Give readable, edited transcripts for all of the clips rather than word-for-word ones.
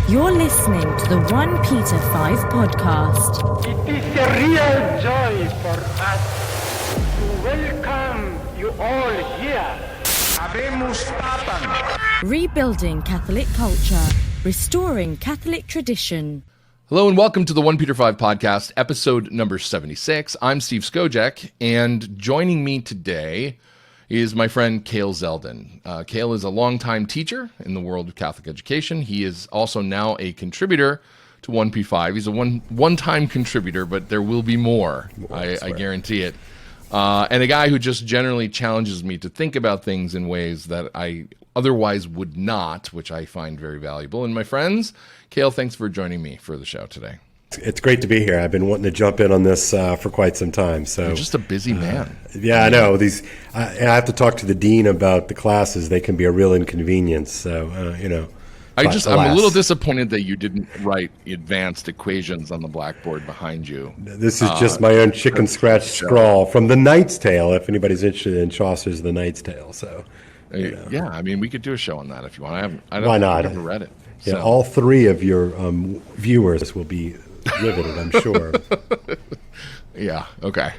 You're listening to the OnePeterFive podcast. It is a real joy for us to welcome you all here. Habemus Papam. Rebuilding Catholic culture, restoring Catholic tradition. Hello and welcome to the OnePeterFive podcast, episode number 76. I'm Steve Skojek, and joining me today is my friend Kale Zelden. Kale is a longtime teacher in the world of Catholic education. He is also now a contributor to OnePeterFive. He's a one-time contributor, but there will be more. I guarantee it. And a guy who just generally challenges me to think about things in ways that I otherwise would not, which I find very valuable. And my friends, Kale, thanks for joining me for the show today. It's great to be here. I've been wanting to jump in on this for quite some time. So you're just a busy man. Yeah, I know. I have to talk to the dean about the classes. They can be a real inconvenience. So, I'm a little disappointed that you didn't write advanced equations on the blackboard behind you. This is just my own chicken scratch scrawl from The Knight's Tale, if anybody's interested in Chaucer's The Knight's Tale. So, yeah, I mean, we could do a show on that if you want. Why not? I've never read it. Yeah, so. All three of your viewers will be riveted, I'm sure. Yeah, okay.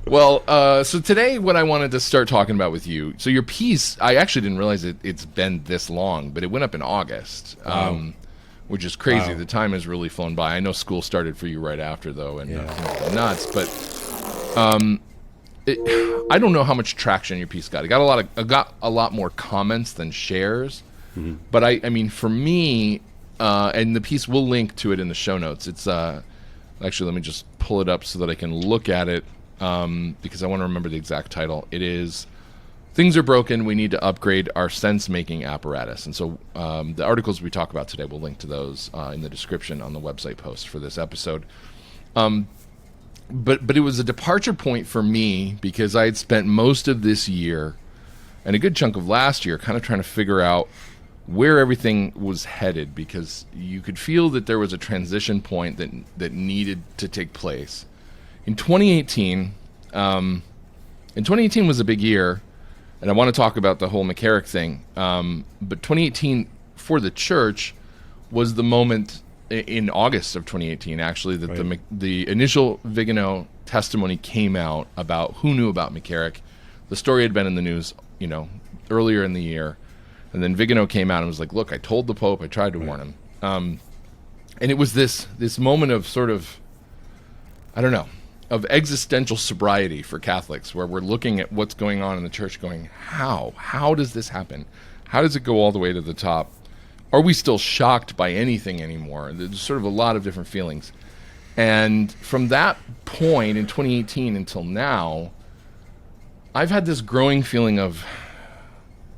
So today what I wanted to start talking about with you, so your piece, I actually didn't realize it's been this long, but it went up in August, which is crazy. Wow. The time has really flown by. I know school started for you right after, though, and nuts, but I don't know how much traction your piece got. It got a lot more comments than shares, but I mean, for me, and the piece, we'll link to it in the show notes. It's actually, let me just pull it up so that I can look at it, because I want to remember the exact title. It is "Things Are Broken, We Need to Upgrade Our Sense-Making Apparatus." And so the articles we talk about today, we'll link to those in the description on the website post for this episode. But it was a departure point for me because I had spent most of this year and a good chunk of last year kind of trying to figure out where everything was headed, because you could feel that there was a transition point that needed to take place. In 2018, and 2018 was a big year, and I want to talk about the whole McCarrick thing, but 2018 for the church was the moment in August of 2018, actually, that right. the initial Vigano testimony came out about who knew about McCarrick. The story had been in the news, earlier in the year. And then Vigano came out and was like, look, I told the Pope, I tried to warn him. And it was this moment of sort of, I don't know, of existential sobriety for Catholics, where we're looking at what's going on in the church going, how? How does this happen? How does it go all the way to the top? Are we still shocked by anything anymore? There's sort of a lot of different feelings. And from that point in 2018 until now, I've had this growing feeling of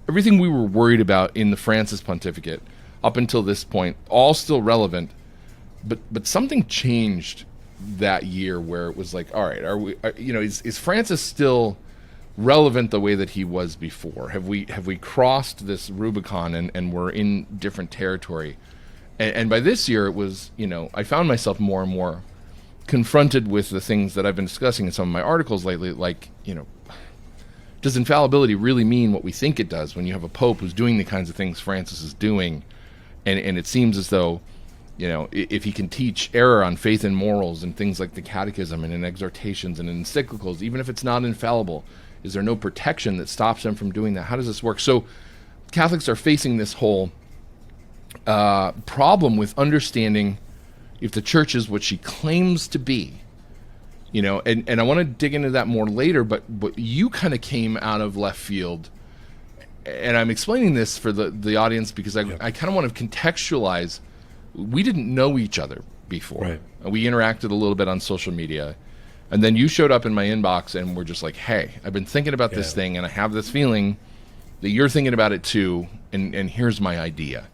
everything we were worried about in the Francis pontificate up until this point, all still relevant, but something changed that year where it was like, all right, is Francis still relevant the way that he was before? Have we crossed this Rubicon and we're in different territory? And by this year, it was, I found myself more and more confronted with the things that I've been discussing in some of my articles lately, like, does infallibility really mean what we think it does when you have a pope who's doing the kinds of things Francis is doing? And it seems as though, if he can teach error on faith and morals and things like the catechism and in exhortations and in encyclicals, even if it's not infallible, is there no protection that stops him from doing that? How does this work? So Catholics are facing this whole problem with understanding if the church is what she claims to be. And I want to dig into that more later, but you kind of came out of left field, and I'm explaining this for the audience because I kind of want to contextualize. We didn't know each other before. Right. We interacted a little bit on social media, and then you showed up in my inbox and we're just like, hey, I've been thinking about this thing, and I have this feeling that you're thinking about it too, and here's my idea.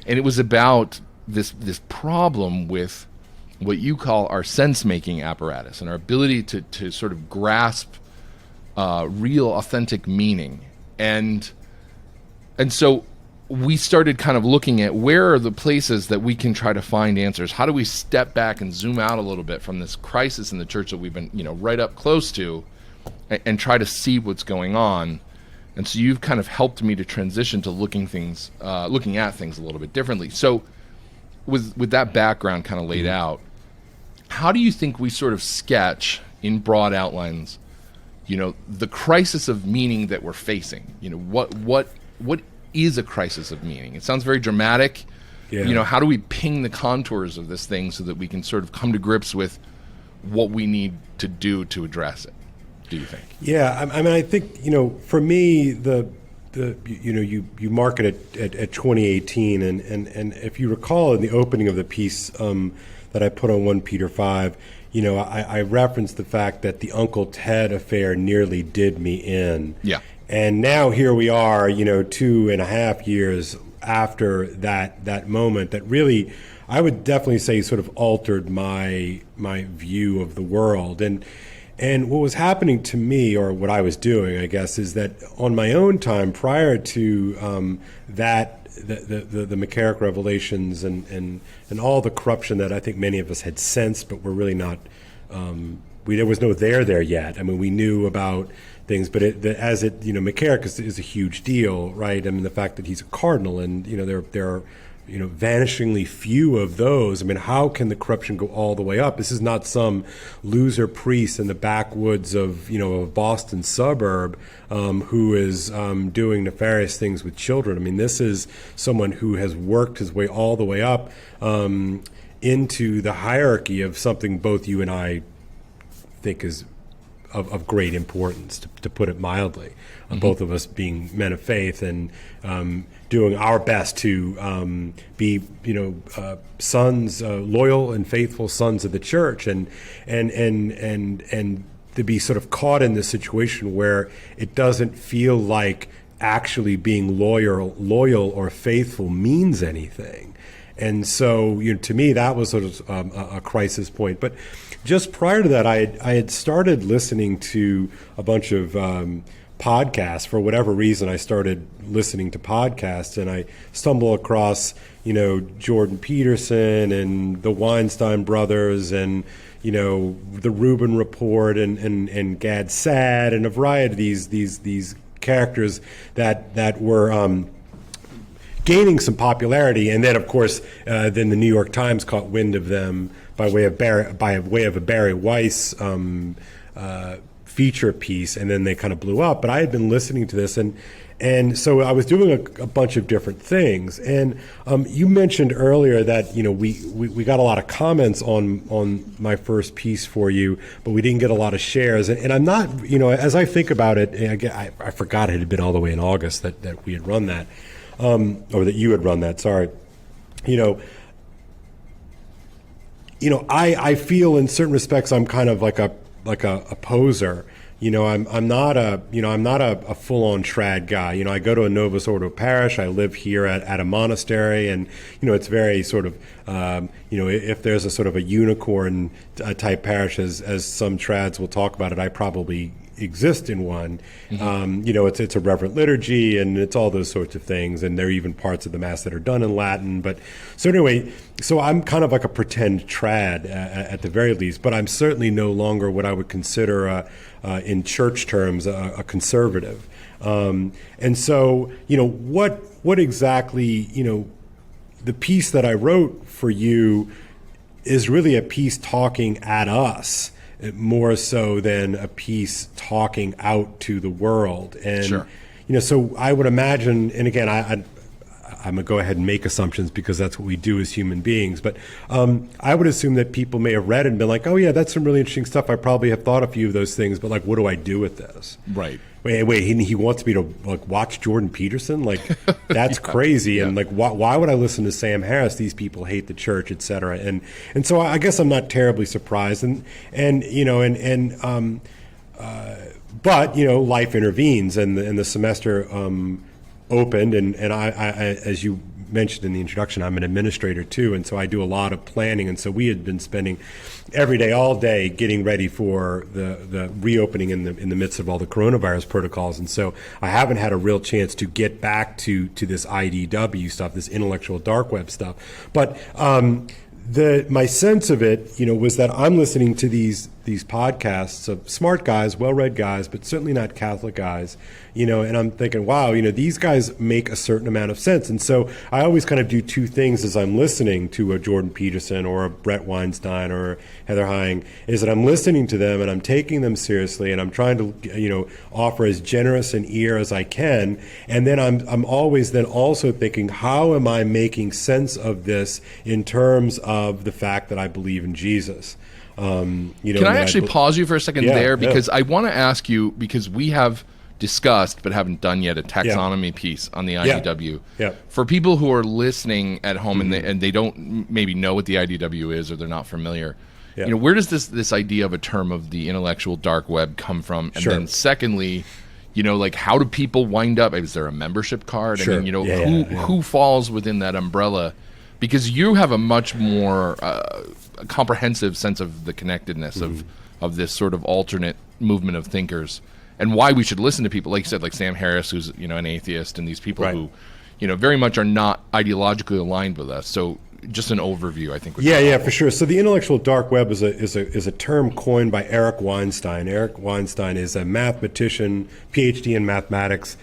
And it was about this problem with what you call our sense-making apparatus and our ability to sort of grasp real, authentic meaning. And so we started kind of looking at where are the places that we can try to find answers. How do we step back and zoom out a little bit from this crisis in the church that we've been, right up close to, and try to see what's going on? And so you've kind of helped me to transition to looking at things a little bit differently. So with that background kind of laid out, how do you think we sort of sketch in broad outlines, the crisis of meaning that we're facing? What is a crisis of meaning? It sounds very dramatic. Yeah. How do we ping the contours of this thing so that we can sort of come to grips with what we need to do to address it, do you think? Yeah, I mean, I think, for me, you market it at 2018, and if you recall in the opening of the piece that I put on OnePeterFive, I referenced the fact that the Uncle Ted affair nearly did me in. Yeah. And now here we are, 2.5 years after that moment that really, I would definitely say, sort of altered my view of the world. And what was happening to me, or what I was doing, I guess, is that on my own time, prior to the McCarrick revelations and all the corruption that I think many of us had sensed, but we're really not, there was no there yet. I mean, we knew about things, but McCarrick is a huge deal, right? I mean, the fact that he's a cardinal, and there are vanishingly few of those. I mean, how can the corruption go all the way up? This is not some loser priest in the backwoods of a Boston suburb who is doing nefarious things with children. I mean, this is someone who has worked his way all the way up into the hierarchy of something both you and I think is of great importance, to put it mildly. Both of us being men of faith and doing our best to be, sons, loyal and faithful sons of the church, and to be sort of caught in this situation where it doesn't feel like actually being loyal or faithful means anything. And so, to me, that was sort of a crisis point. But just prior to that, I had started listening to a bunch of podcasts. For whatever reason, I started listening to podcasts, and I stumbled across, Jordan Peterson and the Weinstein brothers, and the Rubin Report, and Gad Saad, and a variety of these characters that were gaining some popularity. And then, of course, then the New York Times caught wind of them by way of a Barry Weiss feature piece, and then they kind of blew up. But I had been listening to this, and so I was doing a bunch of different things. And you mentioned earlier that we got a lot of comments on my first piece for you, but we didn't get a lot of shares. And I'm not, as I think about it, I forgot it had been all the way in August that we had run that. Or that you had run that, sorry. I feel in certain respects I'm kind of like a poser. I'm not a full-on trad guy. I go to a Novus Ordo parish. I live here at a monastery, and it's very sort of if there's a sort of a unicorn type parish, as some trads will talk about it, I probably exist in one. Mm-hmm. It's a reverent liturgy, and it's all those sorts of things, and there are even parts of the Mass that are done in Latin. But so anyway, so I'm kind of like a pretend trad at the very least, but I'm certainly no longer what I would consider in church terms a conservative. And so what exactly the piece that I wrote for you is really a piece talking at us, more so than a piece talking out to the world. And, sure. So I would imagine, and again, I'm going to go ahead and make assumptions because that's what we do as human beings, but I would assume that people may have read it and been like, oh yeah, that's some really interesting stuff. I probably have thought a few of those things, but like, what do I do with this? Right. Wait, he wants me to like watch Jordan Peterson? Like, that's crazy. Yeah. And like, why would I listen to Sam Harris? These people hate the church, et cetera. And so I guess I'm not terribly surprised. But life intervenes, and the semester opened, and I, as you mentioned in the introduction, I'm an administrator too, and so I do a lot of planning. And so we had been spending every day, all day, getting ready for the reopening in the midst of all the coronavirus protocols. And so I haven't had a real chance to get back to this IDW stuff, this intellectual dark web stuff. But my sense of it, was that I'm listening to these podcasts of smart guys, well-read guys, but certainly not Catholic guys, and I'm thinking, wow, these guys make a certain amount of sense. And so I always kind of do two things as I'm listening to a Jordan Peterson or a Brett Weinstein or Heather Heying, is that I'm listening to them and I'm taking them seriously and I'm trying to, offer as generous an ear as I can. And then I'm always then also thinking, how am I making sense of this in terms of the fact that I believe in Jesus? Can I actually pause you for a second there? Because I want to ask you, because we have discussed but haven't done yet a taxonomy piece on the IDW. Yeah. For people who are listening at home and they don't maybe know what the IDW is or they're not familiar, where does this idea of a term of the intellectual dark web come from? And then secondly, how do people wind up? Is there a membership card? Sure. I mean, who falls within that umbrella? Because you have a much more comprehensive sense of the connectedness of this sort of alternate movement of thinkers, and why we should listen to people like you said, like Sam Harris, who's an atheist, and these people who very much are not ideologically aligned with us. So just an overview, I think. For sure. So the intellectual dark web is a term coined by Eric Weinstein. Eric Weinstein is a mathematician, PhD in mathematics.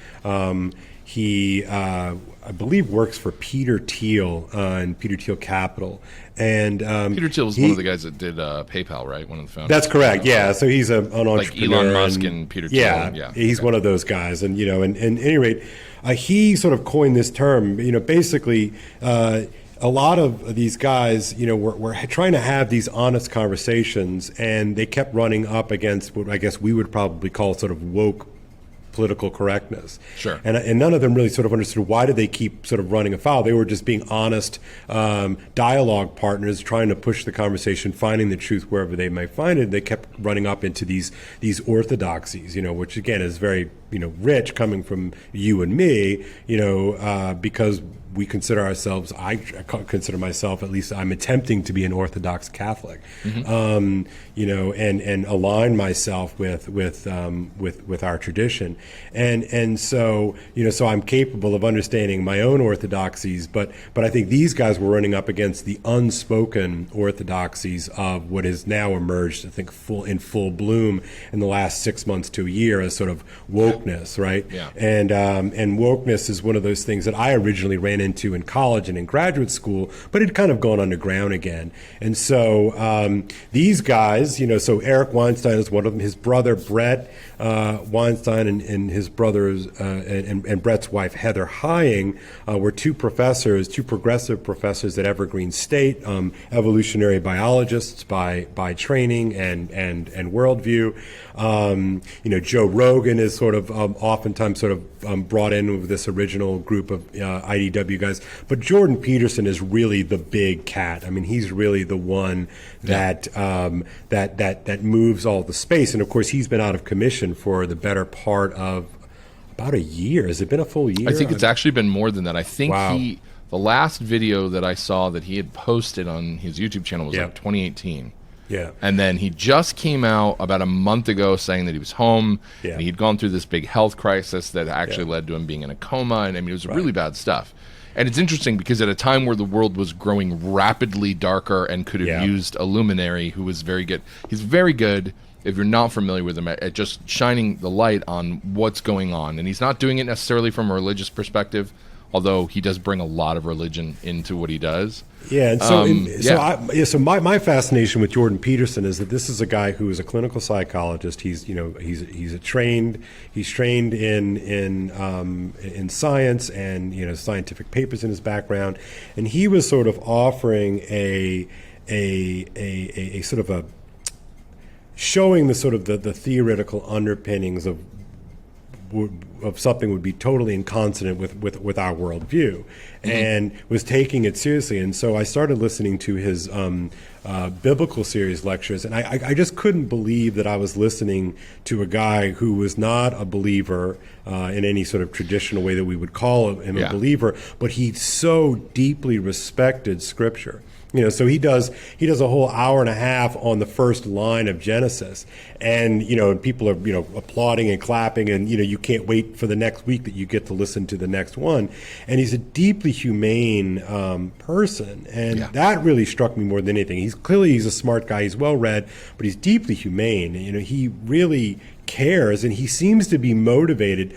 He, I believe, works for Peter Thiel and Peter Thiel Capital. And Peter Thiel was one of the guys that did PayPal, right? One of the founders. That's correct. Yeah. So he's an entrepreneur. Like Elon Musk and Peter Thiel. Yeah. He's one of those guys. And and at any rate, he sort of coined this term. Basically. A lot of these guys, were trying to have these honest conversations, and they kept running up against what I guess we would probably call sort of woke political correctness. Sure. And none of them really sort of understood why did they keep sort of running afoul. They were just being honest dialogue partners, trying to push the conversation, finding the truth wherever they might find it. They kept running up into these orthodoxies, which again is very rich coming from you and me, because we consider ourselves, I consider myself, at least I'm attempting to be an Orthodox Catholic, and align myself with our tradition, and so so I'm capable of understanding my own orthodoxies, but I think these guys were running up against the unspoken orthodoxies of what has now emerged, I think, in full bloom in the last 6 months to a year as sort of wokeness, right? Yeah. And wokeness is one of those things that I originally ran into in college and in graduate school, but it kind of gone underground again. And so these guys, so Eric Weinstein is one of them. His brother Brett Weinstein and his brothers and Brett's wife Heather Heying were two progressive professors at Evergreen State, evolutionary biologists by training and worldview. Joe Rogan is sort of oftentimes sort of brought in with this original group of IDW guys, but Jordan Peterson is really the big cat. I mean, he's really the one that moves all the space, and of course, he's been out of commission for the better part of about a year. Has it been a full year? I think it's actually been more than that. I think the last video that I saw that he had posted on his YouTube channel was like 2018. Yeah. And then he just came out about a month ago saying that he was home and he'd gone through this big health crisis that actually led to him being in a coma. And I mean, it was really bad stuff. And it's interesting because at a time where the world was growing rapidly darker and could have used a luminary who was very good. He's very good, if you're not familiar with him, at just shining the light on what's going on. And he's not doing it necessarily from a religious perspective, although he does bring a lot of religion into what he does. Yeah, and so my fascination with Jordan Peterson is that this is a guy who is a clinical psychologist. He's trained in science and scientific papers in his background, and he was sort of offering a sort of a showing the sort of the theoretical underpinnings of something would be totally inconsonant with our worldview, and was taking it seriously. And so I started listening to his biblical series lectures, and I just couldn't believe that I was listening to a guy who was not a believer in any sort of traditional way that we would call him a believer, but he so deeply respected Scripture. So he does a whole hour and a half on the first line of Genesis, and people are applauding and clapping, and you can't wait for the next week that you get to listen to the next one. And he's a deeply humane person, and that really struck me more than anything. He's a smart guy, he's well read, but he's deeply humane. He really cares, and he seems to be motivated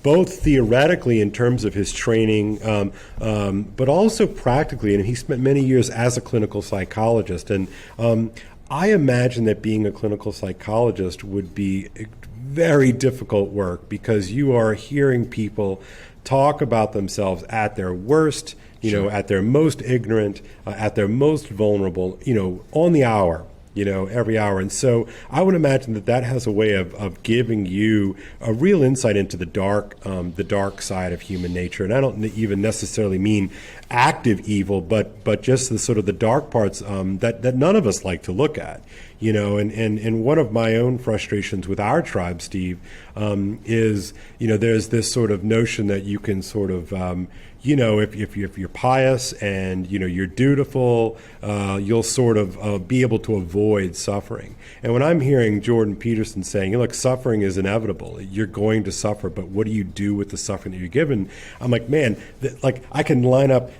both theoretically in terms of his training, but also practically. And he spent many years as a clinical psychologist, and I imagine that being a clinical psychologist would be very difficult work, because you are hearing people talk about themselves at their worst, at their most ignorant, at their most vulnerable, on the hour. Every hour. And so I would imagine that has a way of giving you a real insight into the dark side of human nature. And I don't even necessarily mean active evil, but just the sort of the dark parts that none of us like to look at. And one of my own frustrations with our tribe, Steve, is, there's this sort of notion that you can sort of, if you're pious and, you're dutiful, you'll sort of be able to avoid suffering. And when I'm hearing Jordan Peterson saying, look, suffering is inevitable, you're going to suffer, but what do you do with the suffering that you're given? I'm like, man, I can line up,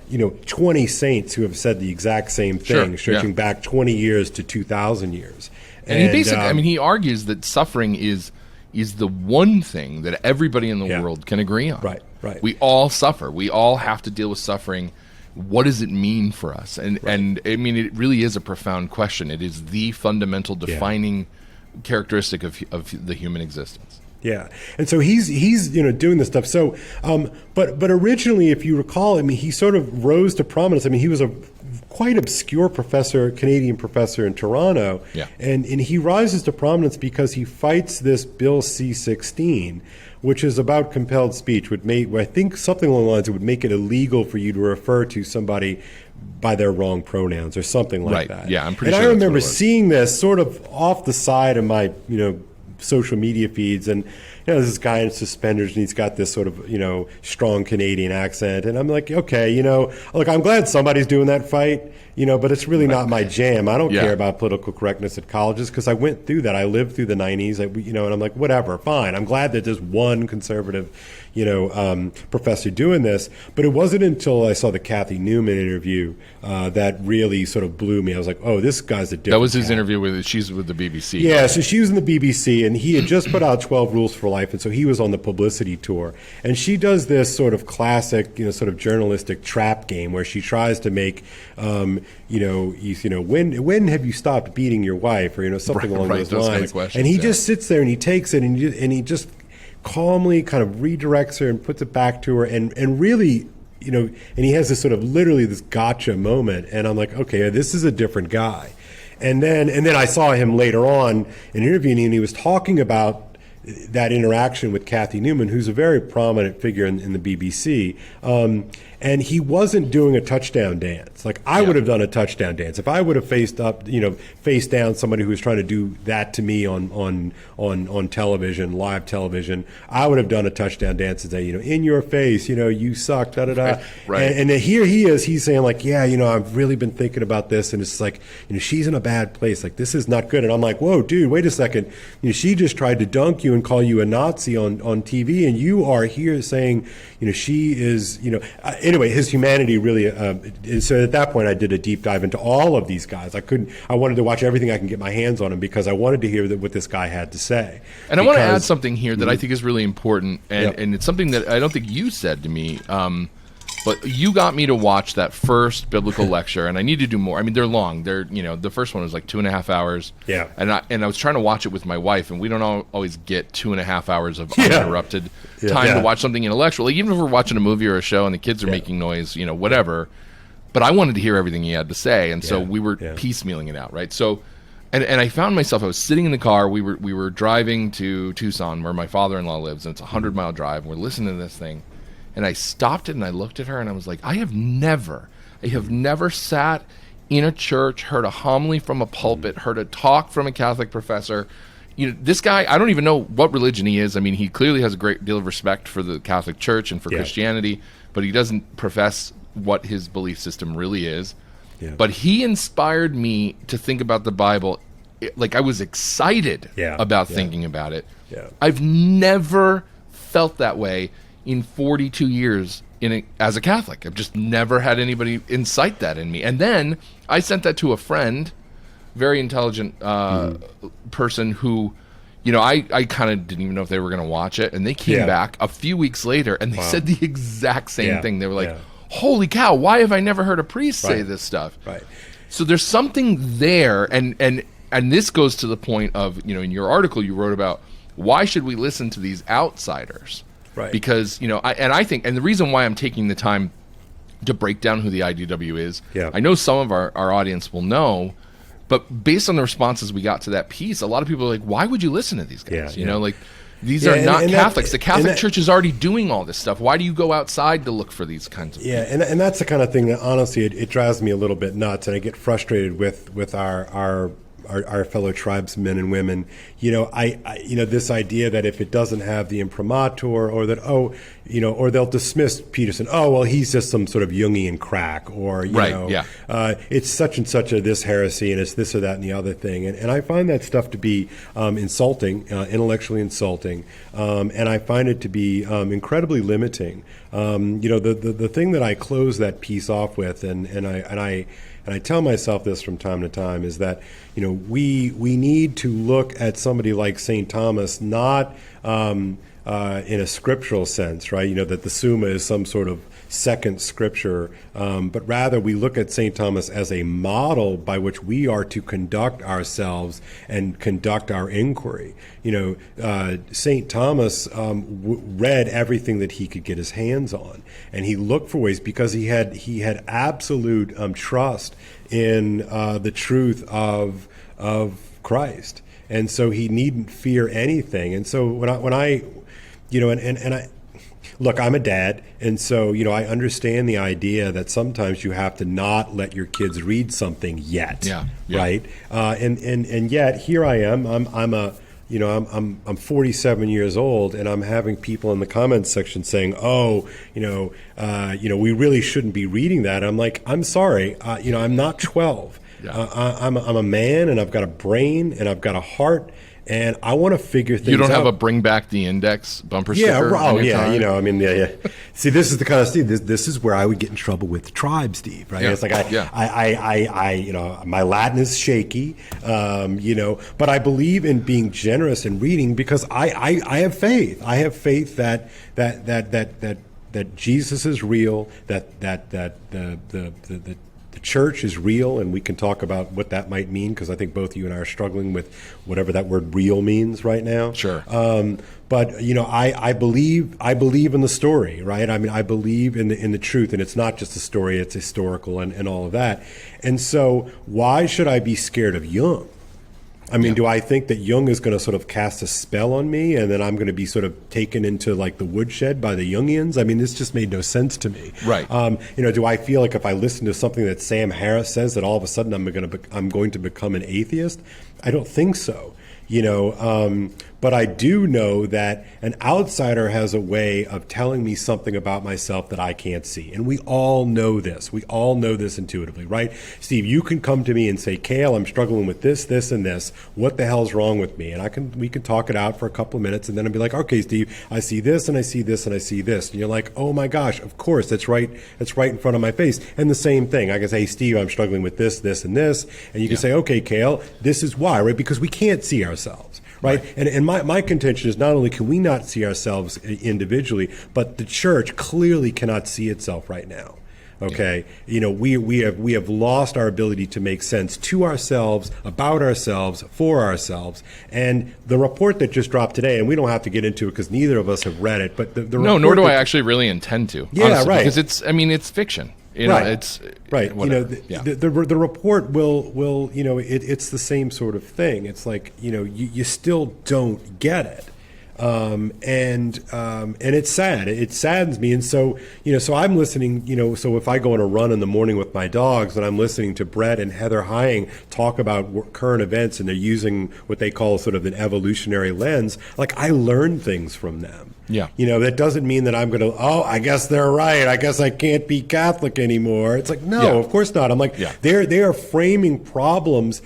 20 saints who have said the exact same thing, stretching back 20 years to 2,000 years. And he basically, he argues that suffering is the one thing that everybody in the world can agree on. Right. We all suffer. We all have to deal with suffering. What does it mean for us? And it really is a profound question. It is the fundamental defining characteristic of the human existence. Yeah, and so he's doing this stuff. So, but originally, if you recall, he sort of rose to prominence. He was a quite obscure Canadian professor in Toronto, and he rises to prominence because he fights this Bill C-16, which is about compelled speech. I think something along the lines, it would make it illegal for you to refer to somebody by their wrong pronouns or something like that. Yeah, I'm pretty sure. And I remember seeing this sort of off the side of my social media feeds, and there's this guy in suspenders, and he's got this sort of strong Canadian accent, and I'm like, okay, look, I'm glad somebody's doing that fight, but it's really not my jam. I don't care about political correctness at colleges, because I went through that. I lived through the 90s, and I'm like, whatever, fine. I'm glad that there's one conservative professor doing this. But it wasn't until I saw the Kathy Newman interview that really sort of blew me. I was like, oh, this guy's a different That was his cat. interview she's with the BBC. Yeah, so she was in the BBC, and he had just put out 12 Rules for Life, and so he was on the publicity tour. And she does this sort of classic, sort of journalistic trap game where she tries to make, when have you stopped beating your wife, or something along those lines. Kind of questions, and he just sits there and he takes it and he just calmly kind of redirects her and puts it back to her, and really, and he has this sort of literally this gotcha moment, and I'm like, okay, this is a different guy. And then I saw him later on in interviewing, and he was talking about that interaction with Kathy Newman, who's a very prominent figure in the BBC. And he wasn't doing a touchdown dance. Like I would have done a touchdown dance if I would have face down somebody who was trying to do that to me on television, live television. I would have done a touchdown dance and say, in your face, you suck, da da da. Right. And then here he is. He's saying like, I've really been thinking about this, and it's like, she's in a bad place. Like this is not good. And I'm like, whoa, dude, wait a second. She just tried to dunk you and call you a Nazi on TV, and you are here saying, she is, anyway, his humanity really. So at that point, I did a deep dive into all of these guys. I wanted to watch everything I can get my hands on him, because I wanted to hear what this guy had to say. And I want to add something here that I think is really important, and it's something that I don't think you said to me. But you got me to watch that first biblical lecture, and I need to do more. They're long. They're the first one was like 2.5 hours. Yeah. And I was trying to watch it with my wife, and we don't always get 2.5 hours of uninterrupted time to watch something intellectual. Like even if we're watching a movie or a show and the kids are making noise, whatever. But I wanted to hear everything he had to say, and so we were piecemealing it out, right? So, and I found myself, I was sitting in the car. We were driving to Tucson, where my father-in-law lives, and it's a 100-mile drive. And we're listening to this thing. And I stopped it and I looked at her and I was like, I have never sat in a church, heard a homily from a pulpit, heard a talk from a Catholic professor. This guy, I don't even know what religion he is. I mean, he clearly has a great deal of respect for the Catholic Church and for Christianity, but he doesn't profess what his belief system really is. Yeah. But he inspired me to think about the Bible. Like, I was excited about thinking about it. Yeah. I've never felt that way in 42 years as a Catholic. I've just never had anybody incite that in me. And then I sent that to a friend, very intelligent person who, I kind of didn't even know if they were going to watch it. And they came back a few weeks later and they said the exact same thing. They were like, holy cow, why have I never heard a priest say this stuff? Right. So there's something there. And this goes to the point of, in your article you wrote about why should we listen to these outsiders? Right. Because, I think, and the reason why I'm taking the time to break down who the IDW is, I know some of our audience will know, but based on the responses we got to that piece, a lot of people are like, why would you listen to these guys? These are not Catholics. The Catholic Church is already doing all this stuff. Why do you go outside to look for these kinds of people? And that's the kind of thing that, honestly, it drives me a little bit nuts, and I get frustrated with our fellow tribesmen and women. This idea that if it doesn't have the imprimatur, or that or they'll dismiss Peterson. Oh, well, he's just some sort of Jungian crack, or it's such and such a this heresy, and it's this or that and the other thing. And I find that stuff to be insulting, intellectually insulting, and I find it to be incredibly limiting. The thing that I close that piece off with, and I tell myself this from time to time, is that we need to look at somebody like St. Thomas not in a scriptural sense, right? That the Summa is some sort of second scripture, but rather we look at St. Thomas as a model by which we are to conduct ourselves and conduct our inquiry. St. Thomas read everything that he could get his hands on, and he looked for ways because he had absolute trust in the truth of Christ, and so he needn't fear anything. And so when I look, I'm a dad, and so I understand the idea that sometimes you have to not let your kids read something yet, right? And yet here I am. I'm 47 years old, and I'm having people in the comments section saying, we really shouldn't be reading that. I'm like, I'm sorry, I'm not 12. I'm a man, and I've got a brain, and I've got a heart. And I want to figure things out. You don't have a bring back the index bumper sticker? See, this is the kind of Steve. This is where I would get in trouble with the tribe, Steve. Right? It's like my Latin is shaky, but I believe in being generous and reading because I have faith. I have faith that Jesus is real. That the church is real, and we can talk about what that might mean, because I think both you and I are struggling with whatever that word real means right now. Sure. But I believe in the story, right? I mean, I believe in the truth, and it's not just a story; it's historical and all of that. And so, why should I be scared of Jung? I mean, do I think that Jung is going to sort of cast a spell on me, and then I'm going to be sort of taken into like the woodshed by the Jungians? I mean, this just made no sense to me. Right. Do I feel like if I listen to something that Sam Harris says that all of a sudden I'm going to become an atheist? I don't think so. But I do know that an outsider has a way of telling me something about myself that I can't see. And we all know this. We all know this intuitively, right? Steve, you can come to me and say, Kale, I'm struggling with this, this, and this. What the hell's wrong with me? And we can talk it out for a couple of minutes, and then I'll be like, okay, Steve, I see this, and I see this, and I see this. And you're like, oh my gosh, of course, that's right in front of my face. And the same thing, I can say, hey, Steve, I'm struggling with this, this, and this. And you can say, okay, Kale, this is why, right? Because we can't see ourselves. Right. And my contention is not only can we not see ourselves individually, but the church clearly cannot see itself right now. Okay. Yeah. We have lost our ability to make sense to ourselves, about ourselves, for ourselves. And the report that just dropped today, and we don't have to get into it because neither of us have read it, but no, nor do I actually really intend to. Yeah, honestly, right. Because it's fiction. It's right. Whatever. The report will it's the same sort of thing. It's like you still don't get it. And it's sad. It saddens me. And so, so I'm listening, so if I go on a run in the morning with my dogs and I'm listening to Brett and Heather Hying talk about current events and they're using what they call sort of an evolutionary lens, like I learn things from them. Yeah. That doesn't mean that I'm going to, I guess they're right. I guess I can't be Catholic anymore. It's like, no, of course not. I'm like, they are framing problems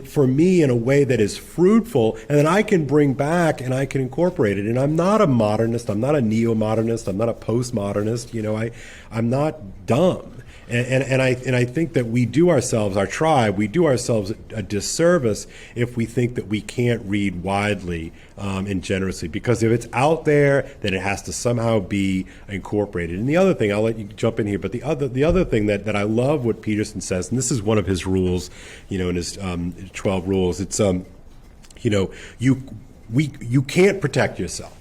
for me in a way that is fruitful and then I can bring back and I can incorporate it. And I'm not a modernist. I'm not a neo-modernist. I'm not a postmodernist. I'm not dumb. And I think that we do ourselves, our tribe, we do ourselves a disservice if we think that we can't read widely and generously. Because if it's out there, then it has to somehow be incorporated. And the other thing, I'll let you jump in here, but the other thing that I love what Peterson says, and this is one of his rules, in his 12 rules. It's you can't protect yourself.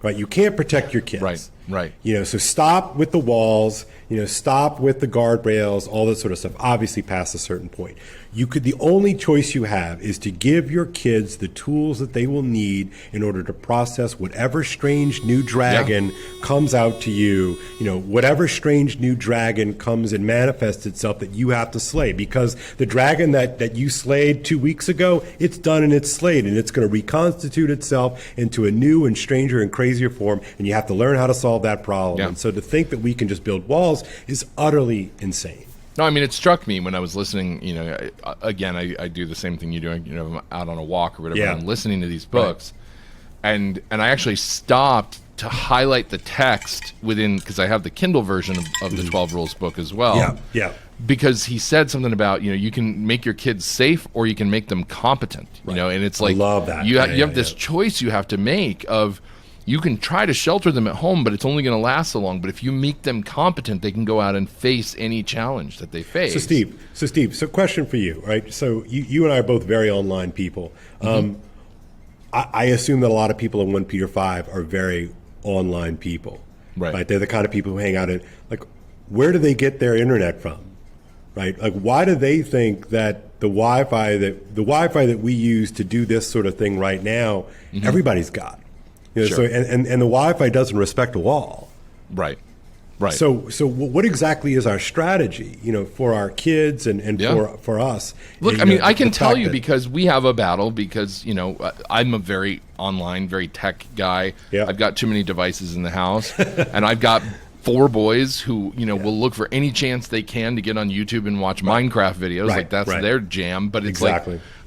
Right, you can't protect your kids. Right. So stop with the walls. Stop with the guardrails. All that sort of stuff. Obviously, past a certain point, the only choice you have is to give your kids the tools that they will need in order to process whatever strange new dragon comes out to you. Whatever strange new dragon comes and manifests itself that you have to slay, because the dragon that you slayed 2 weeks ago, it's done and it's slayed, and it's going to reconstitute itself into a new and stranger and crazier form, and you have to learn how to solve that problem. Yeah. And so to think that we can just build walls is utterly insane. No, I mean, it struck me when I was listening, again, I do the same thing you do, I'm out on a walk or whatever, I'm listening to these books, and I actually stopped to highlight the text because I have the Kindle version of the 12 Rules book as well. Yeah. Because he said something about, you can make your kids safe or you can make them competent, and it's like, I love that. You have this choice you have to make of, you can try to shelter them at home, but it's only going to last so long. But if you make them competent, they can go out and face any challenge that they face. So Steve, question for you, right? So you and I are both very online people. I assume that a lot of people in OnePeterFive are very online people, right? They're the kind of people who hang out where do they get their internet from, right? Like, why do they think that the Wi-Fi that we use to do this sort of thing right now, everybody's got? Sure. So and the Wi-Fi doesn't respect a wall. Right. So what exactly is our strategy, for our kids and for us? Look, I can tell you because we have a battle because, I'm a very online, very tech guy. Yeah. I've got too many devices in the house and I've got 4 boys who, will look for any chance they can to get on YouTube and watch Minecraft videos. That's their jam, but it's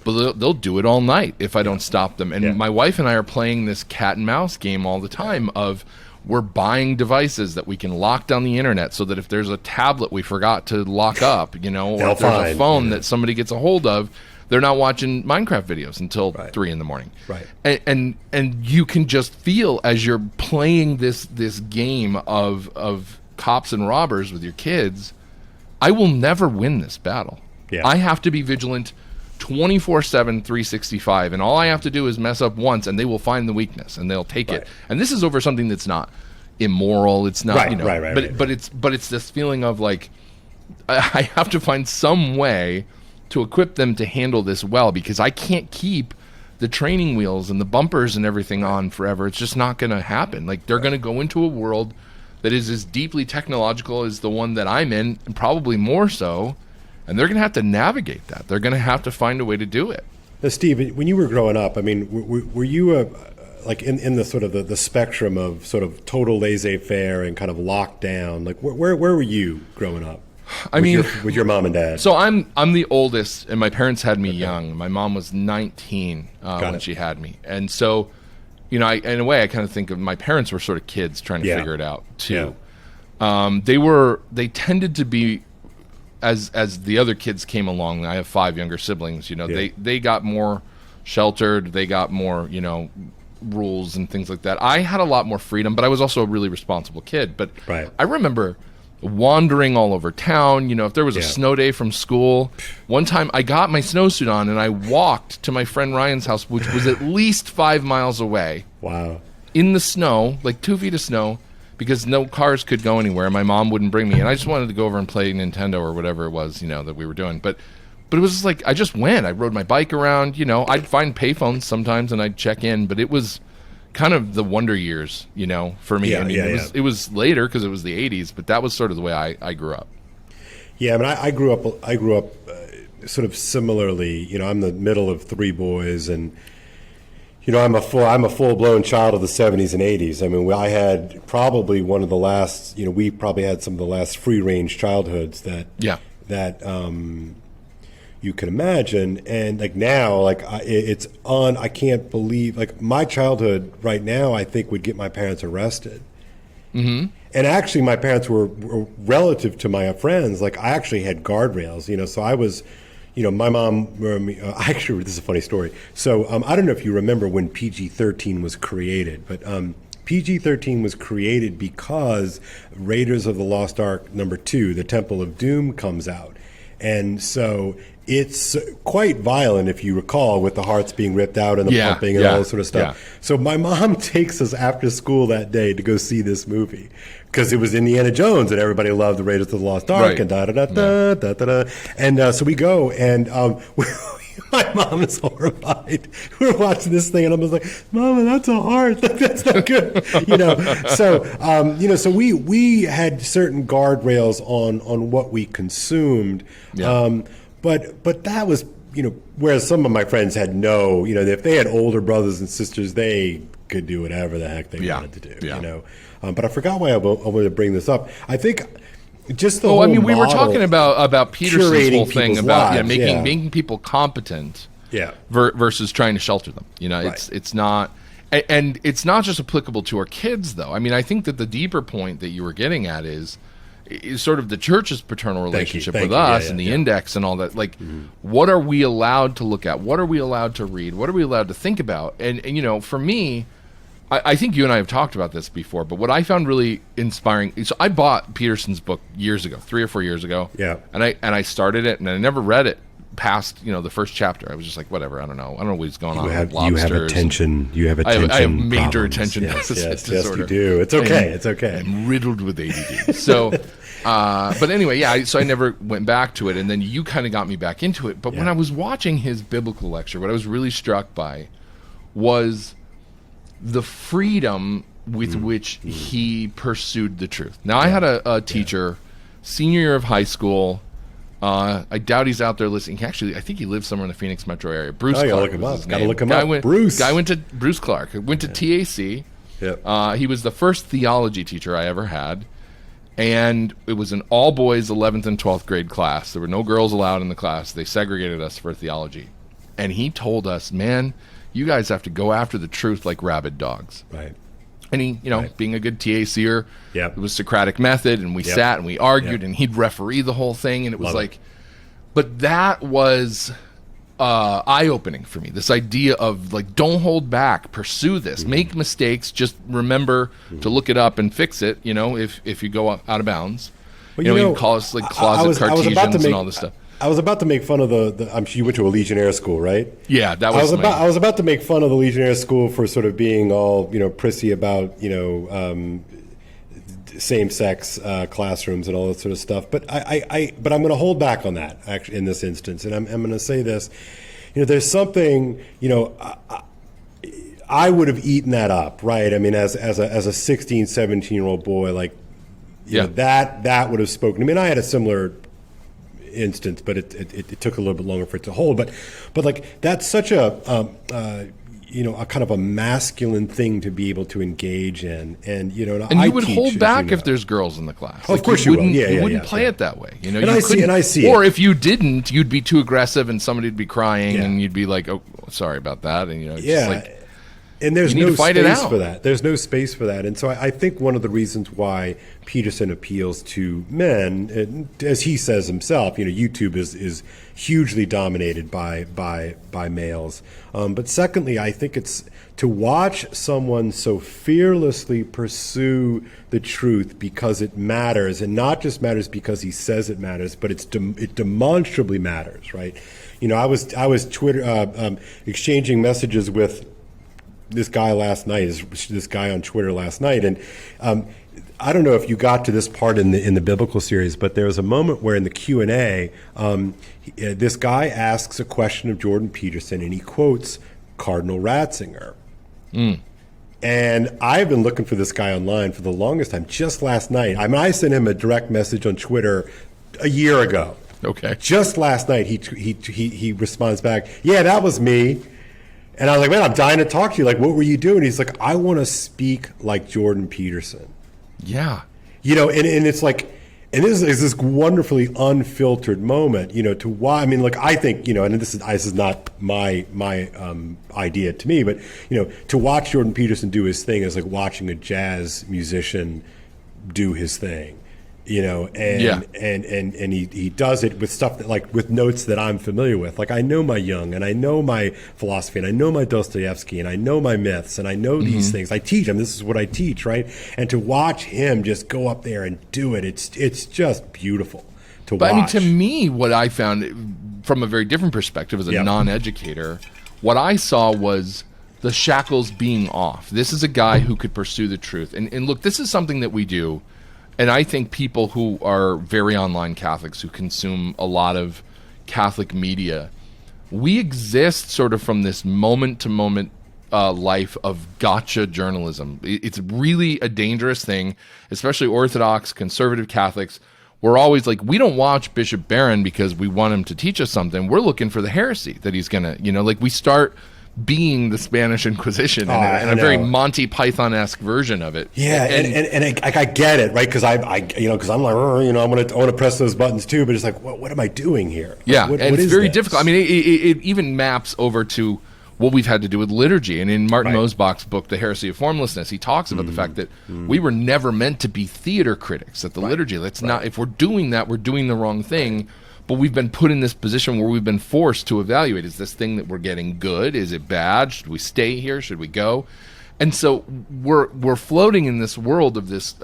but they'll do it all night if I don't stop them. And my wife and I are playing this cat and mouse game all the time of we're buying devices that we can lock down the internet so that if there's a tablet we forgot to lock up, or if there's a phone that somebody gets a hold of, they're not watching Minecraft videos until 3 in the morning. Right. And you can just feel as you're playing this game of cops and robbers with your kids, I will never win this battle. Yeah. I have to be vigilant 24/7, 365, and all I have to do is mess up once, and they will find the weakness, and they'll take it. And this is over something that's not immoral. It's not, but it's this feeling of like I have to find some way to equip them to handle this well, because I can't keep the training wheels and the bumpers and everything on forever. It's just not going to happen. Like they're going to go into a world that is as deeply technological as the one that I'm in, and probably more so. And they're going to have to navigate that. They're going to have to find a way to do it. Now, Steve, when you were growing up, were you in the sort of the spectrum of sort of total laissez-faire and kind of locked down? Like where were you growing up? With your mom and dad. So I'm the oldest, and my parents had me young. My mom was 19 when she had me, and so in a way, I kind of think of my parents were sort of kids trying to figure it out too. Yeah. They tended to be. As the other kids came along, I have 5 younger siblings, they got more sheltered, they got more, rules and things like that. I had a lot more freedom, but I was also a really responsible kid. But I remember wandering all over town, if there was a snow day from school. One time I got my snowsuit on and I walked to my friend Ryan's house, which was at least 5 miles away. Wow. In the snow, like 2 feet of snow. Because no cars could go anywhere. My mom wouldn't bring me, and I just wanted to go over and play Nintendo or whatever it was, that we were doing. But it was just like I just went. I rode my bike around. I'd find payphones sometimes, and I'd check in. But it was kind of the wonder years, for me. It was later because it was the 80s, but that was sort of the way I grew up. Yeah, I mean, I grew up sort of similarly. I'm the middle of three boys, and I'm a full-blown child of the 70s and 80s. I mean, I had probably one of the last. We probably had some of the last free-range childhoods that you can imagine. And like now, it's on. I can't believe my childhood right now. I think would get my parents arrested. Mm-hmm. And actually, my parents were relative to my friends. Like I actually had guardrails. So I was. My mom, actually, this is a funny story. So I don't know if you remember when PG-13 was created, but PG-13 was created because Raiders of the Lost Ark #2, The Temple of Doom, comes out. And so it's quite violent, if you recall, with the hearts being ripped out and the pumping and all this sort of stuff. Yeah. So my mom takes us after school that day to go see this movie because it was Indiana Jones and everybody loved the Raiders of the Lost Ark and da-da-da-da. And so we go and my mom is horrified. We're watching this thing and I'm just like, Mama, that's a heart. That's not good. So we had certain guardrails on what we consumed. Yeah. But that was, whereas some of my friends had no, if they had older brothers and sisters, they could do whatever the heck they wanted to do, But I forgot why I wanted to bring this up. I think just the whole we were talking about Peterson's whole thing about making people competent versus trying to shelter them. It's not, and it's not just applicable to our kids, though. I mean, I think that the deeper point that you were getting at is sort of the church's paternal relationship with us and the index and all that. Like, what are we allowed to look at? What are we allowed to read? What are we allowed to think about? And for me, I think you and I have talked about this before, but what I found really inspiring, so I bought Peterson's book years ago, 3 or 4 years ago. Yeah. And I started it and I never read it past, the first chapter. I was just like, whatever, I don't know what's going on with lobsters. You have attention. I have major problems. attention deficit disorder. Yes, you do. It's okay. It's okay. I'm riddled with ADD. So, but anyway, so I never went back to it, and then you kind of got me back into it. But when I was watching his biblical lecture, what I was really struck by was the freedom with which he pursued the truth. Now, I had a teacher, senior year of high school. I doubt he's out there listening. I think he lives somewhere in the Phoenix metro area. Bruce Clark. Gotta look him up. Bruce Clark. Went to TAC. Yep. He was the first theology teacher I ever had. And it was an all-boys 11th and 12th grade class. There were no girls allowed in the class. They segregated us for theology. And he told us, man, you guys have to go after the truth like rabid dogs. Right. And he, being a good TACer, it was Socratic method, and we sat and we argued, and he'd referee the whole thing, and it was but that was eye-opening for me. This idea of don't hold back, pursue this, make mistakes, just remember to look it up and fix it. If you go out of bounds, you call us closet Cartesians and all this stuff. I was about to make fun of I'm sure you went to a Legionnaire school, right? Yeah, that was. I was about to make fun of the Legionnaire school for sort of being all prissy about same-sex classrooms and all that sort of stuff. But I'm going to hold back on that actually in this instance, and I'm going to say this. There's something I would have eaten that up, right? I mean, as a 16, 17-year-old boy, that would have spoken to me. And I had a similar instance, but it took a little bit longer for it to hold. But that's such a kind of a masculine thing to be able to engage in, and you would hold back if there's girls in the class. Of course, you wouldn't. You wouldn't play it that way. And I see. Or if you didn't, you'd be too aggressive, and somebody'd be crying, and you'd be like, "Oh, sorry about that," and and there's no space for that. There's no space for that. And so I think one of the reasons why Peterson appeals to men, and as he says himself, YouTube is hugely dominated by males. But secondly, I think it's to watch someone so fearlessly pursue the truth because it matters, and not just matters because he says it matters, but it demonstrably matters, right? I was Twitter exchanging messages with this guy last night, this guy on Twitter last night, and I don't know if you got to this part in the biblical series, but there was a moment where in the Q&A, this guy asks a question of Jordan Peterson, and he quotes Cardinal Ratzinger. And I've been looking for this guy online for the longest time. Just last night, I sent him a direct message on Twitter a year ago. Okay. Just last night, he responds back, yeah, that was me. And I was like, man, I'm dying to talk to you. Like, what were you doing? He's like, I want to speak like Jordan Peterson. Yeah. And it's like, and this is this wonderfully unfiltered moment, to why, I mean, look, I think, and this is not my idea to me, but, to watch Jordan Peterson do his thing is like watching a jazz musician do his thing, and he does it with stuff that, like, with notes that I'm familiar with. Like, I know my Jung, and I know my philosophy, and I know my Dostoevsky, and I know my myths, and I know these things. I teach them. This is what I teach, right? And to watch him just go up there and do it, it's just beautiful to watch. But I mean, to me, what I found from a very different perspective as a non-educator, what I saw was the shackles being off. This is a guy who could pursue the truth. And look, this is something that we do. And I think people who are very online Catholics, who consume a lot of Catholic media, we exist sort of from this moment-to-moment life of gotcha journalism. It's really a dangerous thing, especially Orthodox, conservative Catholics. We're always like, we don't watch Bishop Barron because we want him to teach us something. We're looking for the heresy that he's going to, like we start being the Spanish Inquisition and a very Monty Python-esque version of it. Yeah, and I get it, right? Because because I'm like, I want to press those buttons too, but it's like, what am I doing here? Yeah, what and it's very this? difficult. I mean, it even maps over to what we've had to do with liturgy. And in Martin Mosbach's book, The Heresy of Formlessness, he talks about the fact that we were never meant to be theater critics at the liturgy. Let's not. If we're doing that, we're doing the wrong thing. But we've been put in this position where we've been forced to evaluate, is this thing that we're getting good? Is it bad? Should we stay here? Should we go? And so we're floating in this world of this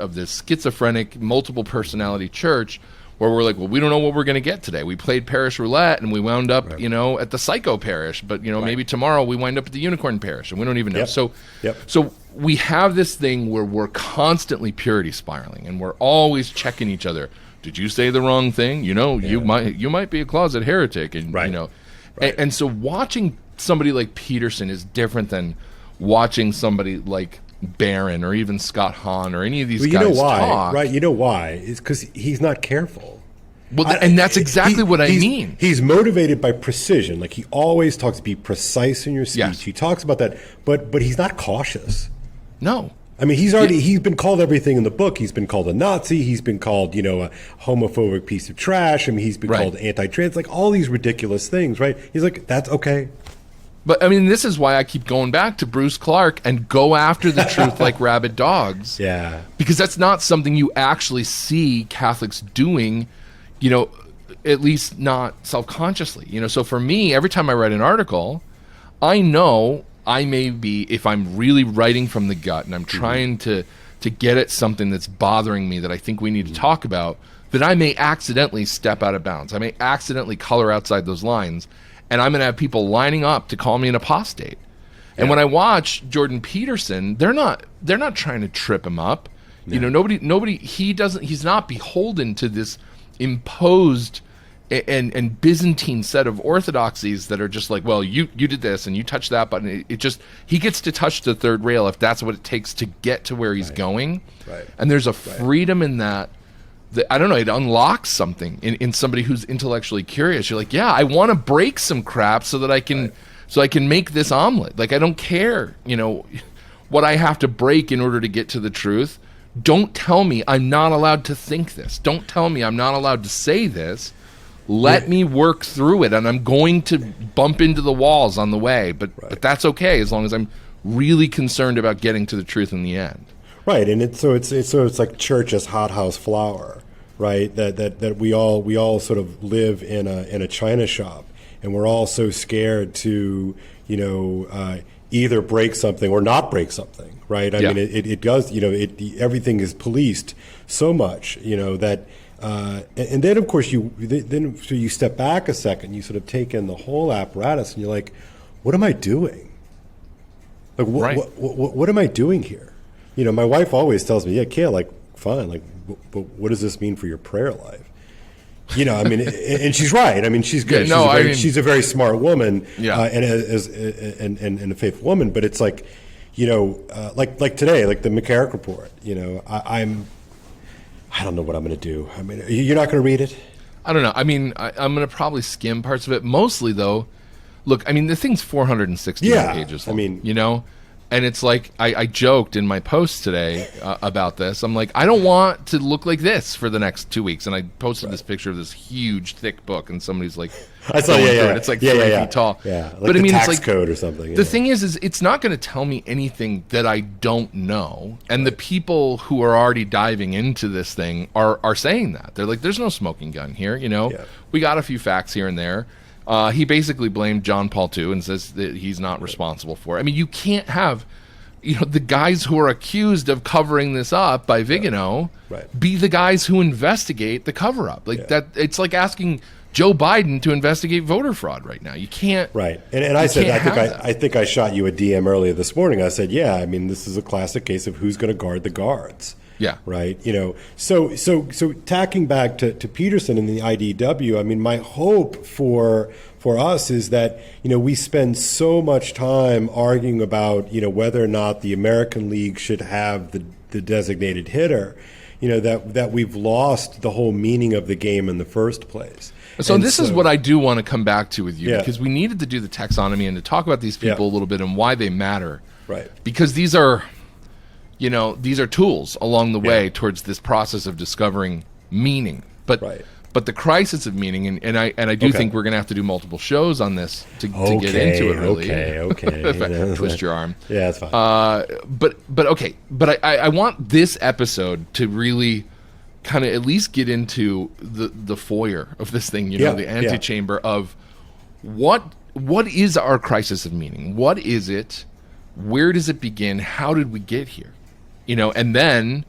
schizophrenic, multiple personality church where we're like, well, we don't know what we're going to get today. We played parish roulette and we wound up, at the psycho parish, but maybe tomorrow we wind up at the unicorn parish and we don't even know. So we have this thing where we're constantly purity spiraling and we're always checking each other. Did you say the wrong thing? You might be a closet heretic, and and so watching somebody like Peterson is different than watching somebody like Barron or even Scott Hahn or any of these guys talk. Right? You know why? It's because he's not careful. Well, and that's exactly what I mean. He's motivated by precision. Like, he always talks, be precise in your speech. Yes. He talks about that, but he's not cautious. No. I mean, he's been called everything in the book. He's been called a Nazi. He's been called, a homophobic piece of trash. I mean, he's been called anti-trans, like all these ridiculous things, right? He's like, that's okay. But I mean, this is why I keep going back to Bruce Clark and go after the truth like rabid dogs. Yeah. Because that's not something you actually see Catholics doing, at least not self-consciously. So for me, every time I write an article, I know I may be, if I'm really writing from the gut and I'm trying to get at something that's bothering me that I think we need to talk about, that I may accidentally step out of bounds. I may accidentally color outside those lines, and I'm going to have people lining up to call me an apostate. Yeah. And when I watch Jordan Peterson, they're not trying to trip him up. No. He's not beholden to this imposed and Byzantine set of orthodoxies that are just like, well, you did this and you touched that button. He gets to touch the third rail if that's what it takes to get to where he's going. Right. And there's a freedom in that I don't know, it unlocks something in somebody who's intellectually curious. You're like, yeah, I want to break some crap so that I can make this omelet. Like, I don't care, what I have to break in order to get to the truth. Don't tell me I'm not allowed to think this. Don't tell me I'm not allowed to say this. Let me work through it, and I'm going to bump into the walls on the way, but that's okay as long as I'm really concerned about getting to the truth in the end. Right, and it's like church as hothouse flour, right? That we all sort of live in a china shop, and we're all so scared to either break something or not break something, right? I mean, it does. Everything is policed so much, that. And then, of course, so you step back a second, you sort of take in the whole apparatus, and you're like, what am I doing? Like, what am I doing here? My wife always tells me, yeah, Kale, like, fine, like, but what does this mean for your prayer life? I mean, and she's right. I mean, she's good. She's a very smart woman, and a faithful woman. But it's like, like today, like the McCarrick report. I don't know what I'm going to do. I mean, you're not going to read it? I don't know. I mean, I'm going to probably skim parts of it. Mostly, though, look, I mean, the thing's 460 pages long. I mean, and it's like I joked in my post today about this. I'm like, I don't want to look like this for the next 2 weeks. And I posted this picture of this huge, thick book, and somebody's like, I saw, it. It's like 3 feet tall. Yeah, like but I mean, tax it's like code or something. The thing is it's not going to tell me anything that I don't know. And the people who are already diving into this thing are saying that. They're like, there's no smoking gun here. We got a few facts here and there. He basically blamed John Paul II and says that he's not responsible for it. I mean, you can't have, the guys who are accused of covering this up by Vigano be the guys who investigate the cover-up. That. It's like asking Joe Biden to investigate voter fraud right now. You can't. Right. And I said, I think I shot you a DM earlier this morning. I said, I mean, this is a classic case of who's going to guard the guards. Yeah. Right. So tacking back to Peterson and the IDW, I mean, my hope for us is that, we spend so much time arguing about, whether or not the American League should have the designated hitter, that we've lost the whole meaning of the game in the first place. So this is what I do want to come back to with you, because we needed to do the taxonomy and to talk about these people a little bit and why they matter. Right. Because these are tools along the way towards this process of discovering meaning. But the crisis of meaning, and I do think we're going to have to do multiple shows on this to get into it. Really, okay. If I twist your arm, yeah, that's fine. But I want this episode to really kind of at least get into the foyer of this thing. The antechamber of what is our crisis of meaning? What is it? Where does it begin? How did we get here? And then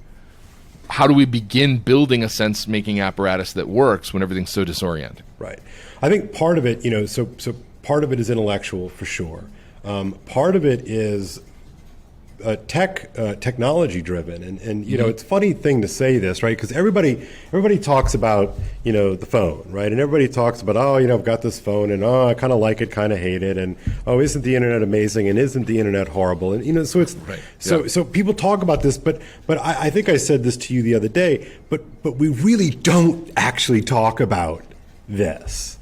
how do we begin building a sense-making apparatus that works when everything's so disorienting? Right. I think part of it, so part of it is intellectual for sure. Part of it is technology driven, and it's a funny thing to say this, right? Because everybody talks about the phone, right? And everybody talks about I've got this phone, and I kind of like it, kind of hate it, and isn't the internet amazing, and isn't the internet horrible, and so it's so people talk about this, but I think I said this to you the other day, but we really don't actually talk about this.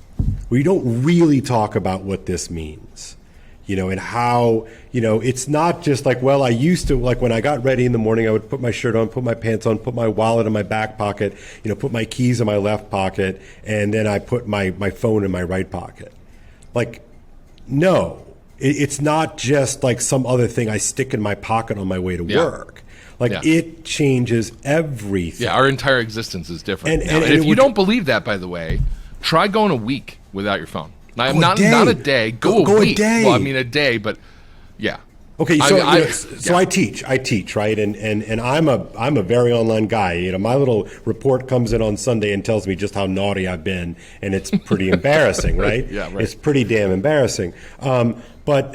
We don't really talk about what this means. And how, it's not just like, well, I used to, like when I got ready in the morning, I would put my shirt on, put my pants on, put my wallet in my back pocket, put my keys in my left pocket, and then I put my phone in my right pocket. Like, no, it's not just like some other thing I stick in my pocket on my way to work. It changes everything. Yeah, our entire existence is different. And if you don't believe that, by the way, try going a week without your phone. Not a day. Go a week. A day. Well, I mean a day, but yeah. Okay, so I teach, right? And I'm a very online guy. My little report comes in on Sunday and tells me just how naughty I've been, and it's pretty embarrassing, right? Yeah, right. It's pretty damn embarrassing. But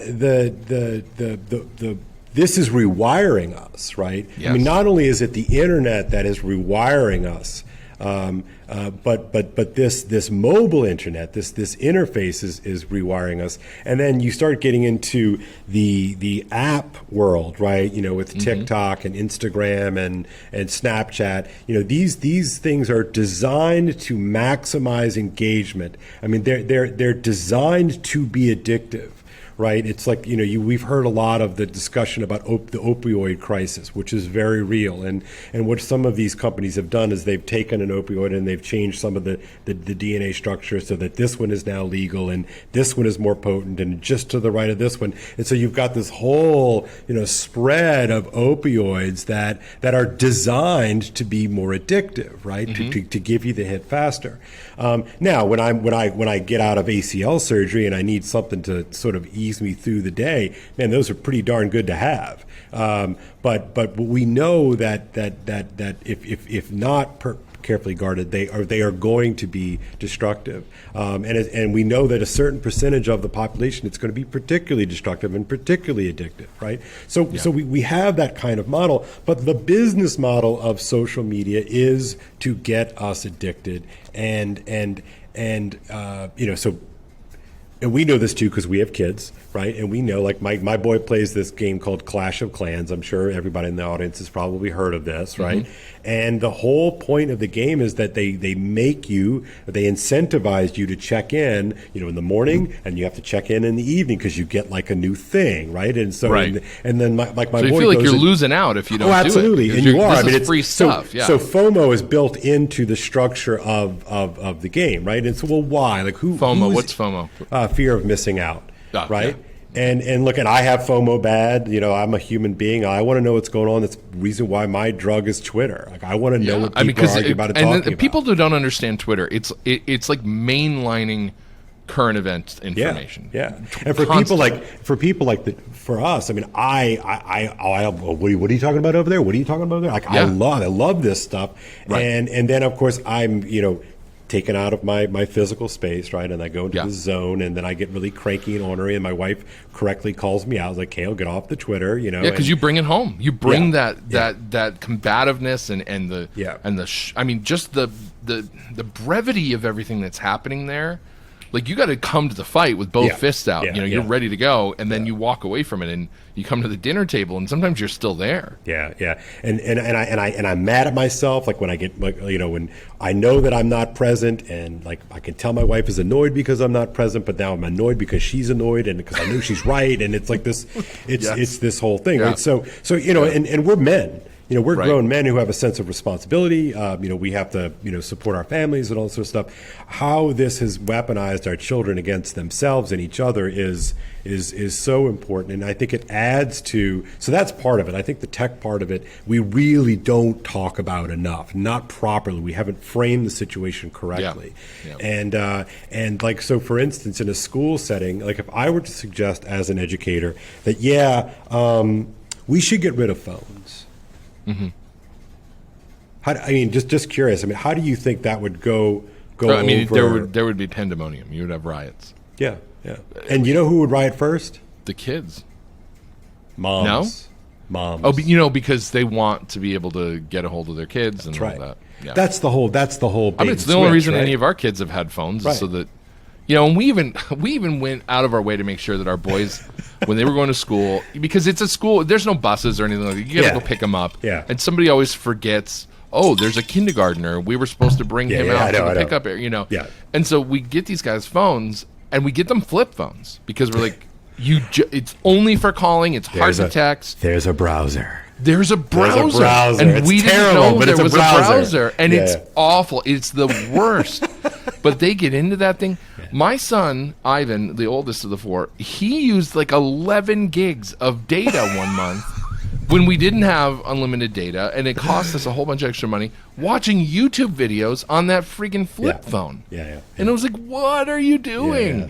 this is rewiring us, right? Yes. I mean, not only is it the internet that is rewiring us, but this mobile internet, this interface is rewiring us, and then you start getting into the app world, right? With TikTok and Instagram and Snapchat. These things are designed to maximize engagement. I mean, they're designed to be addictive. Right, it's like we've heard a lot of the discussion about the opioid crisis, which is very real, and what some of these companies have done is they've taken an opioid and they've changed some of the DNA structure so that this one is now legal and this one is more potent and just to the right of this one, and so you've got this whole spread of opioids that are designed to be more addictive, right? To give you the hit faster. Now, when I get out of ACL surgery and I need something to sort of ease me through the day, man, those are pretty darn good to have. But we know that if not carefully guarded, they are going to be destructive. And we know that a certain percentage of the population, it's going to be particularly destructive and particularly addictive, right? So we have that kind of model, but the business model of social media is to get us addicted, and so and we know this too because we have kids, right? And we know, like my boy plays this game called Clash of Clans. I'm sure everybody in the audience has probably heard of this, right? And the whole point of the game is that they incentivize you to check in, in the morning, and you have to check in the evening because you get like a new thing, right? And so, and then my so boy you feel like you're losing out if you don't. Absolutely, do it. and you are. It's free stuff. So FOMO is built into the structure of the game, right? And so, well, why? Like who? FOMO. What's FOMO? Fear of missing out, right? Yeah. And look, and I have FOMO bad. I'm a human being. I want to know what's going on. That's the reason why my drug is Twitter. Like I want to know what people are arguing about and talking about. People who don't understand Twitter, it's like mainlining current event information. Yeah. And for people like for us, I mean, what are you talking about over there? What are you talking about over there? Like I love this stuff. Right. And then of course I'm taken out of my physical space, right? And I go into the zone, and then I get really cranky and ornery, and my wife correctly calls me out, like, Kale, get off the Twitter, Yeah, because you bring it home. You bring that combativeness and the just the brevity of everything that's happening there. Like you got to come to the fight with both fists out. You're ready to go, and then you walk away from it, and you come to the dinner table, and sometimes you're still there. Yeah. And I'm mad at myself. Like when I get when I know that I'm not present, and like I can tell my wife is annoyed because I'm not present, but now I'm annoyed because she's annoyed, and because I know she's right, and it's like this. It's this whole thing. Right? So and we're men. We're grown men who have a sense of responsibility. We have to, support our families and all that sort of stuff. How this has weaponized our children against themselves and each other is so important. And I think it adds to, so that's part of it. I think the tech part of it, we really don't talk about enough, not properly. We haven't framed the situation correctly. Yeah. And like, so for instance, in a school setting, like if I were to suggest as an educator that, we should get rid of phones. Just curious. I mean, how do you think that would go? There would be pandemonium. You would have riots. Yeah. And you know who would riot first? The kids. Moms. No? Moms. Oh, because they want to be able to get a hold of their kids and all that. Yeah. That's the whole. It's the only reason any of our kids have had phones, is so that. And we even went out of our way to make sure that our boys, when they were going to school, because it's a school, there's no buses or anything like that. You got to go pick them up. Yeah. And somebody always forgets, there's a kindergartner. We were supposed to bring him out to the pickup area, Yeah. And so we get these guys phones, and we get them flip phones because we're like, it's only for calling. It's hard to text. There's a browser. There's a browser. And it's we didn't know there was a browser. And it's awful. It's the worst. But they get into that thing. My son, Ivan, the oldest of the four, he used like 11 gigs of data one month when we didn't have unlimited data, and it cost us a whole bunch of extra money watching YouTube videos on that freaking flip phone. Yeah. And it was like, what are you doing? Yeah.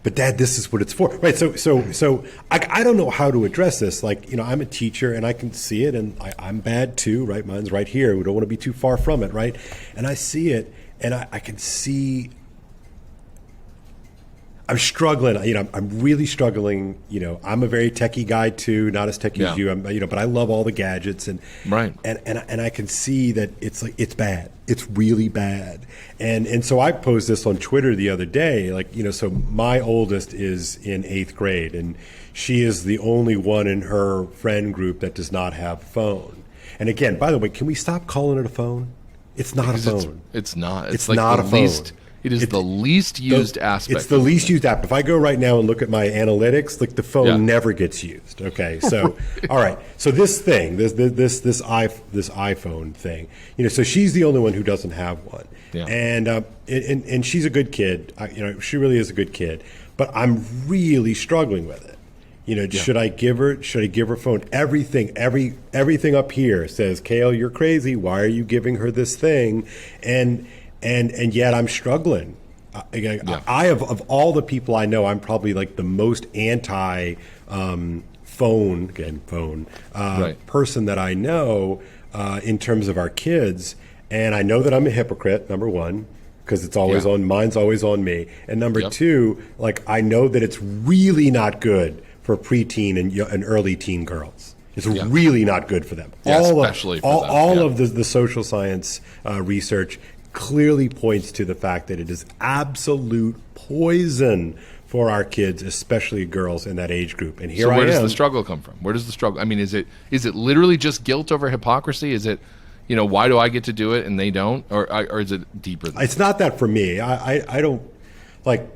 But Dad, this is what it's for, right? So I don't know how to address this. Like, I'm a teacher and I can see it, and I'm bad too, right? Mine's right here. We don't want to be too far from it, right? And I see it, and I can see. I'm struggling. I'm really struggling. I'm a very techie guy too, not as techie as you. But I love all the gadgets and I can see that it's bad. It's really bad. And so I posed this on Twitter the other day. So my oldest is in 8th grade, and she is the only one in her friend group that does not have a phone. And again, by the way, can we stop calling it a phone? It's not a phone. It's not. It's like not a phone. It is the least used aspect. It's the least used app. If I go right now and look at my analytics, the phone never gets used. Okay, so all right. So this thing, this iPhone thing, so she's the only one who doesn't have one. Yeah. And she's a good kid. She really is a good kid. But I'm really struggling with it. Should I give her a phone? Everything up here says, Kale, you're crazy. Why are you giving her this thing? And yet I'm struggling. I of all the people I know, I'm probably like the most anti phone person that I know in terms of our kids. And I know that I'm a hypocrite, number one, because it's always mine's always on me. And number two, like I know that it's really not good for preteen and early teen girls. It's really not good for them. Especially for them. All of the social science research clearly points to the fact that it is absolute poison for our kids, especially girls in that age group. And here So where I does am. the struggle come from? Where does the struggle? I mean, is it literally just guilt over hypocrisy? Is it, why do I get to do it and they don't, or is it deeper than It's not that for me. I don't like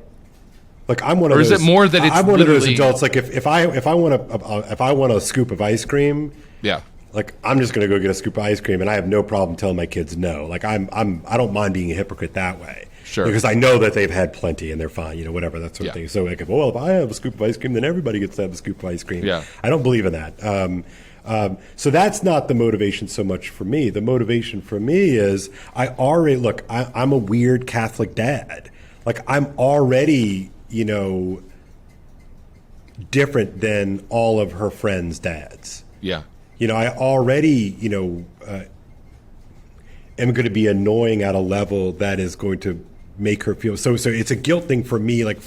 I'm one of Or those. is it more that it's I'm one of those literally- adults. Like if I want a scoop of ice cream, yeah. like I'm just going to go get a scoop of ice cream, and I have no problem telling my kids no. Like I don't mind being a hypocrite that way. Sure. Because I know that they've had plenty and they're fine, whatever, that sort of Yeah. thing. So like, if I have a scoop of ice cream, then everybody gets to have a scoop of ice cream. Yeah. I don't believe in that. So that's not the motivation so much for me. The motivation for me is I'm a weird Catholic dad. Like I'm already, different than all of her friends' dads. Yeah. I already, am going to be annoying at a level that is going to make her feel so it's a guilt thing for me. Like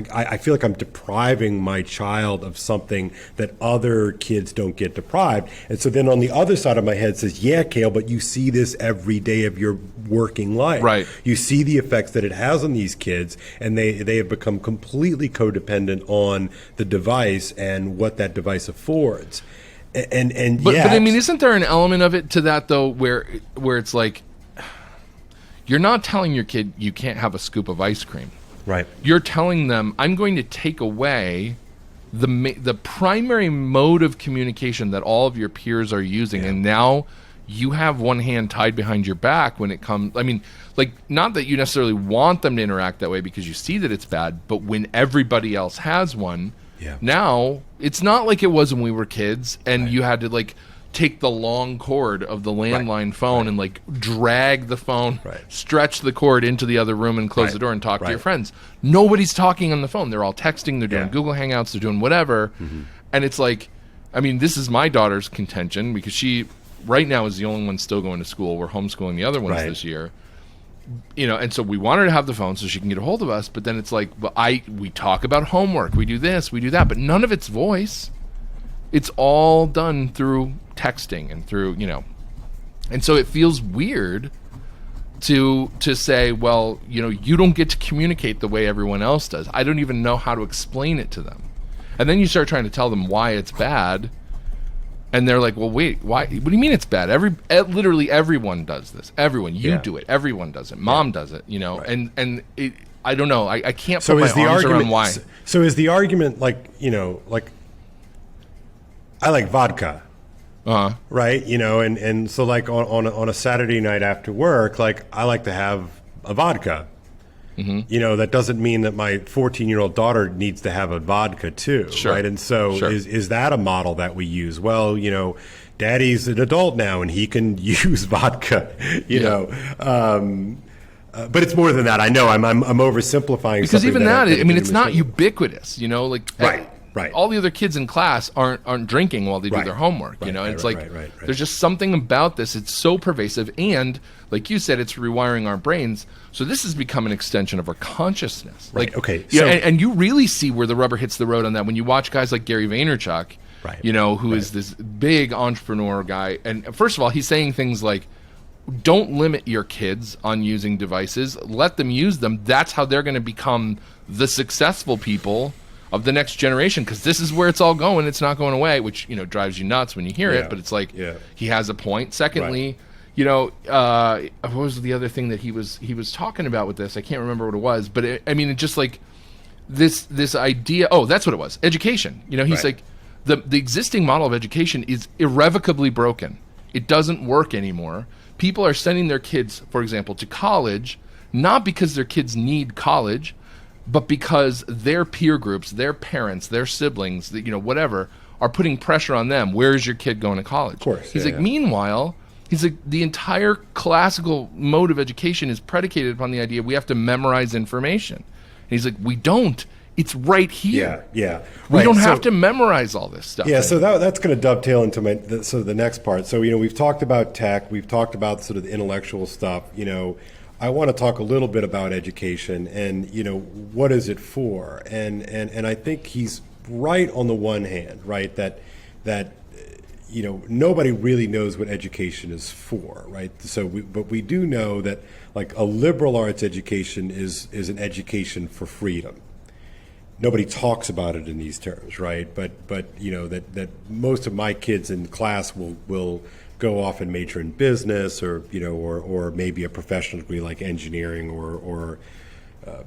I feel like I'm depriving my child of something that other kids don't get deprived. And so then on the other side of my head says, yeah, Kale, but you see this every day of your working life. Right. You see the effects that it has on these kids, and they have become completely codependent on the device and what that device affords. But I mean, isn't there an element of it to that though, where it's like, you're not telling your kid you can't have a scoop of ice cream. Right. You're telling them, I'm going to take away the primary mode of communication that all of your peers are using, and now you have one hand tied behind your back when it comes. I mean, like, not that you necessarily want them to interact that way because you see that it's bad, but when everybody else has one, now it's not like it was when we were kids and you had to take the long cord of the landline phone and drag the phone, stretch the cord into the other room and close the door and talk to your friends. Nobody's talking on the phone. They're all texting. They're doing Google Hangouts. They're doing whatever. Mm-hmm. And it's like, I mean, this is my daughter's contention because she right now is the only one still going to school. We're homeschooling the other ones this year. And so we want her to have the phone so she can get a hold of us. But then it's like, we talk about homework. We do this, we do that. But none of it's voice. It's all done through texting and through, and so it feels weird to say, well, you don't get to communicate the way everyone else does. I don't even know how to explain it to them. And then you start trying to tell them why it's bad. And they're like, well, wait, why? What do you mean it's bad? Literally everyone does this. Everyone, you do it. Everyone does it. Mom does it, and it, I don't know. I can't put my arms around why. So is the argument I like vodka, right? And so on a Saturday night after work, I like to have a vodka. Mm-hmm. That doesn't mean that my 14-year-old daughter needs to have a vodka too, right? And so is that a model that we use? Well, Daddy's an adult now and he can use vodka, but it's more than that. I know I'm oversimplifying because even that, I mean, it's not ubiquitous. ubiquitous, Right. All the other kids in class aren't drinking while they do their homework, and it's there's just something about this. It's so pervasive, and like you said, it's rewiring our brains. So this has become an extension of our consciousness. And you really see where the rubber hits the road on that when you watch guys like Gary Vaynerchuk, who is this big entrepreneur guy. And first of all, he's saying things like, don't limit your kids on using devices. Let them use them. That's how they're going to become the successful people of the next generation, because this is where it's all going. It's not going away, which drives you nuts when you hear it. But it's like he has a point. Secondly, what was the other thing that he was talking about with this? I can't remember what it was, but it's just like this idea. Oh, that's what it was. Education. He's like the existing model of education is irrevocably broken. It doesn't work anymore. People are sending their kids, for example, to college, not because their kids need college, but because their peer groups, their parents, their siblings, whatever, are putting pressure on them. Where's your kid going to college? Of course. He's meanwhile, he's like, the entire classical mode of education is predicated upon the idea we have to memorize information. And he's like, we don't. It's right here. We don't have to memorize all this stuff. Yeah, so that's going to dovetail into the next part. So, we've talked about tech. We've talked about sort of the intellectual stuff, I want to talk a little bit about education and, what is it for? And I think he's right on the one hand, right, that nobody really knows what education is for, right? So, but we do know that a liberal arts education is an education for freedom. nobody talks about it in these terms, right? But you know that most of my kids in class will go off and major in business, or or maybe a professional degree like engineering or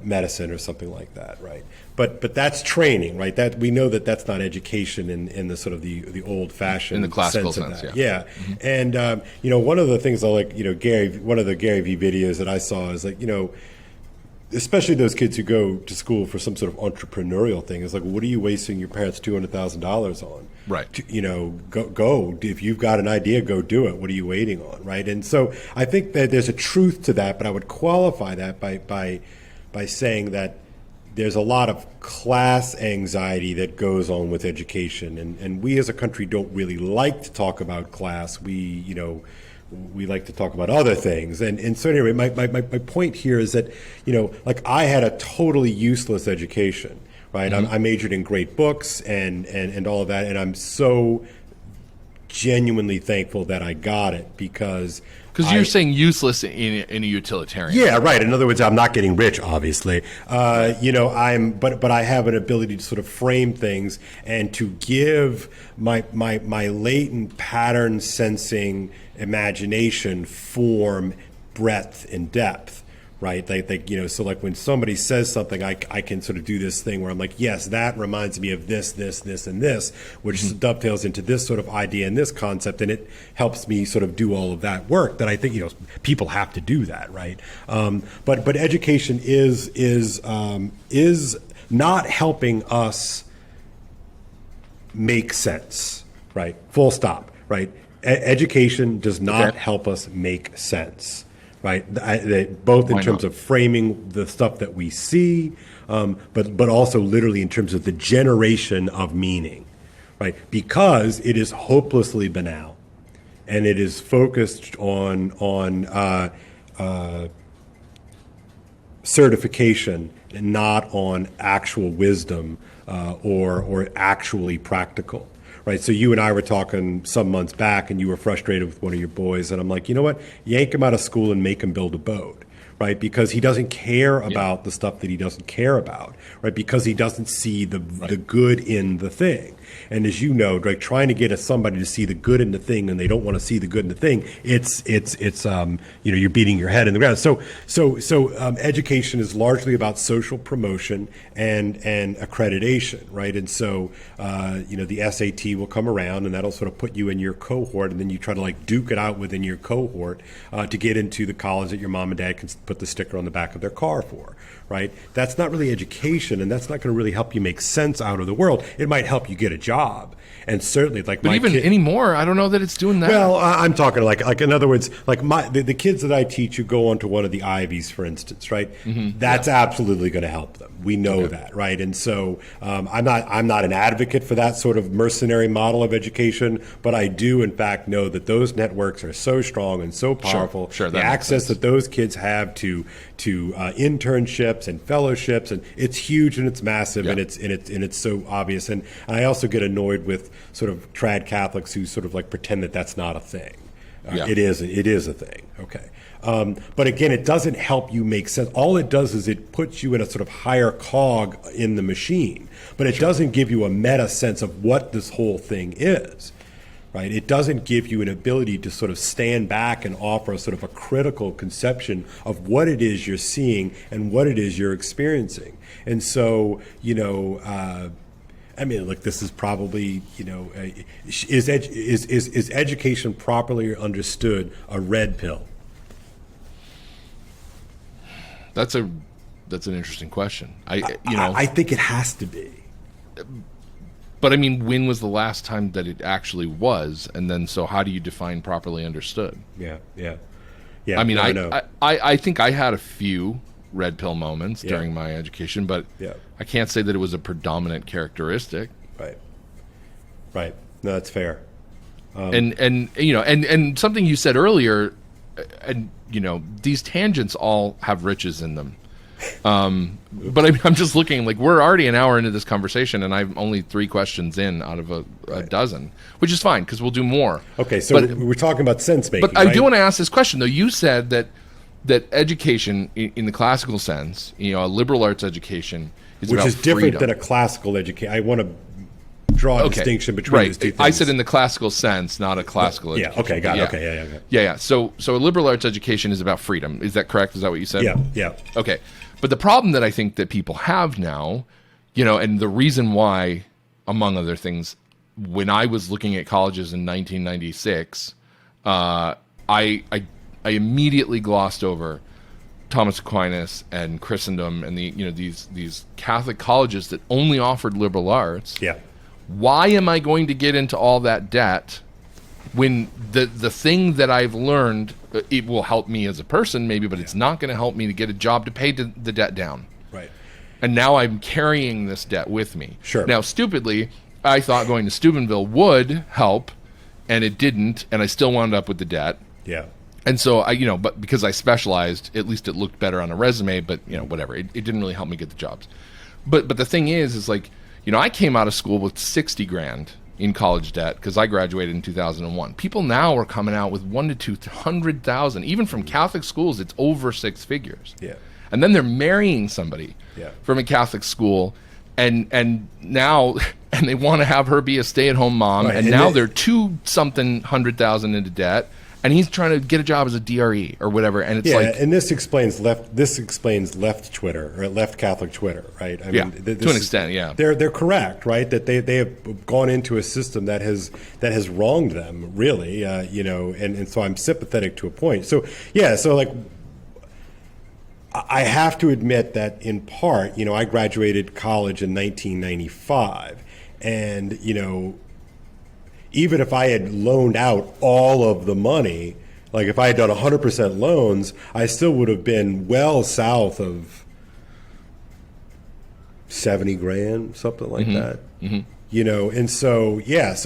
medicine or something like that, right? But that's training, right? That we know that's not education in the sort of the old-fashioned in the classical sense of sense, that. yeah. And one of the things I like, one of the Gary V videos that I saw is like, especially those kids who go to school for some sort of entrepreneurial thing, is like, what are you wasting your parents $200,000 on? Right. Go. If you've got an idea, go do it. What are you waiting on, right? And so I think that there's a truth to that, but I would qualify that by saying that there's a lot of class anxiety that goes on with education, and we as a country don't really like to talk about class. We like to talk about other things. And so anyway, my point here is that, like I had a totally useless education, right? I majored in great books and all of that, and I'm so genuinely thankful that I got it because you're saying useless in a utilitarian. Yeah, right. In other words, I'm not getting rich, obviously. But I have an ability to sort of frame things and to give my latent pattern sensing imagination form, breadth, and depth. Right, so like when somebody says something, I can sort of do this thing where I'm like, yes, that reminds me of this, and this, which dovetails into this sort of idea and this concept, and it helps me sort of do all of that work that I think people have to do that, right? But education is not helping us make sense, right? Full stop, right? Education does not help us make sense. Right, both in terms of framing the stuff that we see, but also literally in terms of the generation of meaning, right? Because it is hopelessly banal, and it is focused on certification and not on actual wisdom or actually practical. Right, so you and I were talking some months back, and you were frustrated with one of your boys, and I'm like, you know what? Yank him out of school and make him build a boat, right? Because he doesn't care about the stuff that he doesn't care about, right? Because he doesn't see the good in the thing. And as you know, like trying to get somebody to see the good in the thing, and they don't want to see the good in the thing, it's you're beating your head in the ground. So education is largely about social promotion and accreditation, right? And so the SAT will come around, and that'll sort of put you in your cohort, and then you try to like duke it out within your cohort to get into the college that your mom and dad can put the sticker on the back of their car for. Right? That's not really education, and that's not going to really help you make sense out of the world. It might help you get a job, and certainly like. But even anymore, I don't know that it's doing that. Well, I'm talking like in other words, like the kids that I teach who go onto one of the Ivies, for instance, right? Mm-hmm. That's absolutely going to help them. We know that, right? And so I'm not an advocate for that sort of mercenary model of education, but I do in fact know that those networks are so strong and so powerful. Sure, the access that those kids have to internships and fellowships, and it's huge and it's massive, and it's so obvious. And I also get annoyed with sort of trad Catholics who sort of like pretend that that's not a thing. It is a thing. Okay. But again, it doesn't help you make sense. All it does is it puts you in a sort of higher cog in the machine, but it doesn't give you a meta sense of what this whole thing is. Right? It doesn't give you an ability to sort of stand back and offer a sort of a critical conception of what it is you're seeing and what it is you're experiencing. And so, look, this is probably, is education properly understood a red pill? That's an interesting question. I think it has to be. But I mean, when was the last time that it actually was? And then, so how do you define properly understood? Yeah. I mean, I think I had a few red pill moments during my education, but I can't say that it was a predominant characteristic. Right. No, that's fair. And something you said earlier, and these tangents all have riches in them. But I'm just looking, like, we're already an hour into this conversation, and I'm only 3 questions in out of a dozen, which is fine because we'll do more. Okay, so we're talking about sense making. But I do want to ask this question though. You said that that education in the classical sense, a liberal arts education is which about is different freedom. than a classical education. I want to draw a distinction between those two things. I said in the classical sense, not a classical education. Yeah, okay, got it. Okay, yeah. So a liberal arts education is about freedom. Is that correct? Is that what you said? Yeah. Okay. But the problem that I think that people have now, and the reason why, among other things, when I was looking at colleges in 1996, I immediately glossed over Thomas Aquinas and Christendom and these Catholic colleges that only offered liberal arts. Yeah. Why am I going to get into all that debt when the thing that I've learned, it will help me as a person maybe, but it's not going to help me to get a job to pay the debt down. Right. And now I'm carrying this debt with me. Sure. Now, stupidly, I thought going to Steubenville would help, and it didn't, and I still wound up with the debt. Yeah. And so but because I specialized, at least it looked better on a resume, but whatever. It didn't really help me get the jobs. But the thing is like, I came out of school with $60,000 in college debt because I graduated in 2001. People now are coming out with $100,000 to $200,000. Even from Catholic schools, it's over six figures. Yeah. And then they're marrying somebody from a Catholic school, and now and they want to have her be a stay-at-home mom, right. and now they're $200,000 into debt. And he's trying to get a job as a DRE or whatever, and it's and this explains left Twitter or left Catholic Twitter, right? I mean, to an extent, yeah. They're correct, right? That they have gone into a system that has wronged them, really, and so I'm sympathetic to a point. So like I have to admit that in part, I graduated college in 1995, and even if I had loaned out all of the money, like if I had done 100% loans, I still would have been well south of $70,000, something like that. Mm-hmm. And so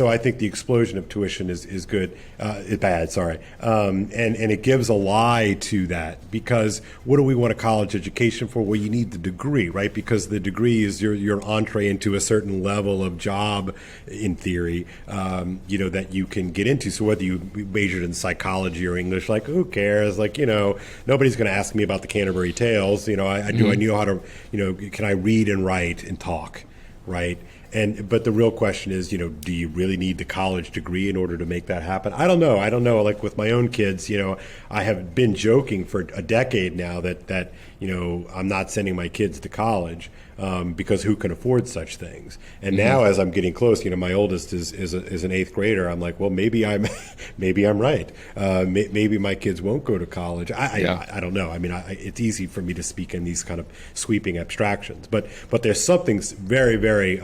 I think the explosion of tuition is good, bad, sorry, and it gives a lie to that, because what do we want a college education for? Well, you need the degree, right? Because the degree is your entree into a certain level of job, in theory, that you can get into. So whether you majored in psychology or English, like who cares? Like nobody's going to ask me about the Canterbury Tales. I know how to can I read and write and talk, right? But the real question is, do you really need the college degree in order to make that happen? I don't know. Like with my own kids, I have been joking for a decade now that I'm not sending my kids to college because who can afford such things? And now, as I'm getting close, my oldest is an eighth grader. I'm like, well, maybe I'm right. Maybe my kids won't go to college. I don't know. I mean, it's easy for me to speak in these kind of sweeping abstractions, but there's something very, very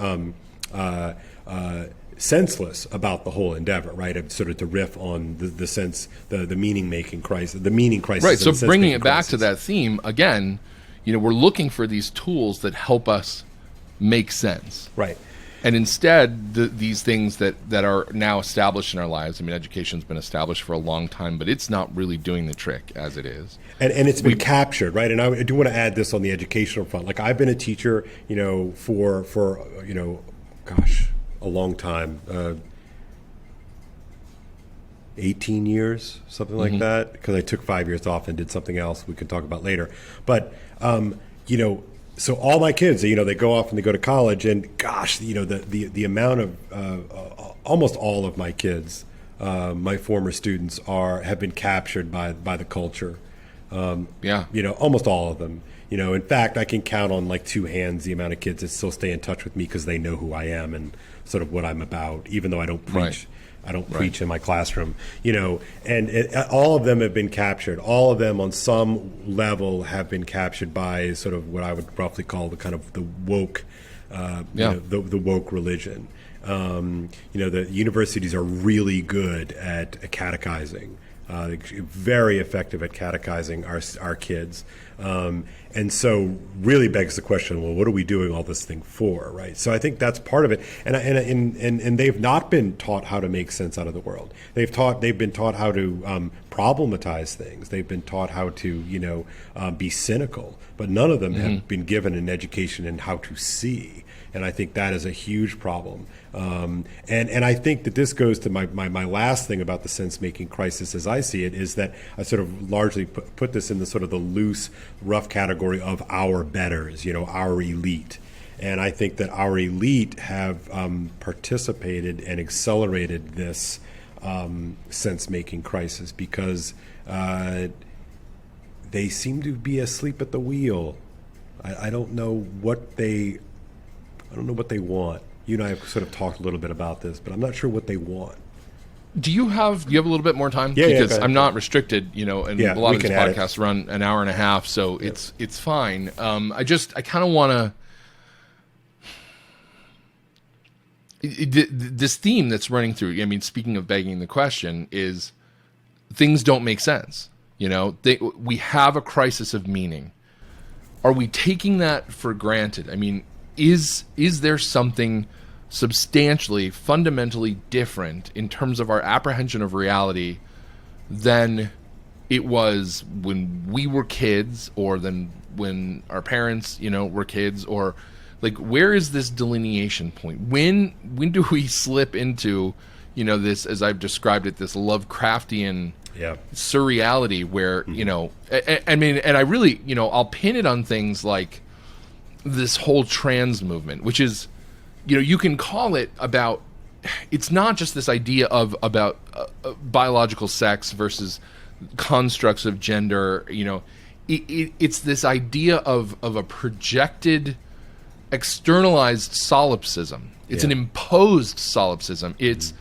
senseless about the whole endeavor, right? Sort of to riff on the sense, the meaning-making crisis, the meaning crisis. Right, so bringing it back to that theme, again, we're looking for these tools that help us make sense. Right. And instead, these things that are now established in our lives, I mean, education's been established for a long time, but it's not really doing the trick as it is. And it's been captured, right? And I do want to add this on the educational front. Like, I've been a teacher, for a long time, 18 years, something like that, because I took 5 years off and did something else we could talk about later. But, so all my kids, they go off and they go to college, and gosh, the amount of, almost all of my kids, my former students have been captured by the culture. Almost all of them. In fact, I can count on like two hands the amount of kids that still stay in touch with me because they know who I am and sort of what I'm about, even though I don't preach. Right. I don't preach in my classroom, and all of them have been captured. All of them on some level have been captured by sort of what I would roughly call the kind of the woke, the woke religion. The universities are really good at catechizing. Very effective at catechizing our kids. And so really begs the question, well, what are we doing all this thing for, right? So I think that's part of it. And they've not been taught how to make sense out of the world. They've been taught how to problematize things. They've been taught how to, be cynical. But none of them have been given an education in how to see. And I think that is a huge problem. And I think that this goes to my last thing about the sense-making crisis as I see it, is that I sort of largely put this in the sort of the loose, rough category of our betters, our elite. And I think that our elite have participated and accelerated this sense-making crisis because they seem to be asleep at the wheel. I don't know what they want. You and I have sort of talked a little bit about this, but I'm not sure what they want. Do you have a little bit more time? Yeah, because yeah, I'm not restricted, and a lot of these podcasts run an hour and a half, so it's fine. I kind of want to. This theme that's running through, speaking of begging the question, is things don't make sense. We have a crisis of meaning. Are we taking that for granted? Is there something substantially, fundamentally different in terms of our apprehension of reality than it was when we were kids, or than when our parents, were kids, or like, where is this delineation point? When do we slip into, this, as I've described it, this Lovecraftian surreality where, and I really, I'll pin it on things like this whole trans movement, which is, you can call it about, it's not just this idea of about biological sex versus constructs of gender, it's this idea of a projected, externalized solipsism. It's an imposed solipsism. It's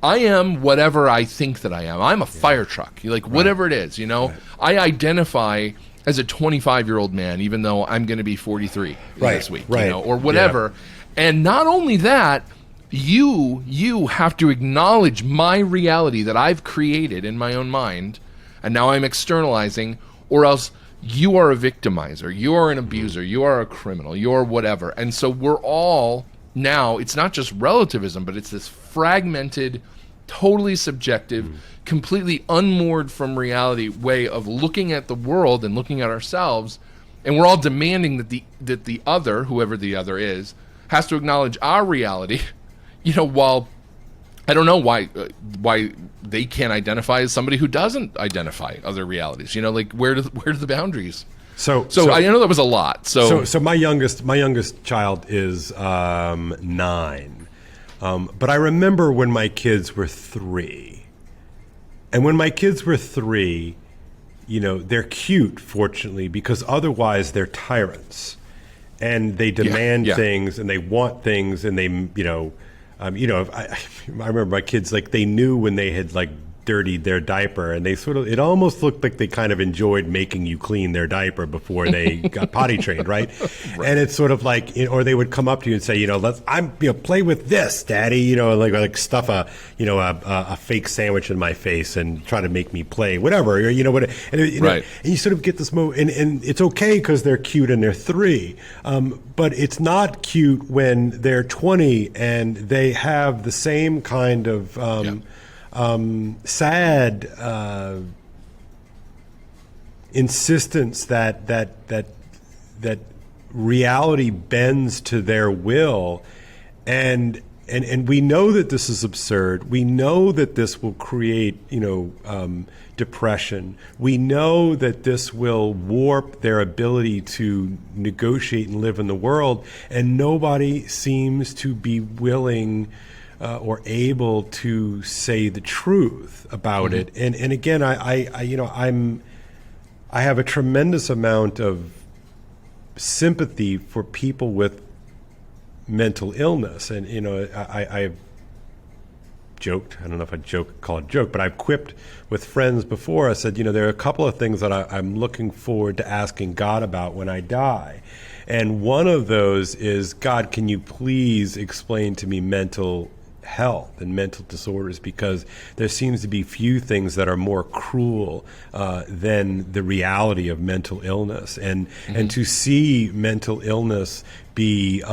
I am whatever I think that I am. I'm a fire truck. Whatever it is, I identify as a 25-year-old man, even though I'm going to be 43 this week, or whatever. Yeah. And not only that, you have to acknowledge my reality that I've created in my own mind, and now I'm externalizing, or else you are a victimizer, you are an abuser, you are a criminal, you're whatever. And so we're all now, it's not just relativism, but it's this fragmented, totally subjective, completely unmoored from reality way of looking at the world and looking at ourselves. And we're all demanding that the other, whoever the other is, has to acknowledge our reality, while I don't know why they can't identify as somebody who doesn't identify other realities. Where do the boundaries? So I know that was a lot. So my youngest child is 9, but I remember when my kids were 3, and when my kids were 3, they're cute, fortunately, because otherwise they're tyrants, and they demand things, and they want things, and they I remember my kids, they knew when they had dirtied their diaper, and they it almost looked like they kind of enjoyed making you clean their diaper before they got potty trained, right? And it's sort of or they would come up to you and say, let's play with this, Daddy, like stuff a fake sandwich in my face and try to make me play, whatever, or and you sort of get this moment, and it's okay because they're cute and they're 3, but it's not cute when they're 20 and they have the same kind of sad insistence that reality bends to their will, and we know that this is absurd. We know that this will create depression. We know that this will warp their ability to negotiate and live in the world, and nobody seems to be willing or able to say the truth about it. And again, I have a tremendous amount of sympathy for people with mental illness, and I've joked. I don't know if I call it a joke, but I've quipped with friends before. I said, there are a couple of things that I'm looking forward to asking God about when I die. And one of those is, God, can you please explain to me mental health and mental disorders, because there seems to be few things that are more cruel than the reality of mental illness, and to see mental illness be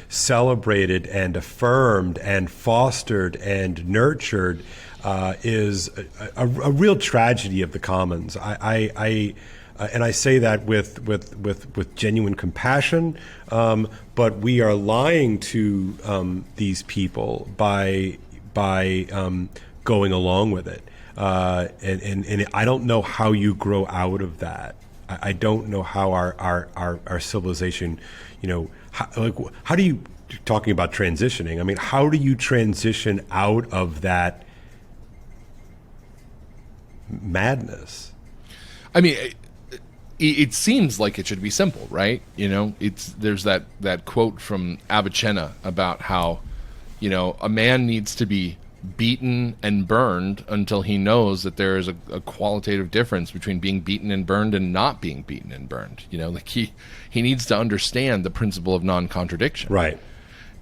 celebrated and affirmed and fostered and nurtured is a real tragedy of the commons. and I say that with genuine compassion. But we are lying to these people by going along with it. And I don't know how you grow out of that. I don't know how our civilization, how do you, talking about transitioning, I mean, how do you transition out of that madness? I mean, it seems like it should be simple, right? There's that quote from Avicenna about how, a man needs to be beaten and burned until he knows that there is a qualitative difference between being beaten and burned and not being beaten and burned. He needs to understand the principle of non-contradiction. Right.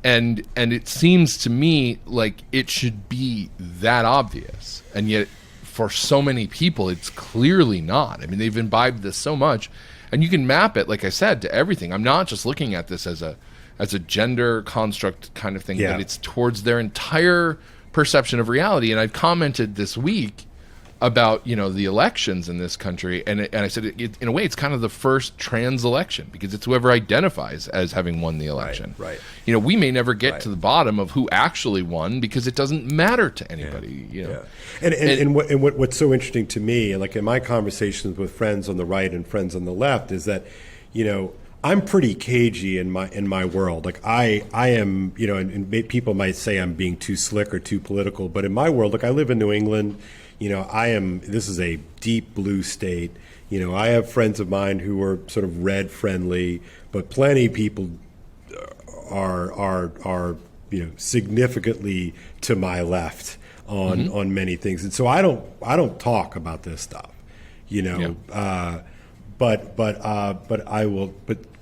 And it seems to me like it should be that obvious, and yet for so many people it's clearly not. I mean, they've imbibed this so much, and you can map it, like I said, to everything. I'm not just looking at this as a gender construct kind of thing, but it's towards their entire perception of reality. And I've commented this week about the elections in this country, and I said in a way it's kind of the first trans election, because it's whoever identifies as having won the election. Right. We may never get to the bottom of who actually won, because it doesn't matter to anybody. And what's so interesting to me, like in my conversations with friends on the right and friends on the left, is that I'm pretty cagey in my world. Like I am, and people might say I'm being too slick or too political, but in my world, like I live in New England. This is a deep blue state. I have friends of mine who are sort of red friendly, but plenty of people are significantly to my left on many things. And so I don't talk about this stuff, but I will,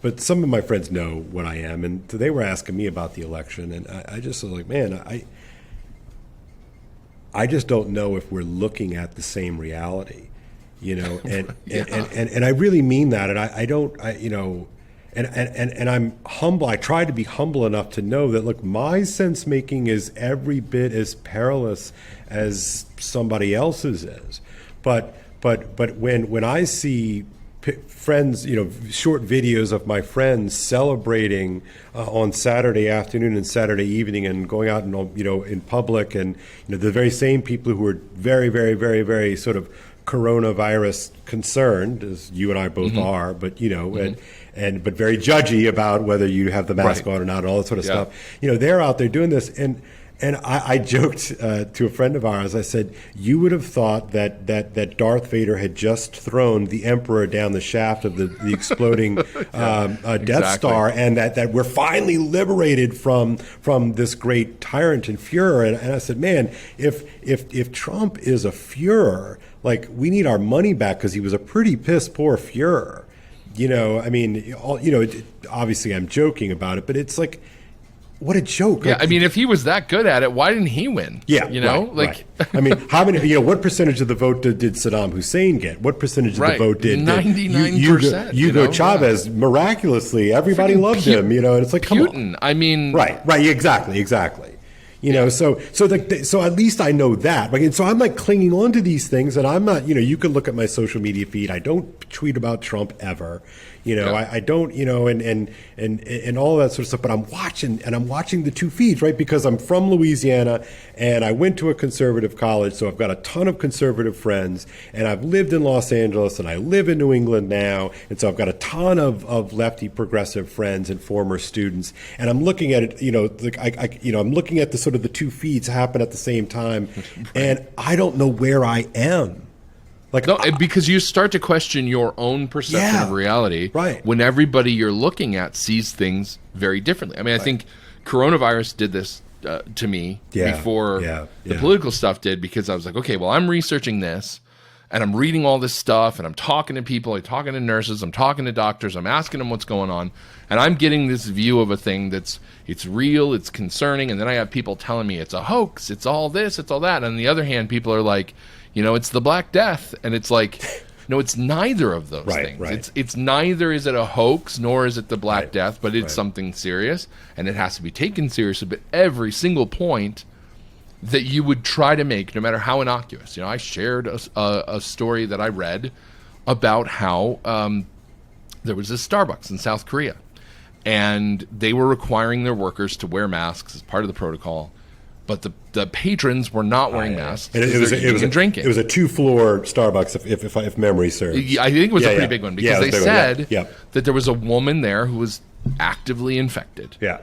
but some of my friends know what I am. And they were asking me about the election, and I just was like, man, I just don't know if we're looking at the same reality, and I really mean that. And and I'm humble. I try to be humble enough to know that, look, my sense making is every bit as perilous as somebody else's is. But when I see friends, short videos of my friends celebrating on Saturday afternoon and Saturday evening and going out and in public, and the very same people who are very, very, very, very sort of coronavirus concerned, as you and I both are, but but very judgy about whether you have the mask on or not, and all that sort of stuff. They're out there doing this, and I joked to a friend of ours. I said, you would have thought that Darth Vader had just thrown the Emperor down the shaft of the exploding Death Star, and that we're finally liberated from this great tyrant and Fuhrer. And I said, man, if Trump is a Fuhrer, like, we need our money back, because he was a pretty piss poor Fuhrer. Obviously I'm joking about it, but it's like, what a joke. Yeah, I mean, if he was that good at it, why didn't he win? Yeah, right. I mean, how many, what percentage of the vote did Saddam Hussein get? What percentage of the vote did 99%? Hugo Chavez, miraculously, everybody loved him, and it's like, come Putin, on. I mean. Right, exactly. So at least I know that. Like, and so I'm like clinging on to these things, and I'm not, you can look at my social media feed. I don't tweet about Trump ever. I don't, and all that sort of stuff. But I'm watching the two feeds, right? Because I'm from Louisiana, and I went to a conservative college, so I've got a ton of conservative friends, and I've lived in Los Angeles, and I live in New England now, and so I've got a ton of lefty progressive friends and former students, and I'm looking at it, I'm looking at the sort of the two feeds happen at the same time, and I don't know where I am. Like, no, because you start to question your own perception of reality, right, when everybody you're looking at sees things very differently. I mean, I think coronavirus did this to me before the political stuff did, because I was like, okay, well, I'm researching this, and I'm reading all this stuff, and I'm talking to people, I'm talking to nurses, I'm talking to doctors, I'm asking them what's going on, and I'm getting this view of a thing it's real, it's concerning, and then I have people telling me it's a hoax, it's all this, it's all that, and on the other hand, people are like, it's the Black Death, and it's like, no, it's neither of those things. Right. It's neither is it a hoax, nor is it the Black Death, but it's something serious, and it has to be taken seriously. But every single point that you would try to make, no matter how innocuous, I shared a story that I read about how there was this Starbucks in South Korea, and they were requiring their workers to wear masks as part of the protocol, but the patrons were not wearing masks. And it was drinking. It was a 2-floor Starbucks, if memory serves. I think it was a pretty big one, because they said Yeah. that there was a woman there who was actively infected. Yeah.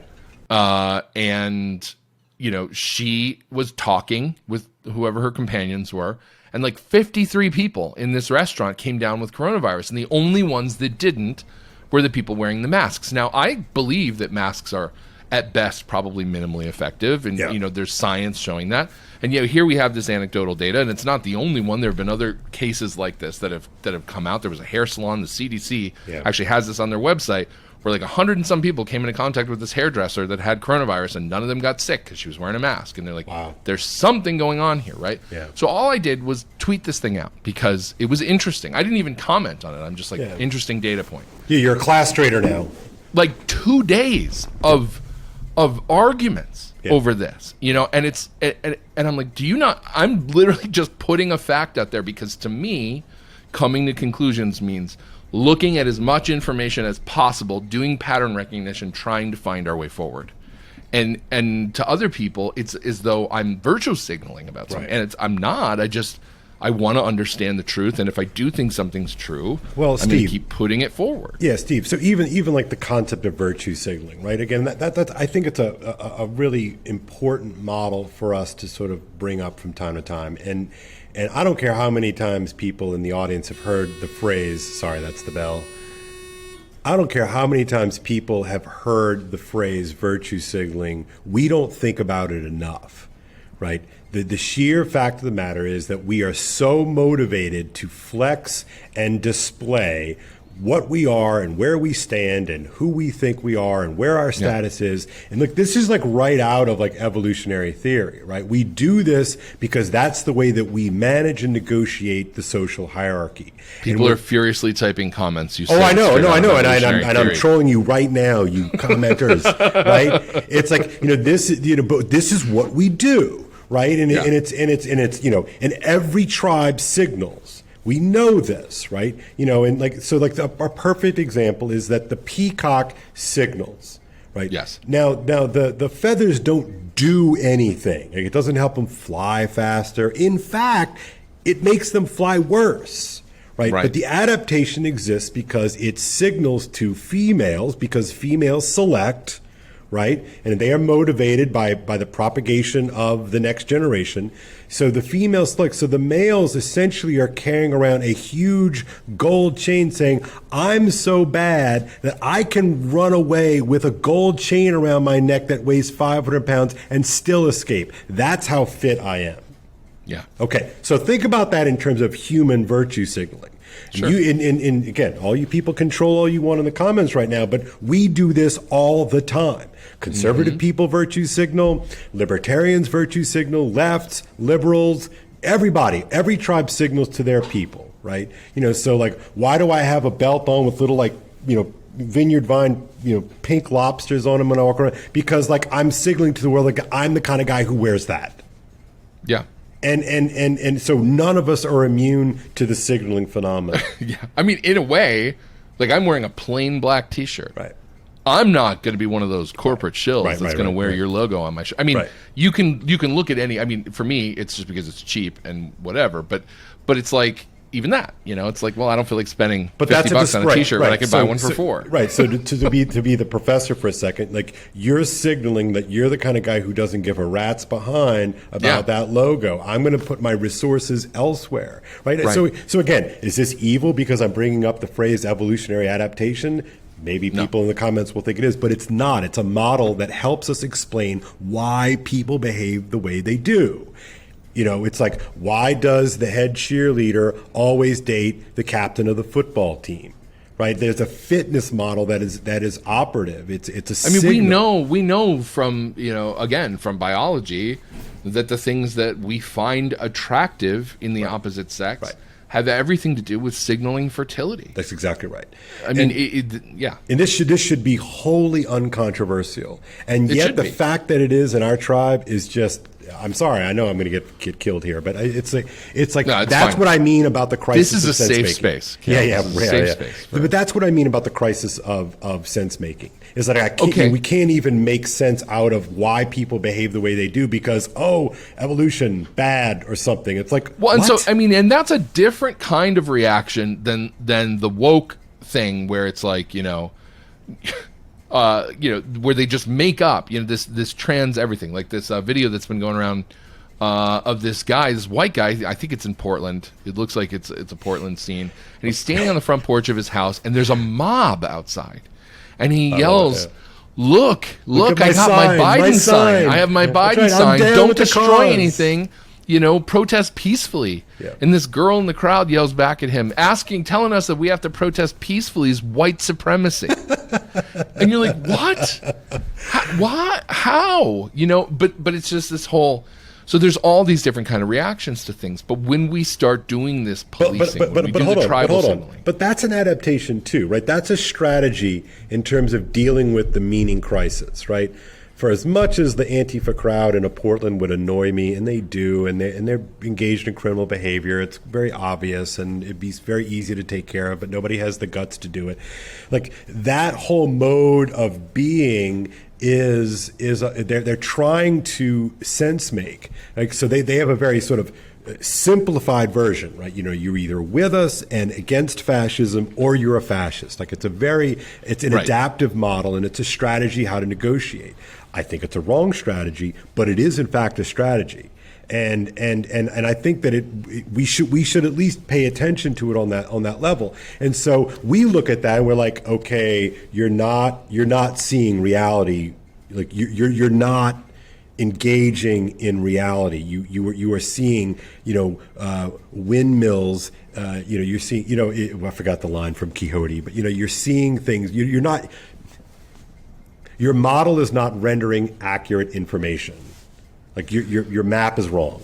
And she was talking with whoever her companions were, and like 53 people in this restaurant came down with coronavirus, and the only ones that didn't were the people wearing the masks. Now, I believe that masks are at best probably minimally effective, and there's science showing that. And here we have this anecdotal data, and it's not the only one. There have been other cases like this that have come out. There was a hair salon, the CDC actually has this on their website, where like 100 and some people came into contact with this hairdresser that had coronavirus, and none of them got sick because she was wearing a mask. And they're like, wow, there's something going on here, right? Yeah. So all I did was tweet this thing out because it was interesting. I didn't even comment on it. I'm just like, interesting data point. Yeah, you're a class trader now. Like 2 days of arguments over this, and it's and I'm like, do you not? I'm literally just putting a fact out there, because to me, coming to conclusions means looking at as much information as possible, doing pattern recognition, trying to find our way forward. And to other people, it's as though I'm virtue signaling about something, and I'm not. I want to understand the truth, and if I do think something's true, I'm going to keep putting it forward. Yeah, Steve. So even like the concept of virtue signaling, right? Again, that I think it's a really important model for us to sort of bring up from time to time. And I don't care how many times people in the audience have heard the phrase, sorry, that's the bell. I don't care how many times people have heard the phrase virtue signaling. We don't think about it enough, right? The sheer fact of the matter is that we are so motivated to flex and display what we are and where we stand and who we think we are and where our status is. And look, this is like right out of like evolutionary theory, right? We do this because that's the way that we manage and negotiate the social hierarchy. People are furiously typing comments. I know. And I'm trolling you right now, you commenters, right? It's like, this is what we do, right? And and every tribe signals. We know this, right? A perfect example is that the peacock signals, right? Yes. Now the feathers don't do anything. Like, it doesn't help them fly faster. In fact, it makes them fly worse, right? But the adaptation exists because it signals to females, because females select, right? And they are motivated by the propagation of the next generation. So the females select. So the males essentially are carrying around a huge gold chain saying, I'm so bad that I can run away with a gold chain around my neck that weighs 500 pounds and still escape. That's how fit I am. Yeah. Okay. So think about that in terms of human virtue signaling. Sure. Again, all you people control all you want in the comments right now, but we do this all the time. Conservative people virtue signal, libertarians virtue signal, lefts, liberals, everybody, every tribe signals to their people, right? So like, why do I have a belt on with little vineyard vine, pink lobsters on them when I walk around? Because like I'm signaling to the world, like I'm the kind of guy who wears that. Yeah. And so none of us are immune to the signaling phenomenon. Yeah. I mean, in a way, like I'm wearing a plain black T-shirt. Right. I'm not going to be one of those corporate shills that's going to wear your logo on my shirt. I mean, you can look at any. I mean, for me, it's just because it's cheap and whatever. But it's like even that, it's like, well, I don't feel like spending $50 on a T-shirt, but I could buy one for $4. Right. So to be the professor for a second, like you're signaling that you're the kind of guy who doesn't give a rat's behind about that logo. I'm going to put my resources elsewhere. Right. So again, is this evil because I'm bringing up the phrase evolutionary adaptation? Maybe people in the comments will think it is, but it's not. It's a model that helps us explain why people behave the way they do. It's like, why does the head cheerleader always date the captain of the football team? Right? There's a fitness model that is operative. It's a signal. we know from, again, from biology that the things that we find attractive in the opposite sex have everything to do with signaling fertility. That's exactly right. I mean, And this should be wholly uncontroversial. And yet the fact that it is in our tribe is just I'm sorry, I know I'm going to get killed here, but it's like No, it's that's fine. what I mean about the crisis. This is of a sense safe making. space. Yeah, This is a safe space. But that's what I mean about the crisis of sense making. Is that we can't even make sense out of why people behave the way they do because evolution bad or something. It's like well, and what? so I mean, and that's a different kind of reaction than the woke thing where it's like where they just make up this trans everything, like this video that's been going around of this white guy. I think it's in Portland. It looks like it's a Portland scene, and he's standing on the front porch of his house, and there's a mob outside, and he yells, "Look! I got my Biden sign. I have my Biden sign. Don't destroy anything. Protest peacefully." Yeah. And this girl in the crowd yells back at him, telling us that we have to protest peacefully is white supremacy. And you're like, what? How? But it's just this whole. So there's all these different kind of reactions to things. But when we start doing this policing, when we do the tribal signaling. But that's an adaptation too, right? That's a strategy in terms of dealing with the meaning crisis, right? For as much as the Antifa crowd in Portland would annoy me, and they do, and they're engaged in criminal behavior, it's very obvious, and it'd be very easy to take care of, but nobody has the guts to do it. Like that whole mode of being is they're trying to sense make. Like so they have a very sort of simplified version, right? You're either with us and against fascism, or you're a fascist. Like it's an right. adaptive model, and it's a strategy how to negotiate. I think it's a wrong strategy, but it is in fact a strategy, and I think that we should at least pay attention to it on that level. And so we look at that and we're like, okay, you're not seeing reality, like you're not engaging in reality. You are seeing windmills. You're seeing I forgot the line from Quixote, but you're seeing things. You're not. Your model is not rendering accurate information. Like your map is wrong,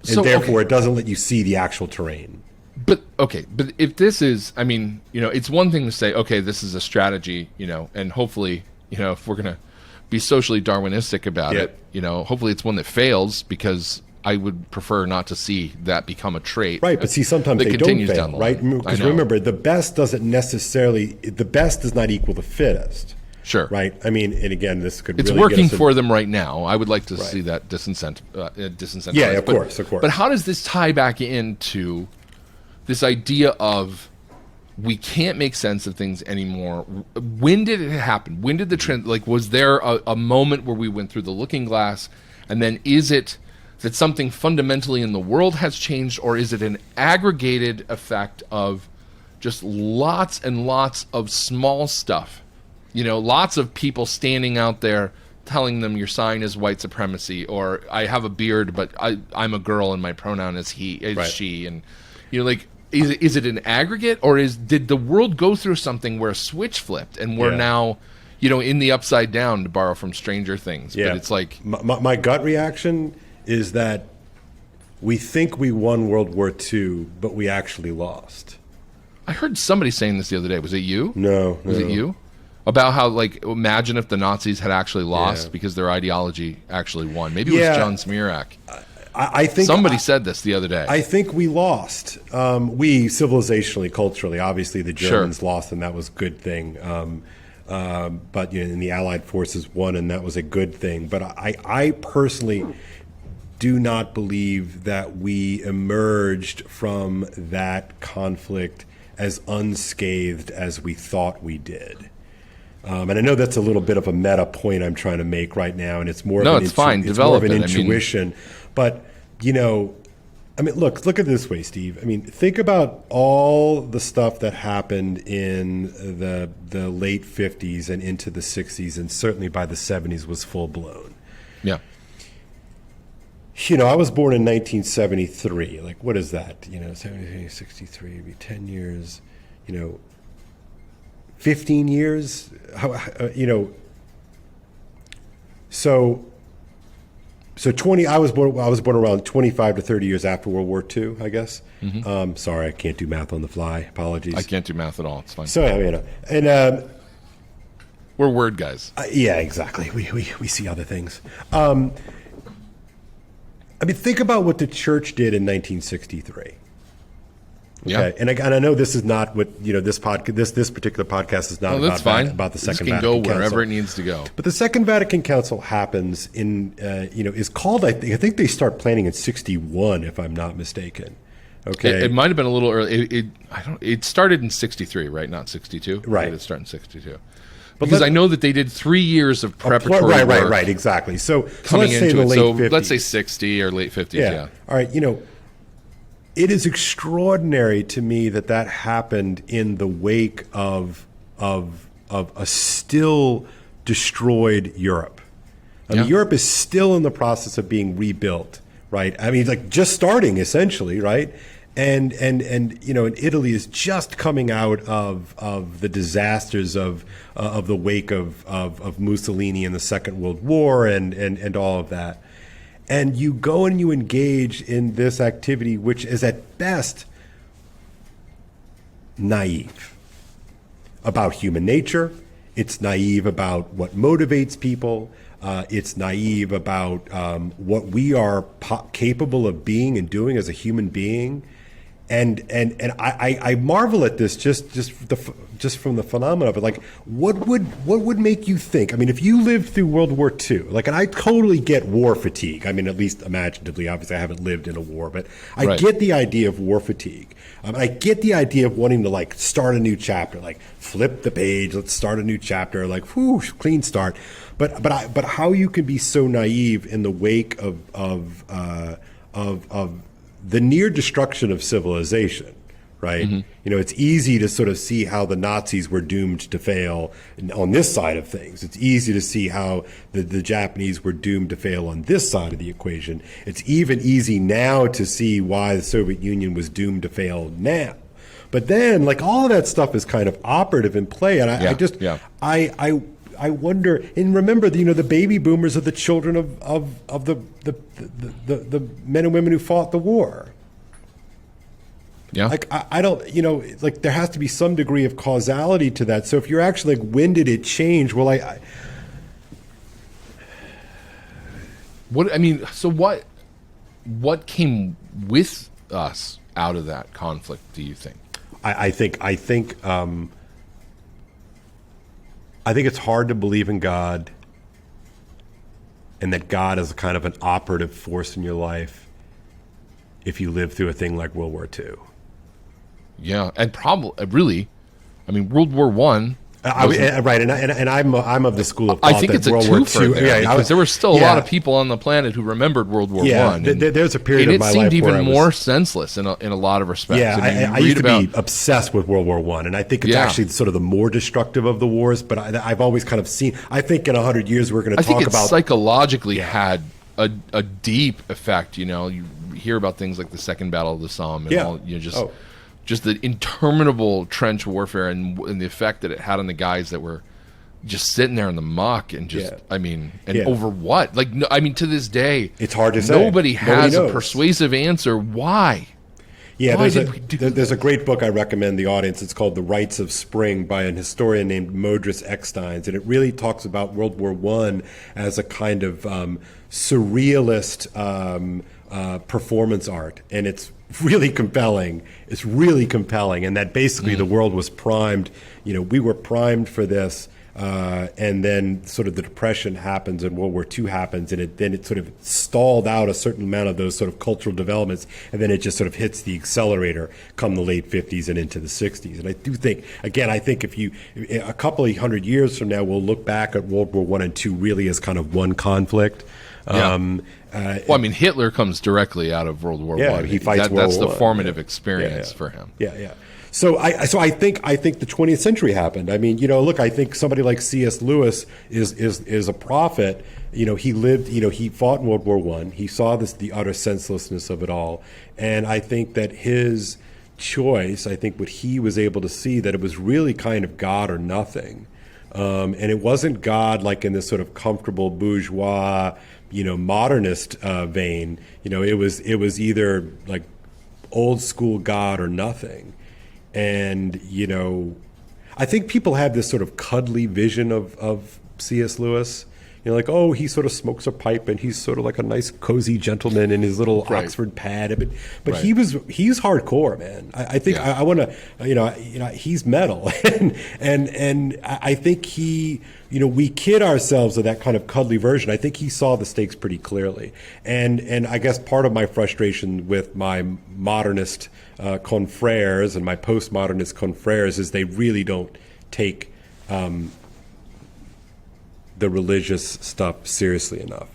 and therefore it doesn't let you see the actual terrain. But if this is, it's one thing to say, okay, this is a strategy, and hopefully, if we're gonna be socially Darwinistic about it, hopefully it's one that fails, because I would prefer not to see that become a trait. Right, but see, sometimes they don't fail, right? Because remember, the best does not equal the fittest. Sure. Right. And again, this could. It's really working for them right now. I would like to see that disincentive. Yeah, of course. But how does this tie back into this idea of we can't make sense of things anymore? When did it happen? When did the trend? Like, was there a moment where we went through the looking glass, and then is it that something fundamentally in the world has changed, or is it an aggregated effect of just lots and lots of small stuff? Lots of people standing out there telling them your sign is white supremacy, or I have a beard, but I'm a girl and my pronoun is she. And is it an aggregate, or did the world go through something where a switch flipped and we're now, in the upside down, to borrow from Stranger Things? Yeah. But it's like my gut reaction is that we think we won World War II, but we actually lost. I heard somebody saying this the other day. Was it you? No. Was it you? About how, imagine if the Nazis had actually lost because their ideology actually won. Maybe it was John Smirak. I think somebody said this the other day. I think we lost. We civilizationally, culturally, obviously the Germans lost, and that was a good thing. But and the Allied forces won, and that was a good thing. But I personally do not believe that we emerged from that conflict as unscathed as we thought we did. And I know that's a little bit of a meta point I'm trying to make right now, and it's more of an intuition. But look at it this way, Steve. Think about all the stuff that happened in the late 50s and into the 60s, and certainly by the 70s was full blown. Yeah. I was born in 1973. Like, what is that? 73, 63, it'd be 10 years. 15 years, so 20. I was born around 25 to 30 years after World War II, I guess. Mm-hmm. Sorry, I can't do math on the fly. Apologies. I can't do math at all. It's fine. So we're word guys. Yeah, exactly. We see other things. I mean, think about what the church did in 1963. Yeah. Okay. And I know this is not what, this particular podcast is not about the Second Vatican Council. This can go wherever it needs to go. But the Second Vatican Council happens is called, I think they start planning in 61, if I'm not mistaken. Okay. It might have been a little early. It started in 63, right? Not 62. Right. It started in 62. Because I know that they did 3 years of preparatory work. Right, exactly. So coming let's say into the it. late So 50s. let's say 60 or late 50s, yeah. All right, it is extraordinary to me that happened in the wake of a still destroyed Europe. I mean, Europe is still in the process of being rebuilt, right? I mean, like just starting essentially, right? And Italy is just coming out of the disasters of the wake of Mussolini and the Second World War and all of that. And you go and you engage in this activity, which is at best naive about human nature. It's naive about what motivates people. It's naive about what we are capable of being and doing as a human being. And I marvel at this just from the phenomena of it. Like, what would make you think? I mean, if you lived through World War II, and I totally get war fatigue. I mean, at least imaginatively. Obviously, I haven't lived in a war, but I get the idea of war fatigue. I get the idea of wanting to start a new chapter, flip the page, let's start a new chapter, whoo, clean start. But how you can be so naive in the wake of the near destruction of civilization, right? Mm-hmm. It's easy to sort of see how the Nazis were doomed to fail on this side of things. It's easy to see how the Japanese were doomed to fail on this side of the equation. It's even easy now to see why the Soviet Union was doomed to fail now. But then, all of that stuff is kind of operative in play, and I wonder, and remember, the baby boomers are the children of the men and women who fought the war. Yeah. I don't, there has to be some degree of causality to that. So if you're actually when did it change? Well, what came with us out of that conflict, do you think? I think it's hard to believe in God and that God is kind of an operative force in your life if you live through a thing like World War II. Yeah, and probably, World War I. Right, and I'm of the school of thought I think that it's a World War twofer II, there, because there were still a lot of people on the planet who remembered World War I. There's a period of my life where it seemed even where more senseless in a lot of respects. Yeah, I used to be obsessed with World War I, and I think it's actually sort of the more destructive of the wars. But I've always kind of seen. I think in 100 years we're going to talk about psychologically had a deep effect. You hear about things like the Second Battle of the Somme, and all, just the interminable trench warfare and the effect that it had on the guys that were just sitting there in the muck and over what? To this day, it's hard to say. Nobody has a persuasive answer. Why? Yeah, there's a great book I recommend the audience. It's called The Rites of Spring by an historian named Modris Ecksteins, and it really talks about World War I as a kind of surrealist performance art, and it's really compelling. It's really compelling, and that basically the world was primed. We were primed for this. And then sort of the Depression happens and World War II happens, and then it sort of stalled out a certain amount of those sort of cultural developments, and then it just sort of hits the accelerator come the late 50s and into the 60s. And I do think, again, if a couple of hundred years from now, we'll look back at World War I and II really as kind of one conflict. Hitler comes directly out of World War I. He fights World War I. That's the formative experience for him. Yeah. So I think the 20th century happened. I think somebody like C.S. Lewis is a prophet. He lived. He fought in World War I. He saw the utter senselessness of it all, and I think that his choice. I think what he was able to see that it was really kind of God or nothing, and it wasn't God like in this sort of comfortable bourgeois, modernist vein. It was either like old school God or nothing. And, I think people have this sort of cuddly vision of C.S. Lewis. like, oh, he sort of smokes a pipe and he's sort of like a nice, cozy gentleman in his little Right. Oxford pad. But Right. he's hardcore, man. I think Yeah. I want to, he's metal, and I think we kid ourselves of that kind of cuddly version. I think he saw the stakes pretty clearly, and I guess part of my frustration with my modernist confreres and my postmodernist confreres is they really don't take the religious stuff seriously enough.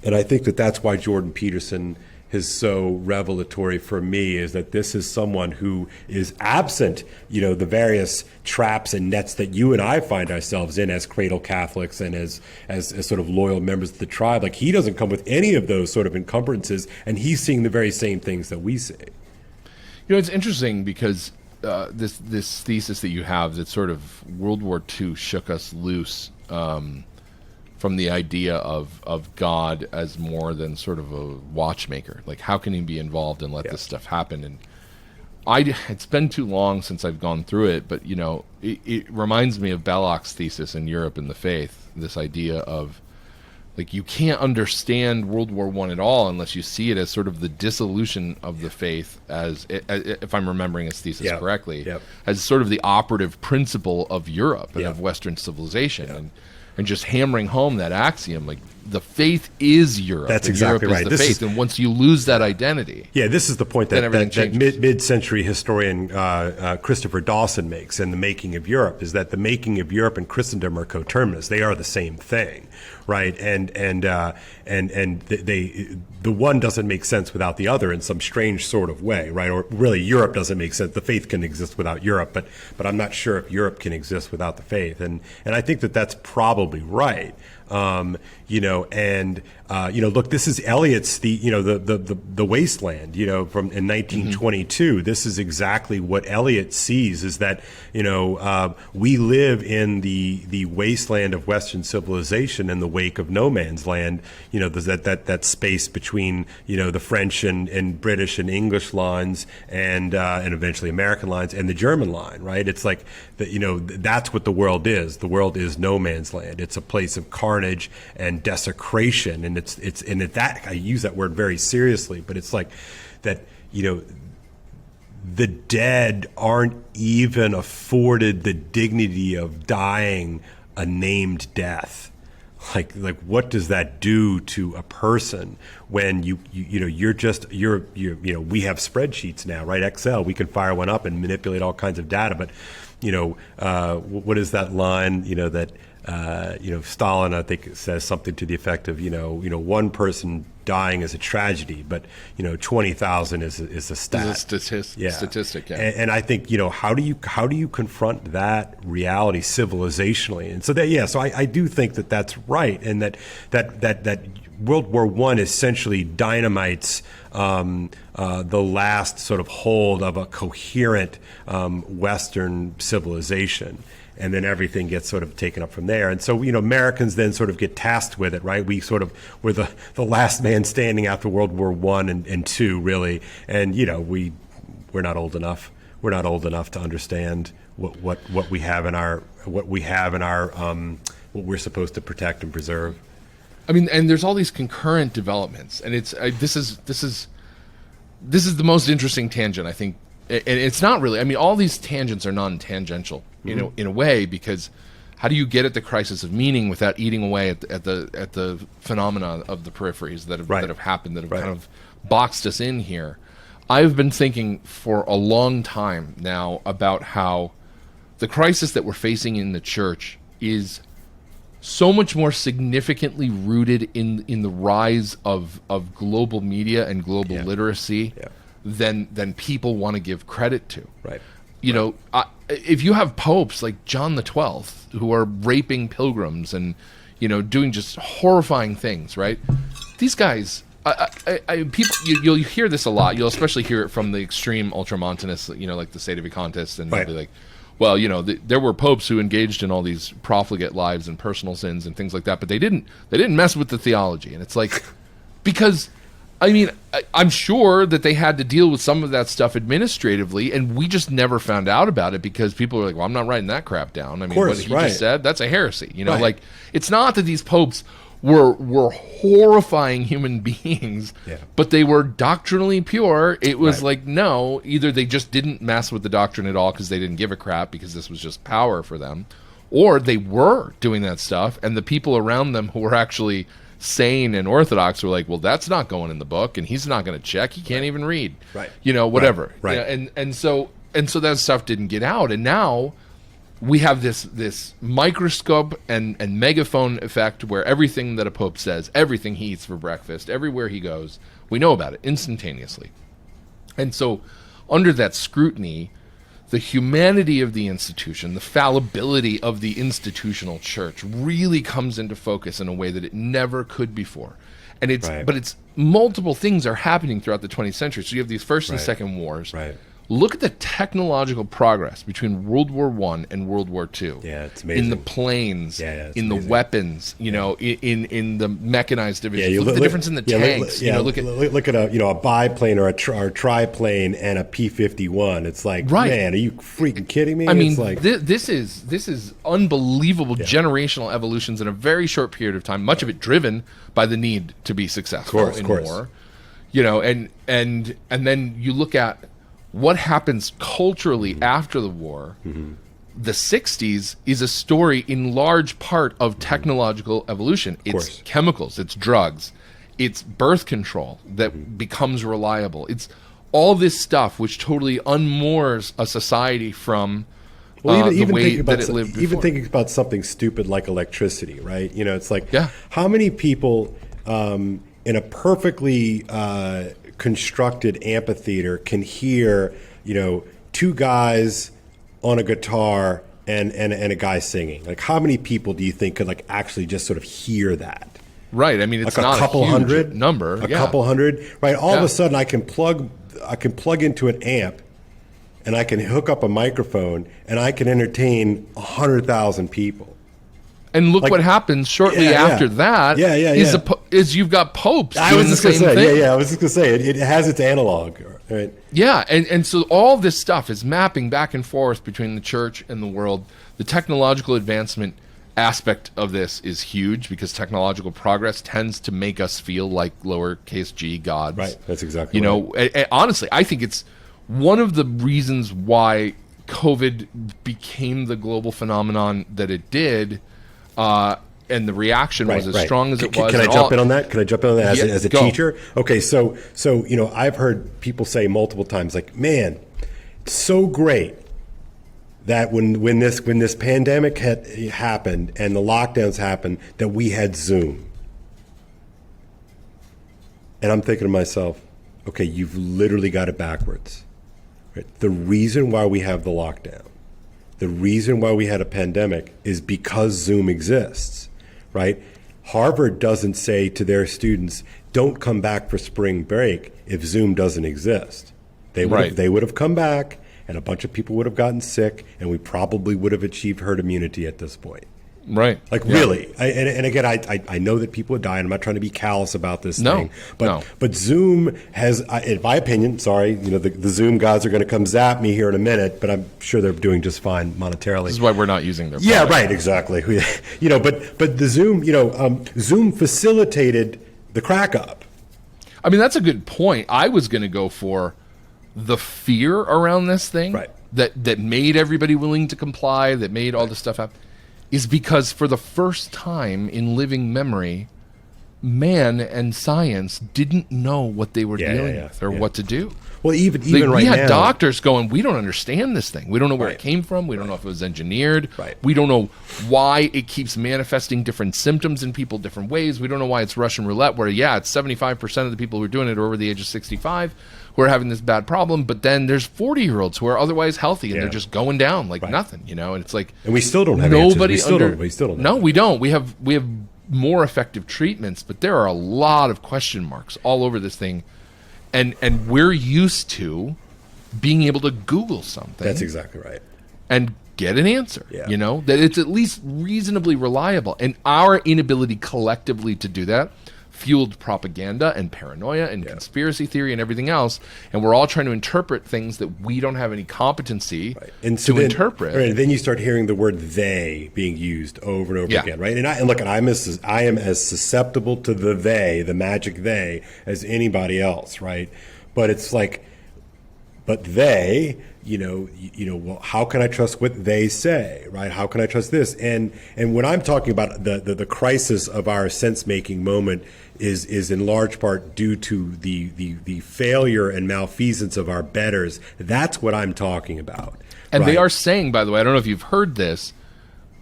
And I think that that's why Jordan Peterson is so revelatory for me, is that this is someone who is absent, the various traps and nets that you and I find ourselves in as cradle Catholics and as sort of loyal members of the tribe. Like, he doesn't come with any of those sort of encumbrances, and he's seeing the very same things that we see. It's interesting because this thesis that you have, that sort of World War II shook us loose from the idea of God as more than sort of a watchmaker. Like, how can he be involved and let this stuff happen? And it's been too long since I've gone through it, but it reminds me of Belloc's thesis in Europe and the Faith. This idea of, like, you can't understand World War I at all unless you see it as sort of the dissolution of the faith, as if I'm remembering his thesis correctly, as sort of the operative principle of Europe and of Western civilization, and just hammering home that axiom, like, the faith is Europe. That's and exactly Europe right. Is the faith, and once you lose that identity, this is the point then that everything changes. mid-century historian Christopher Dawson makes in The Making of Europe, is that the making of Europe and Christendom are coterminous. They are the same thing, right? And the one doesn't make sense without the other in some strange sort of way, right? Or really, Europe doesn't make sense. The faith can exist without Europe, but I'm not sure if Europe can exist without the faith. And I think that that's probably right. Look, this is Eliot's the wasteland, from in 1922. This is exactly what Eliot sees, is that we live in the wasteland of Western civilization in the wake of no man's land. There's that space between the French and British and English lines and eventually American lines and the German line, right? It's like that's what the world is. The world is no man's land. It's a place of carnage and desecration, and it's that, I use that word very seriously, but it's like that the dead aren't even afforded the dignity of dying a named death. Like what does that do to a person when we have spreadsheets now, right? Excel, we can fire one up and manipulate all kinds of data, but what is that line, that Stalin, I think, says something to the effect of, one person dying is a tragedy, but 20,000 is a stat. It's a statistic. Yeah. And I think how do you confront that reality civilizationally? And so I do think that that's right, and that World War I essentially dynamites the last sort of hold of a coherent Western civilization. And then everything gets sort of taken up from there. And so, Americans then sort of get tasked with it, right? We're the last man standing after World War I and II, really. And, we're not old enough. We're not old enough to understand what we have in our what we're supposed to protect and preserve. I mean, and there's all these concurrent developments, and this is the most interesting tangent, I think. And it's not really. I mean, all these tangents are non-tangential, in a way, because how do you get at the crisis of meaning without eating away at the phenomena of the peripheries that have happened, that have kind of boxed us in here? I've been thinking for a long time now about how the crisis that we're facing in the church is so much more significantly rooted in the rise of global media and global literacy than people want to give credit to. Right. If you have popes like John the 12th who are raping pilgrims and doing just horrifying things, right? These guys, people, you'll hear this a lot. You'll especially hear it from the extreme ultramontanists, like the Sedevacantists, and they'll be like, well, there were popes who engaged in all these profligate lives and personal sins and things like that, but they didn't mess with the theology. And it's like, because, I mean, I'm sure that they had to deal with some of that stuff administratively, and we just never found out about it because people are like, well, I'm not writing that crap down. I mean, what he just said, that's a heresy. Like, it's not that these popes were horrifying human beings, but they were doctrinally pure. It was like, no, either they just didn't mess with the doctrine at all because they didn't give a crap because this was just power for them, or they were doing that stuff, and the people around them who were actually sane and orthodox were like, well, that's not going in the book, and he's not going to check. He can't even read. Whatever. Right. And so that stuff didn't get out, and now we have this microscope and megaphone effect where everything that a pope says, everything he eats for breakfast, everywhere he goes, we know about it instantaneously. And so under that scrutiny, the humanity of the institution, the fallibility of the institutional church really comes into focus in a way that it never could before. And but it's multiple things are happening throughout the 20th century. So you have these first and second wars. Look at the technological progress between World War I and World War II. Yeah, it's amazing. In the planes, in the weapons, in the mechanized division. Look at the difference in the tanks. Look at a biplane or a triplane and a P-51. It's like, man, are you freaking kidding me? I mean, it's like, this is unbelievable generational evolutions in a very short period of time. Much of it driven by the need to be successful in war. And then you look at what happens culturally after the war. The 60s is a story in large part of technological evolution. It's chemicals, it's drugs, it's birth control that becomes reliable. It's all this stuff which totally unmoors a society from the way that it lived before. Even thinking about something stupid like electricity, right? It's like, how many people in a perfectly constructed amphitheater can hear, two guys on a guitar and a guy singing? Like, how many people do you think could actually just sort of hear that? Right. I mean, it's not a couple huge hundred number. A couple hundred. Right. All of a sudden, I can plug into an amp, and I can hook up a microphone, and I can entertain 100,000 people. And look what happens shortly after that. Is you've got popes doing the same thing. I was just going to say, it has its analog. Right? Yeah, and so all this stuff is mapping back and forth between the church and the world. The technological advancement aspect of this is huge because technological progress tends to make us feel like lowercase g gods. Right, that's exactly right. Honestly, I think it's one of the reasons why COVID became the global phenomenon that it did. And the reaction was as strong as it was. Can I jump in on that? As a teacher? Okay, so I've heard people say multiple times, like, man, it's so great that when this pandemic had happened and the lockdowns happened, that we had Zoom. And I'm thinking to myself, okay, you've literally got it backwards. Right? The reason why we have the lockdown, the reason why we had a pandemic is because Zoom exists, right? Harvard doesn't say to their students, don't come back for spring break if Zoom doesn't exist. They would have come back, and a bunch of people would have gotten sick, and we probably would have achieved herd immunity at this point. Right. Really. And again, I know that people are dying. I'm not trying to be callous about this thing. But Zoom has, in my opinion, the Zoom gods are going to come zap me here in a minute, but I'm sure they're doing just fine monetarily. This is why we're not using their product. Yeah, right, exactly. But the Zoom, Zoom facilitated the crack up. I mean, that's a good point. I was going to go for the fear around this thing that made everybody willing to comply, that made all this stuff happen. Is because for the first time in living memory, man and science didn't know what they were dealing with or what to do. Well, even right we now, had doctors going, we don't understand this thing. We don't know where it came from. We don't know if it was engineered. We don't know why it keeps manifesting different symptoms in people different ways. We don't know why it's Russian roulette, where, it's 75% of the people who are doing it are over the age of 65 who are having this bad problem. But then there's 40-year-olds who are otherwise healthy, and they're just going down like nothing, And it's like... And we still don't have nobody answers. We still don't. No, we don't. We have more effective treatments, but there are a lot of question marks all over this thing. And we're used to being able to Google something. That's exactly right. And get an answer, that it's at least reasonably reliable. And our inability collectively to do that fueled propaganda and paranoia and conspiracy theory and everything else, and we're all trying to interpret things that we don't have any competency to interpret. Right, and then you start hearing the word "they" being used over and over again, right? And look, I am as susceptible to the "they," the magic "they," as anybody else, right? But it's like, but they, well, how can I trust what they say, right? How can I trust this? And when I'm talking about the crisis of our sense-making moment is in large part due to the failure and malfeasance of our betters. That's what I'm talking about. And they are saying, by the way, I don't know if you've heard this,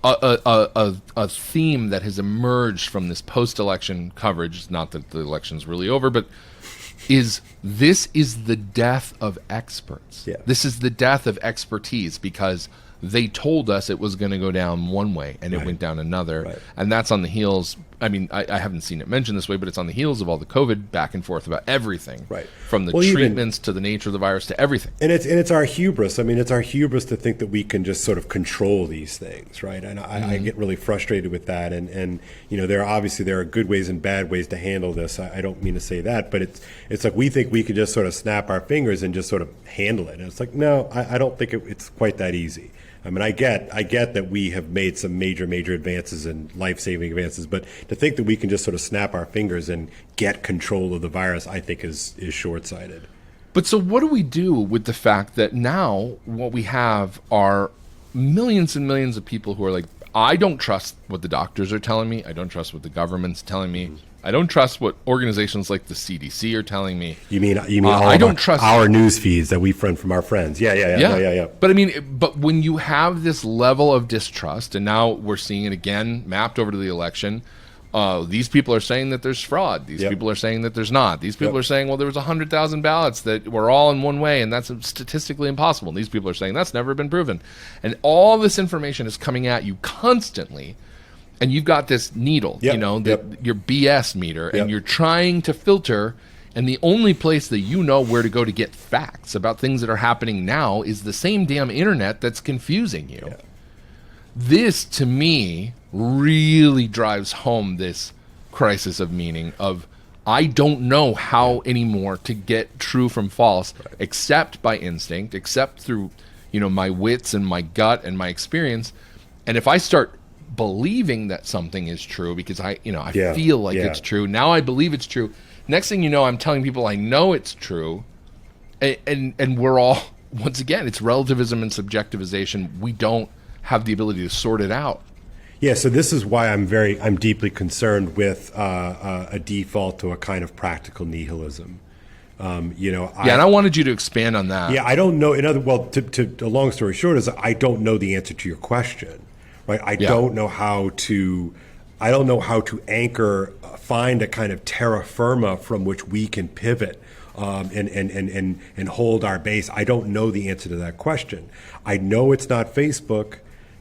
a theme that has emerged from this post-election coverage, not that the election's really over, but this is the death of experts. Yeah. This is the death of expertise, because they told us it was going to go down one way and it went down another. Right. And that's on the heels. I mean, I haven't seen it mentioned this way, but it's on the heels of all the COVID back and forth about everything. Right. From the treatments to the nature of the virus to everything. And it's our hubris. I mean, it's our hubris to think that we can just sort of control these things, right? And I get really frustrated with that. And there are good ways and bad ways to handle this. I don't mean to say that, but it's like we think we can just sort of snap our fingers and just sort of handle it. And it's like, no, I don't think it's quite that easy. I mean, I get that we have made some major advances and life-saving advances, but to think that we can just sort of snap our fingers and get control of the virus, I think is short-sighted. But so what do we do with the fact that now what we have are millions and millions of people who are like, I don't trust what the doctors are telling me. I don't trust what the government's telling me. I don't trust what organizations like the CDC are telling me. You mean I don't trust our news feeds that we friend from our friends. Yeah. But I mean, but when you have this level of distrust, and now we're seeing it again mapped over to the election, these people are saying that there's fraud. These people are saying that there's not. These people are saying, well, there was 100,000 ballots that were all in one way, and that's statistically impossible. And these people are saying that's never been proven. And all this information is coming at you constantly. And you've got this needle, your BS meter, and you're trying to filter, and the only place that you know where to go to get facts about things that are happening now is the same damn internet that's confusing you. Yeah. This, to me, really drives home this crisis of meaning of I don't know how anymore to get true from false, except by instinct, except through, my wits and my gut and my experience. And if I start believing that something is true because I feel like it's true. Now I believe it's true. Next thing you know, I'm telling people I know it's true. And we're all, once again, it's relativism and subjectivization. We don't have the ability to sort it out. Yeah, so this is why I'm deeply concerned with a default to a kind of practical nihilism. And I wanted you to expand on that. Yeah, I don't know. To a long story short is I don't know the answer to your question. Right, I don't know how to anchor, find a kind of terra firma from which we can pivot and hold our base. I don't know the answer to that question. I know it's not Facebook.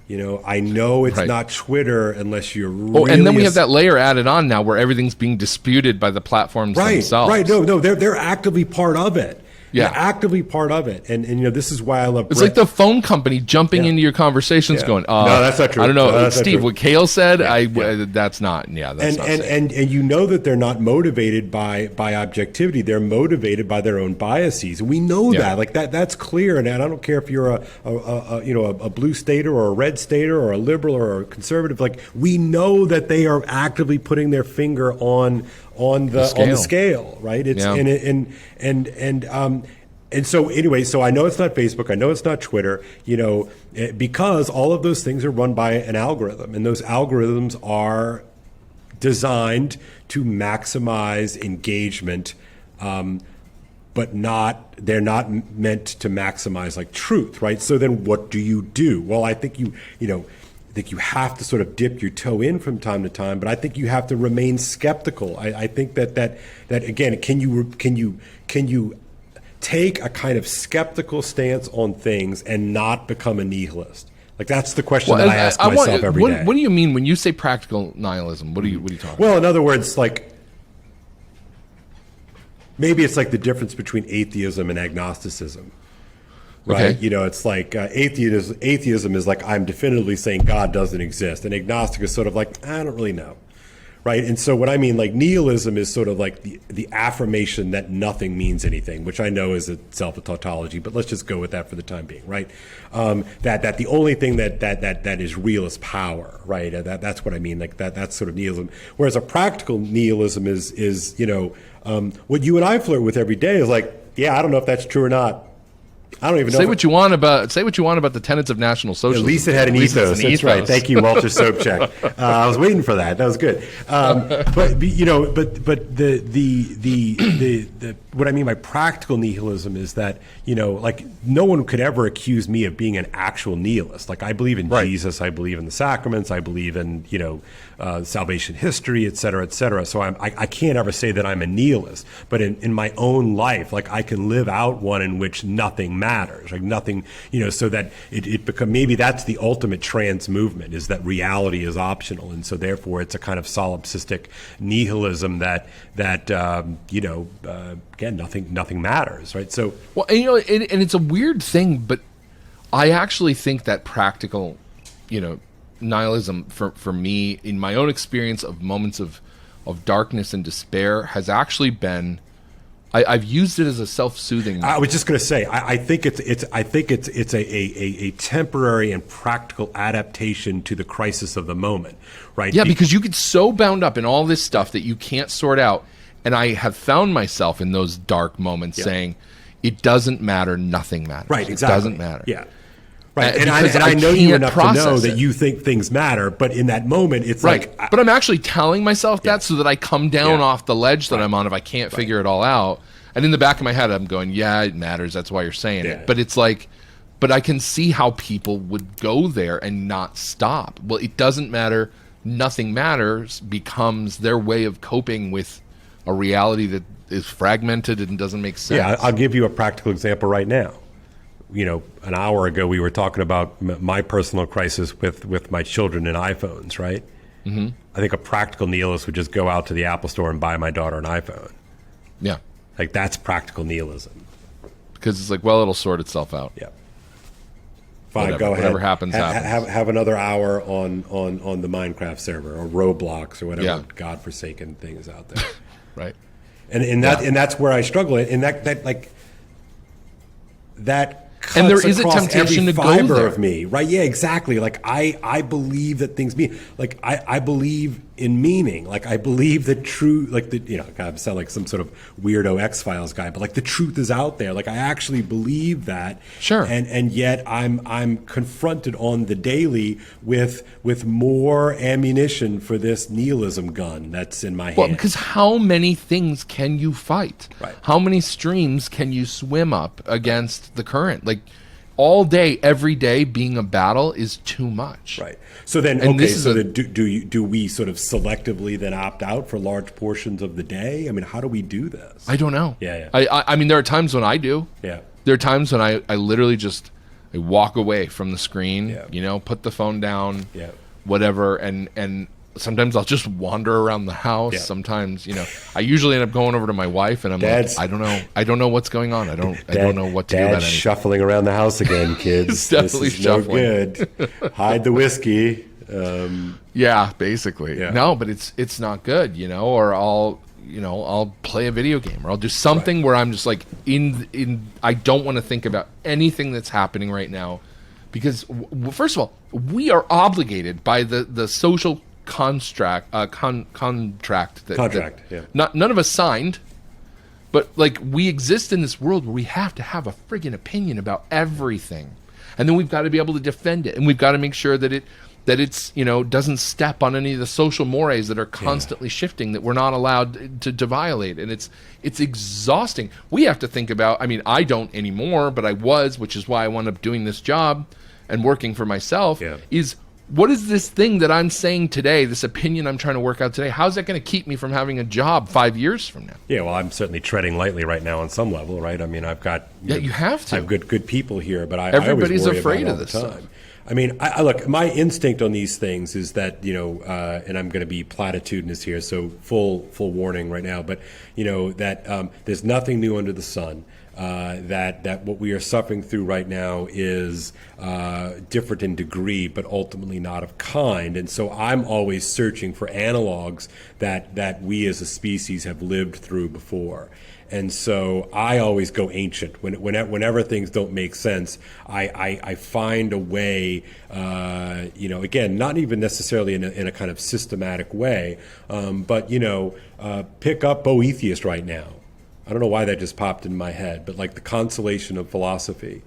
I know it's not Twitter unless you're really. And then we have that layer added on now where everything's being disputed by the platforms themselves. Right. No, they're actively part of it. Yeah, they're actively part of it, and this is why I love. It's like the phone company jumping into your conversations, going, "No, that's not true." I don't know, Steve. What Kale said, that's not. Yeah, that's not. And that they're not motivated by objectivity; they're motivated by their own biases. We know that, like that's clear. And I don't care if you're a blue stater or a red stater or a liberal or a conservative. Like we know that they are actively putting their finger on the scale, right? And so anyway, so I know it's not Facebook, I know it's not Twitter, because all of those things are run by an algorithm, and those algorithms are designed to maximize engagement, but they're not meant to maximize like truth, right? So then what do you do? Well, I think you have to sort of dip your toe in from time to time, but I think you have to remain skeptical. I think that again, can you take a kind of skeptical stance on things and not become a nihilist? Like that's the question that I ask myself every day. What do you mean when you say practical nihilism? What are you talking about? Well, in other words, like maybe it's like the difference between atheism and agnosticism. Right, okay. It's like atheism is like I'm definitively saying God doesn't exist, and agnostic is sort of like I don't really know, Right. And so what I mean, like nihilism is sort of like the affirmation that nothing means anything, which I know is itself a tautology, but let's just go with that for the time being. Right. That the only thing that is real is power. Right. That's what I mean. Like that's sort of nihilism. Whereas a practical nihilism is what you and I flirt with every day is like, yeah, I don't know if that's true or not. I don't even know. Say what you want about the tenets of National Socialism. At least it had an ethos. That's right. Thank you, Walter Sobchak. I was waiting for that. That was good. But the what I mean by practical nihilism is that like no one could ever accuse me of being an actual nihilist. Like I believe in Jesus. I believe in the sacraments. I believe in salvation history, et cetera, et cetera. So I can't ever say that I'm a nihilist. But in my own life, like I can live out one in which nothing matters, like nothing, so that it become, maybe that's the ultimate trans movement, is that reality is optional, and so therefore it's a kind of solipsistic nihilism that again, nothing matters, right? So well, and it's a weird thing, but I actually think that practical, nihilism for me, in my own experience of moments of darkness and despair, has actually been. I've used it as a self-soothing. I was just going to say, I think it's a temporary and practical adaptation to the crisis of the moment, right? Yeah, because you get so bound up in all this stuff that you can't sort out. And I have found myself in those dark moments saying, "It doesn't matter. Nothing matters. Right? Exactly. It doesn't matter." Yeah. Right, and I know you enough to know that you think things matter, but in that moment, it's like... But I'm actually telling myself that so that I come down off the ledge that I'm on if I can't figure it all out. And in the back of my head, I'm going, yeah, it matters. That's why you're saying it. But it's like... But I can see how people would go there and not stop. Well, it doesn't matter. Nothing matters becomes their way of coping with a reality that is fragmented and doesn't make sense. Yeah, I'll give you a practical example right now. An hour ago we were talking about my personal crisis with my children and iPhones, right? Mm-hmm. I think a practical nihilist would just go out to the Apple store and buy my daughter an iPhone. Yeah. Like that's practical nihilism. Because it's like, well, it'll sort itself out. Yeah. Fine, go ahead. Whatever happens, happens. Have another hour on the Minecraft server or Roblox or whatever godforsaken thing is out there. Right. And that's where I struggle. And that cuts and there is a across temptation every to go fiber there. of me, right? Yeah, exactly. Like I believe that things mean. Like I believe in meaning. Like I believe that true. Like God, I sound like some sort of weirdo X-Files guy, but like the truth is out there. Like I actually believe that. Sure. And yet I'm confronted on the daily with more ammunition for this nihilism gun that's in my hand. Well, because how many things can you fight? Right. How many streams can you swim up against the current? Like all day, every day being a battle is too much. Right. So then, do we sort of selectively then opt out for large portions of the day? I mean, how do we do this? I don't know. Yeah. I mean, there are times when I do. Yeah. There are times when I literally just walk away from the screen, put the phone down, whatever, and sometimes I'll just wander around the house. Yeah. Sometimes, I usually end up going over to my wife, and I'm like, I don't know what's going on. I don't know what to do about anything. Shuffling around the house again, kids. Definitely this is shuffling. No good. Hide the whiskey. Yeah, I no, but it's not good, Or I'll play a video game, or I'll do something where I'm just like I don't want to think about anything that's happening right now, because first of all, we are obligated by the social contract that none of us signed, but like we exist in this world where we have to have a friggin' opinion about everything, and then we've got to be able to defend it, and we've got to make sure that it's doesn't step on any of the social mores that are constantly shifting that we're not allowed to violate, and it's exhausting. We have to think about. I mean, I don't anymore, but I was, which is why I wound up doing this job and working for myself. Is what is this thing that I'm saying today, this opinion I'm trying to work out today, how's that going to keep me from having a job 5 years from now? Yeah, well, I'm certainly treading lightly right now on some level, right? I mean, I've got... you have to. I have good people here, but everybody's I always worry afraid about of this all the time. stuff. I mean, I look, my instinct on these things is that, and I'm going to be platitudinous here, so full warning right now, but, that there's nothing new under the sun. that what we are suffering through right now is different in degree, but ultimately not of kind. And so I'm always searching for analogs that we as a species have lived through before. And so I always go ancient. Whenever things don't make sense, I find a way, again, not even necessarily in a kind of systematic way, but, pick up Boethius right now. I don't know why that just popped in my head, but like the consolation of philosophy,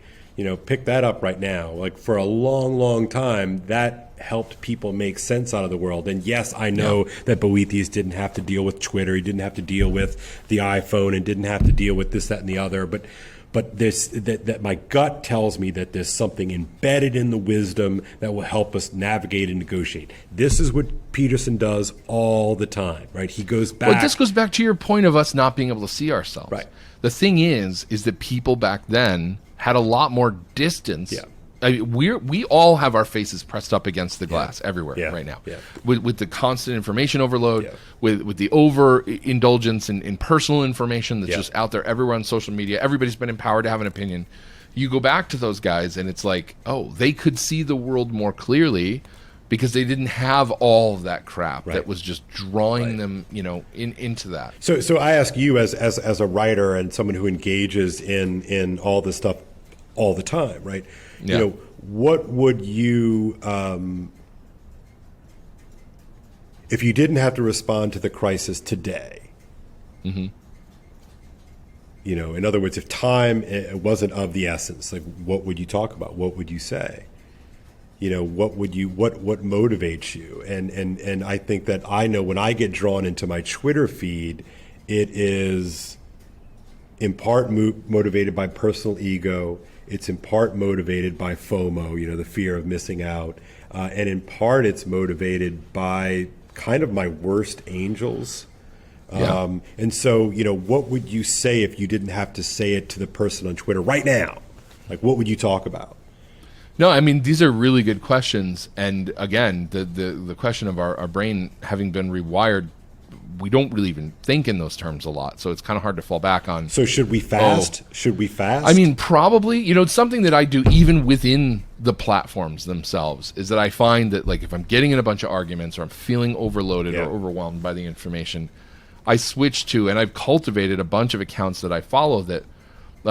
pick that up right now. Like for a long, long time, that helped people make sense out of the world. And yes, I know that Boethius didn't have to deal with Twitter. He didn't have to deal with the iPhone and didn't have to deal with this, that, and the other. But that my gut tells me that there's something embedded in the wisdom that will help us navigate and negotiate. This is what Peterson does all the time, right? He goes back. Well, this goes back to your point of us not being able to see ourselves. Right. The thing is that people back then had a lot more distance. Yeah. I mean, we all have our faces pressed up against the glass everywhere right now. Yeah. With the constant information overload, Yeah. with the overindulgence in personal information that's just out there everywhere on social media. Everybody's been empowered to have an opinion. You go back to those guys and it's like, oh, they could see the world more clearly because they didn't have all of that crap that was just drawing them, into that. So I ask you as a writer and someone who engages in all this stuff all the time, right? Yeah. What would you, if you didn't have to respond to the crisis today? Mm-hmm. In other words, if time wasn't of the essence, like what would you talk about? What would you say? What motivates you? And I think that I know when I get drawn into my Twitter feed, it is in part motivated by personal ego. It's in part motivated by FOMO, the fear of missing out. And in part, it's motivated by kind of my worst angels. And so, what would you say if you didn't have to say it to the person on Twitter right now? Like, what would you talk about? No, I mean, these are really good questions. And again, the question of our brain having been rewired, we don't really even think in those terms a lot. So it's kind of hard to fall back on. So should we fast? Should we fast? I mean, probably. It's something that I do even within the platforms themselves is that I find that, like, if I'm getting in a bunch of arguments or I'm feeling overloaded or overwhelmed by the information, I switch to, and I've cultivated a bunch of accounts that I follow that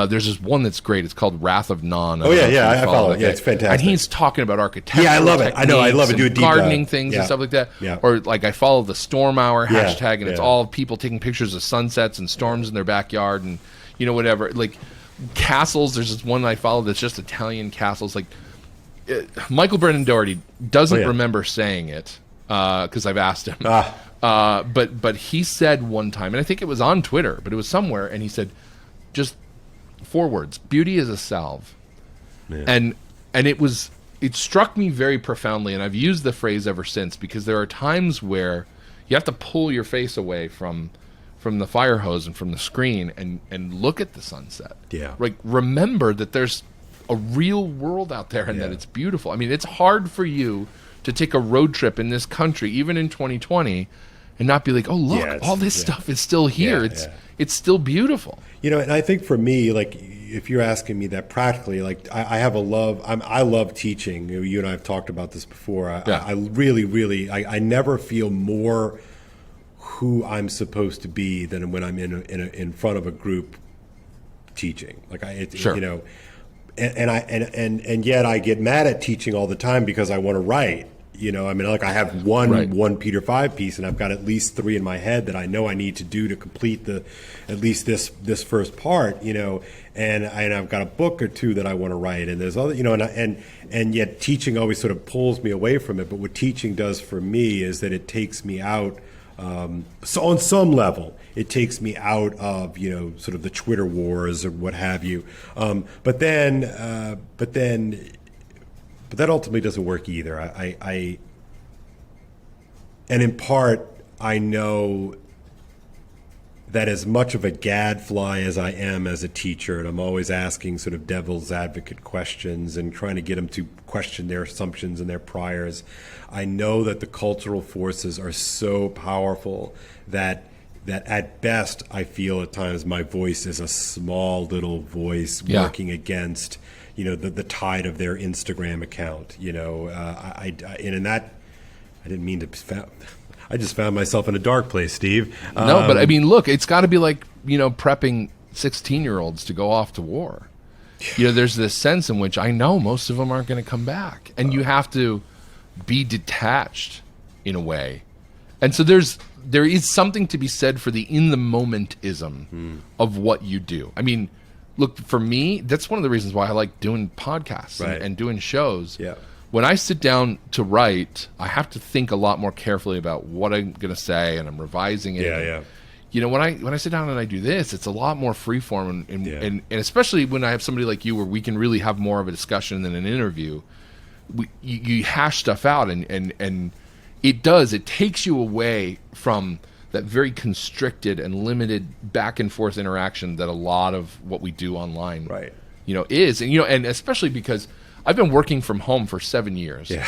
there's this one that's great. It's called Wrath of Non. I follow it. Yeah, it's fantastic. And he's talking about architecture. Yeah, I love it. I know. I love it. Do a deep gardening things and stuff like that. Yeah. Or like I follow the Storm Hour hashtag, and it's Yeah. all people taking pictures of sunsets and storms in their backyard, and whatever. Like castles. There's this one I follow that's just Italian castles. Like Michael Brennan Doherty doesn't remember saying it because I've asked him. But he said one time, and I think it was on Twitter, but it was somewhere, and he said, just 4 words: beauty is a salve. And it struck me very profoundly, and I've used the phrase ever since, because there are times where you have to pull your face away from the fire hose and from the screen and look at the sunset. Yeah. Like, remember that there's a real world out there and that it's beautiful. I mean, it's hard for you to take a road trip in this country, even in 2020, and not be like, oh, look, all this stuff is still here. It's still beautiful. And I think for me, like, if you're asking me that practically, like, I have a love. I love teaching. You and I have talked about this before. I really, really, I never feel more who I'm supposed to be than when I'm in front of a group teaching. Like, and yet I get mad at teaching all the time because I want to write. I have one OnePeterFive piece, and I've got at least 3 in my head that I know I need to do to complete at least this first part, and I've got a book or 2 that I want to write, and there's other, and yet teaching always sort of pulls me away from it. But what teaching does for me is that it takes me out. So on some level, it takes me out of sort of the Twitter wars or what have you. But that ultimately doesn't work either. And in part, I know that as much of a gadfly as I am as a teacher, and I'm always asking sort of devil's advocate questions and trying to get them to question their assumptions and their priors, I know that the cultural forces are so powerful that that at best I feel at times my voice is a small little voice working against, the tide of their Instagram account. I didn't mean to. I just found myself in a dark place, Steve. No, but I mean, look, it's got to be like prepping 16-year-olds to go off to war. There's this sense in which I know most of them aren't going to come back, and you have to be detached in a way. And so there is something to be said for the in the momentism of what you do. I mean, look, for me, that's one of the reasons why I like doing podcasts and doing shows. Yeah. When I sit down to write, I have to think a lot more carefully about what I'm going to say, and I'm revising it. When I sit down and I do this, it's a lot more freeform, and especially when I have somebody like you, where we can really have more of a discussion than an interview. You hash stuff out, and it takes you away from that very constricted and limited back and forth interaction that a lot of what we do online, is, and especially because I've been working from home for 7 years. Yeah.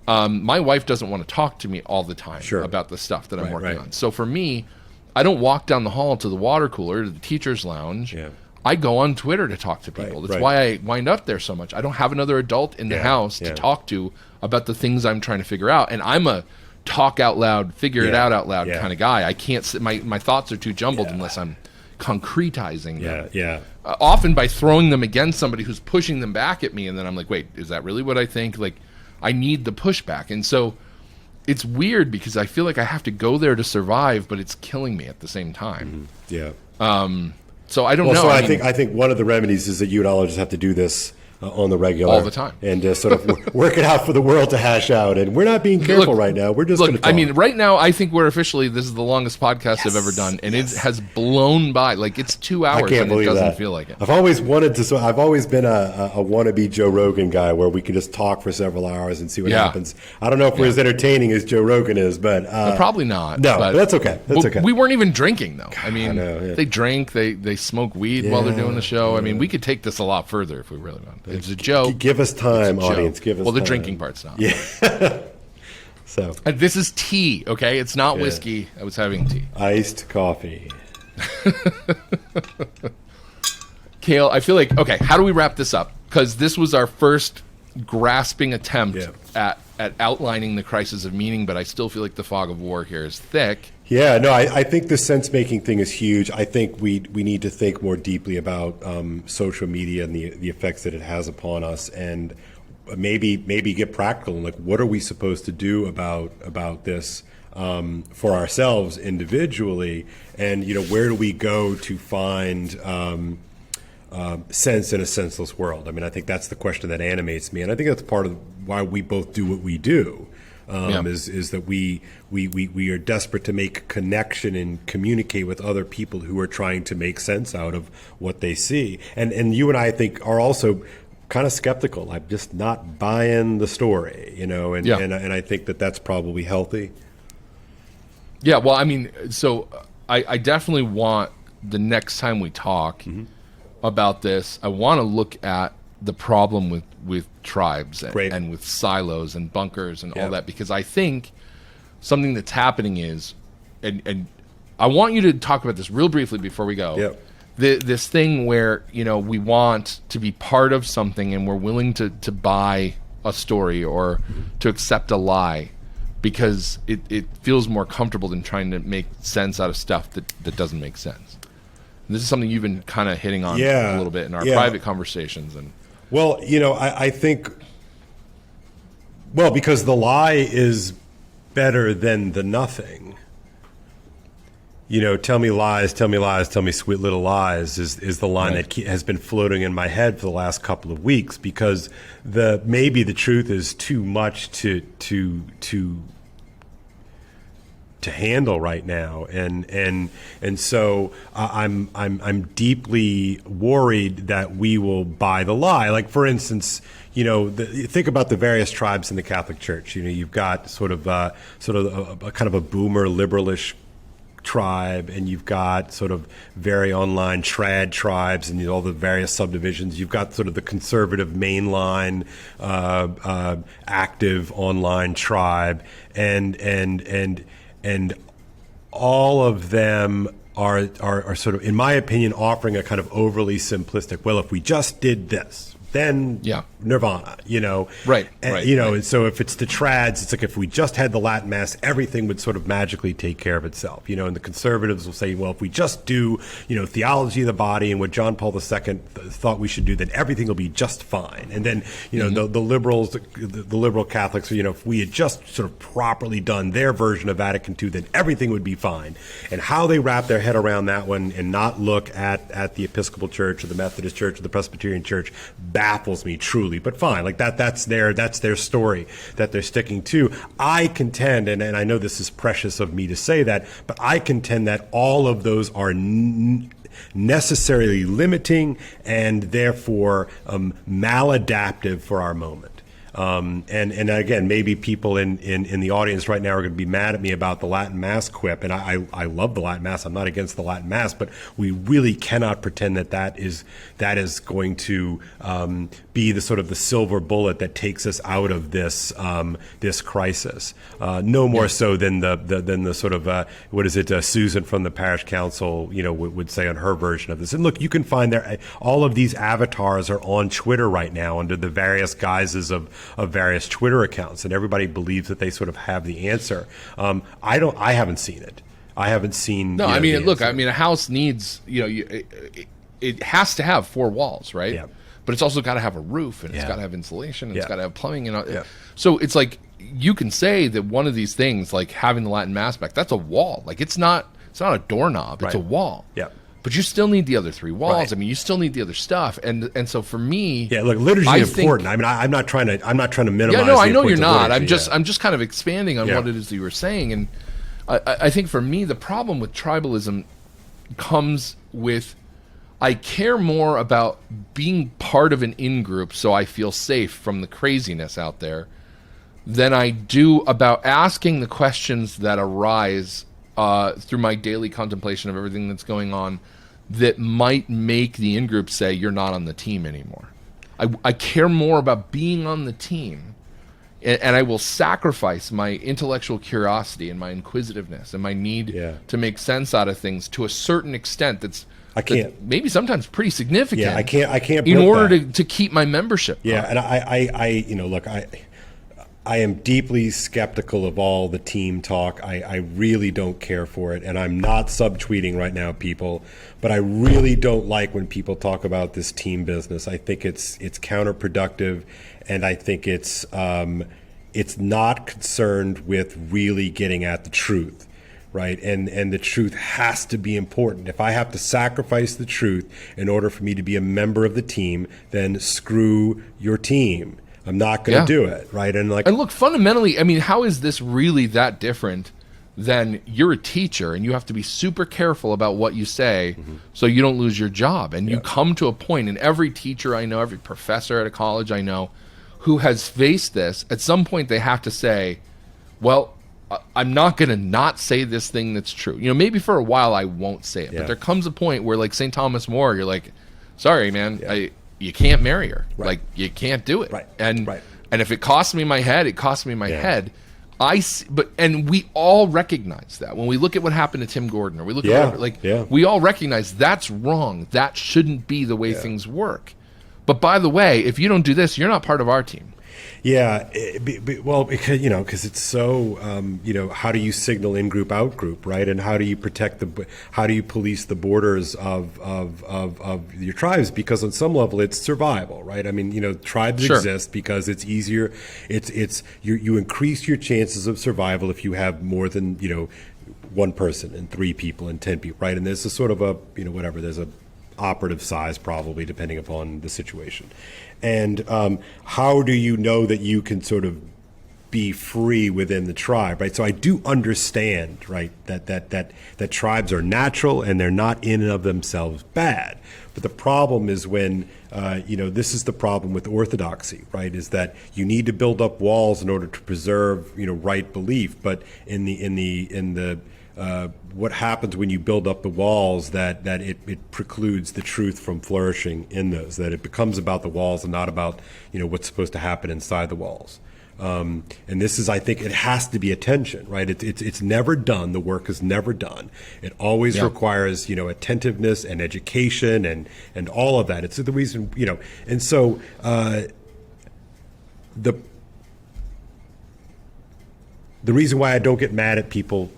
My wife doesn't want to talk to me all the time about the stuff that I'm working on. So for me, I don't walk down the hall to the water cooler, to the teacher's lounge. Yeah. I go on Twitter to talk to people. That's why I wind up there so much. I don't have another adult in the house to talk to about the things I'm trying to figure out. And I'm a talk out loud, figure it out loud kind of guy. I can't sit, my thoughts are too jumbled unless I'm concretizing them. Often by throwing them against somebody who's pushing them back at me, and then I'm like, wait, is that really what I think? Like, I need the pushback. And so it's weird because I feel like I have to go there to survive, but it's killing me at the same time. So I don't know. So I think one of the remedies is that you and I just have to do this on the regular all the time, and just sort of work it out for the world to hash out. And we're not being careful right now. We're just going to talk. I mean, right now, I think we're officially, this is the longest podcast I've ever done, and it has blown by. Like, it's 2 hours, and it doesn't feel like it. I've always wanted to. So I've always been a wannabe Joe Rogan guy, where we can just talk for several hours and see what happens. I don't know if we're as entertaining as Joe Rogan is, but probably not. No, but that's okay. That's okay. We weren't even drinking though. I mean, I know, they drink, they smoke weed while they're doing the show. I mean, we could take this a lot further if we really want. It's a joke. Give us time, audience. Give us time. Well, the drinking part's not. Yeah. So this is tea, okay? It's not whiskey. I was having tea. Iced coffee. Kale, I feel like, okay, how do we wrap this up? Because this was our first grasping attempt at outlining the crisis of meaning, but I still feel like the fog of war here is thick. Yeah, no, I think the sense-making thing is huge. I think we need to think more deeply about social media and the effects that it has upon us, and maybe get practical. Like, what are we supposed to do about this for ourselves individually? And, where do we go to find sense in a senseless world? I mean, I think that's the question that animates me, and I think that's part of why we both do what we do. Is that we are desperate to make connection and communicate with other people who are trying to make sense out of what they see. And you and I think are also kind of skeptical. I'm just not buying the story, and I think that's probably healthy. Yeah, well, I mean, so I definitely want the next time we talk about this, I want to look at the problem with tribes and with silos and bunkers and all that, because I think something that's happening is, and I want you to talk about this real briefly before we go. This thing where, we want to be part of something and we're willing to buy a story or to accept a lie because it feels more comfortable than trying to make sense out of stuff that doesn't make sense. And this is something you've been kind of hitting on a little bit in our private conversations. And well, I think, because the lie is better than the nothing. Tell me lies, tell me sweet little lies is the line that has been floating in my head for the last couple of weeks, because maybe the truth is too much to handle right now, and so I'm deeply worried that we will buy the lie. Like, for instance, think about the various tribes in the Catholic Church. You've got sort of a kind of a boomer liberalish tribe, and you've got sort of very online trad tribes and all the various subdivisions. You've got sort of the conservative mainline active online tribe, and all of them are sort of, in my opinion, offering a kind of overly simplistic, well, if we just did this, then nirvana, Right, and, right. And so if it's the trads, it's like if we just had the Latin Mass, everything would sort of magically take care of itself, and the conservatives will say, well, if we just do, theology of the body and what John Paul II thought we should do, then everything will be just fine. And then, the liberals, the liberal Catholics, if we had just sort of properly done their version of Vatican II, then everything would be fine. And how they wrap their head around that one and not look at the Episcopal Church or the Methodist Church or the Presbyterian Church baffles me truly, but fine. Like that's their story that they're sticking to. I contend, and I know this is precious of me to say that, but I contend that all of those are necessarily limiting and therefore maladaptive for our moment. And again, maybe people in the audience right now are going to be mad at me about the Latin Mass quip, and I love the Latin Mass. I'm not against the Latin Mass, but we really cannot pretend that is going to be the sort of the silver bullet that takes us out of this crisis. No more so than the sort of Susan from the parish council would say on her version of this. And look, you can find there all of these avatars are on Twitter right now under the various guises of various Twitter accounts, and everybody believes that they sort of have the answer. I haven't seen it. I haven't seen. No, look, a house needs, it has to have four walls, right? Yeah. But it's also got to have a roof, and it's got to have insulation, and it's got to have plumbing, and Yeah. so it's like you can say that one of these things, like having the Latin Mass back, that's a wall. Like it's not a doorknob; it's a wall. Yeah. But you still need the other three walls. Right. You still need the other stuff, and so for me, look, liturgy is important. I'm not trying to minimize. Yeah, no, I know you're the not. liturgy, I'm just kind of expanding on what it is that you were saying, and I think for me the problem with tribalism comes with I care more about being part of an in-group so I feel safe from the craziness out there than I do about asking the questions that arise through my daily contemplation of everything that's going on that might make the in-group say you're not on the team anymore. I care more about being on the team, and I will sacrifice my intellectual curiosity and my inquisitiveness and my need to make sense out of things to a certain extent that's maybe sometimes pretty significant. Yeah, I can't in order to keep my membership. Yeah, and I am deeply skeptical of all the team talk. I really don't care for it, and I'm not subtweeting right now, people, but I really don't like when people talk about this team business. I think it's counterproductive, and I think it's not concerned with really getting at the truth. Right, and the truth has to be important. If I have to sacrifice the truth in order for me to be a member of the team, then screw your team. I'm not going to do it, right? And look, fundamentally, how is this really that different than you're a teacher and you have to be super careful about what you say so you don't lose your job? And you come to a point, and every teacher I know, every professor at a college I know who has faced this, at some point they have to say, well, I'm not going to not say this thing that's true. Maybe for a while I won't say it, but there comes a point where, like St. Thomas More, you're like, sorry, man, you can't marry her. Right. Like, you can't do it. Right. And if it costs me my head, it costs me my head. And we all recognize that when we look at what happened to Tim Gordon, or we look at we all recognize that's wrong. That shouldn't be the way things work. But by the way, if you don't do this, you're not part of our team. Yeah, because it's so, how do you signal in-group, out-group, right? And how do you how do you police the borders of your tribes? Because on some level, it's survival, right? Tribes exist because it's easier. You increase your chances of survival if you have more than, one person and 3 people and 10 people, right? And there's a sort of there's a operative size probably depending upon the situation. And how do you know that you can sort of be free within the tribe, right? So I do understand, right, that tribes are natural and they're not in and of themselves bad. But the problem is when, this is the problem with orthodoxy, right, is that you need to build up walls in order to preserve, right belief. But in the what happens when you build up the walls that it precludes the truth from flourishing in those, that it becomes about the walls and not about what's supposed to happen inside the walls. And this is, I think, it has to be attention, right? It's never done. The work is never done. It always requires, attentiveness and education and all of that. It's the reason, and so the reason why I don't get mad at people.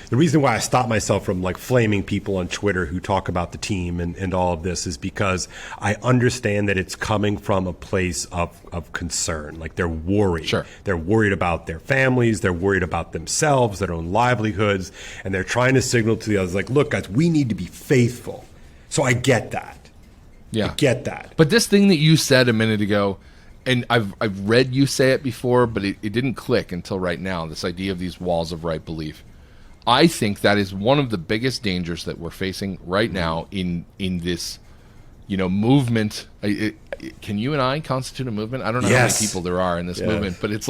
The reason why I stop myself from flaming people on Twitter who talk about the team and all of this is because I understand that it's coming from a place of concern. They're worried. Sure. They're worried about their families. They're worried about themselves, their own livelihoods. And they're trying to signal to the others, look, guys, we need to be faithful. So I get that. Yeah. I get that. But this thing that you said a minute ago, and I've read you say it before, but it didn't click until right now, this idea of these walls of right belief. I think that is one of the biggest dangers that we're facing right now in this, movement. Can you and I constitute a movement? I don't know how many people there are in this movement, but it's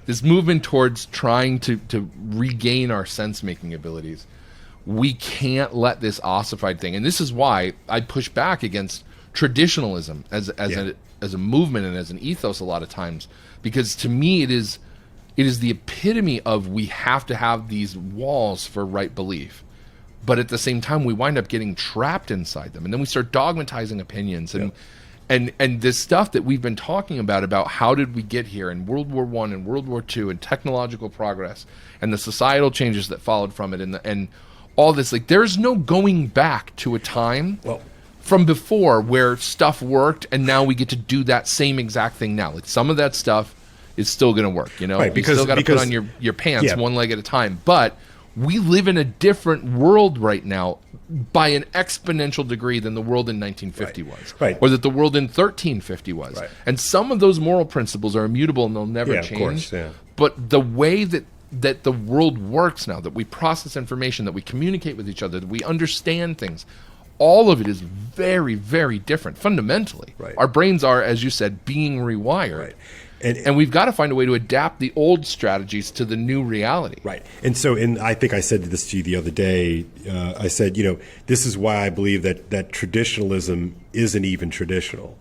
this movement towards trying to regain our sense-making abilities. We can't let this ossified thing, and this is why I push back against traditionalism as a movement and as an ethos a lot of times, because to me it is the epitome of we have to have these walls for right belief, but at the same time we wind up getting trapped inside them, and then we start dogmatizing opinions and this stuff that we've been talking about how did we get here in World War I and World War II and technological progress and the societal changes that followed from it and all this. There's no going back to a time from before where stuff worked, and now we get to do that same exact thing now. Some of that stuff is still going to work, Right, you still got to put on your pants one leg at a time. But we live in a different world right now by an exponential degree than the world in 1950 was, or that the world in 1350 was. Right. And some of those moral principles are immutable and they'll never change. Of course, But the way that the world works now, that we process information, that we communicate with each other, that we understand things, all of it is very, very different fundamentally. Right. Our brains are, as you said, being rewired. Right. And we've got to find a way to adapt the old strategies to the new reality. Right. And so, I think I said this to you the other day. I said, this is why I believe that traditionalism isn't even traditional,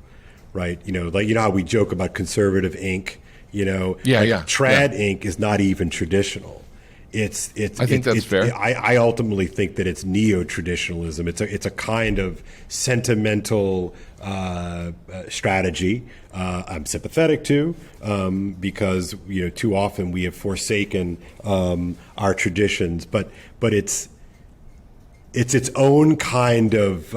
right? How we joke about conservative ink, trad ink is not even traditional. I think that's fair. I ultimately think that it's neo-traditionalism. It's a kind of sentimental strategy. I'm sympathetic to because too often we have forsaken our traditions, but it's its own kind of.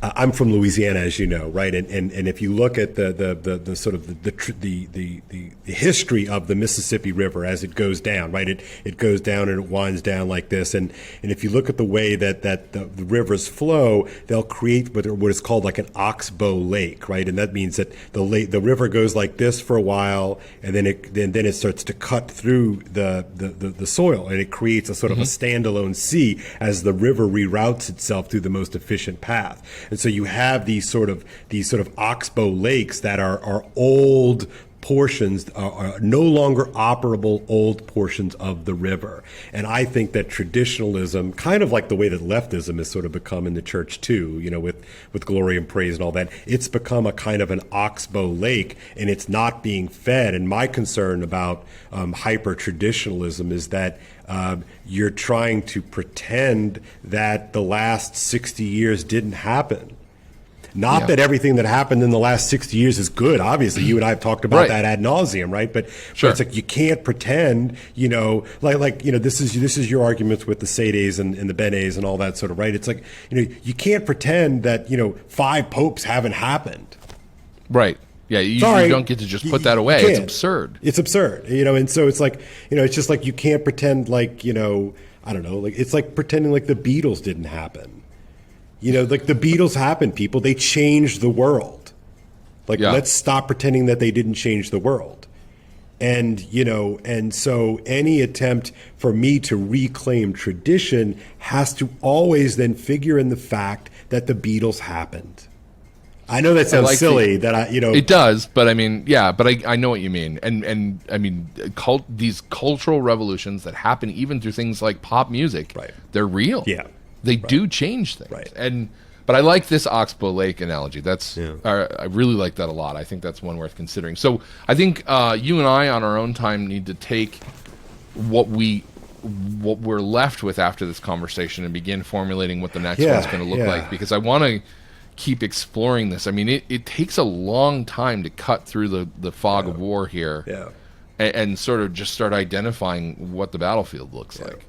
I'm from Louisiana, as you know, right? And if you look at the sort of the history of the Mississippi River as it goes down, right? It goes down and it winds down like this, and if you look at the way that the rivers flow, they'll create what is called like an oxbow lake, right? And that means that the river goes like this for a while, and then it starts to cut through the soil, and it creates a sort of a standalone sea as the river reroutes itself through the most efficient path. And so you have these sort of oxbow lakes that are old portions, are no longer operable old portions of the river. And I think that traditionalism, kind of like the way that leftism has sort of become in the church too, with glory and praise and all that, it's become a kind of an oxbow lake, and it's not being fed. And my concern about hyper-traditionalism is that you're trying to pretend that the last 60 years didn't happen. Not that everything that happened in the last 60 years is good. Obviously, you and I have talked about that ad nauseum, right? But it's like you can't pretend, this is your arguments with the Sades and the Benets and all that sort of, right? It's like, you can't pretend that, 5 popes haven't happened. Right. Yeah, you don't get to just put that away. It's absurd. It's absurd, and so it's like, it's just like you can't pretend like, I don't know, like it's like pretending like the Beatles didn't happen. Like the Beatles happened, people. They changed the world. Let's stop pretending that they didn't change the world. And, and so any attempt for me to reclaim tradition has to always then figure in the fact that the Beatles happened. I know that sounds silly. It does, but I mean, but I know what you mean, and I mean, these cultural revolutions that happen even through things like pop music, they're real. Yeah, they do change things, But I like this Oxbow Lake analogy. Yeah. I really like that a lot. I think that's one worth considering. So I think you and I, on our own time, need to take what we're left with after this conversation and begin formulating what the next one's going to look like. Because I want to keep exploring this. I mean, it takes a long time to cut through the fog of war here. Yeah. And sort of just start identifying what the battlefield looks like.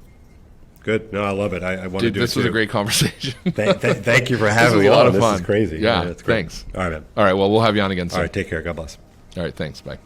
Good. No, I love it. I want to do this it was too. a great conversation. Thank you for having was me a lot on. of fun. This is crazy. Yeah, it's great. thanks. All right, man. All right, well, we'll have you on again soon. All right, take care. God bless. All right, thanks. Bye.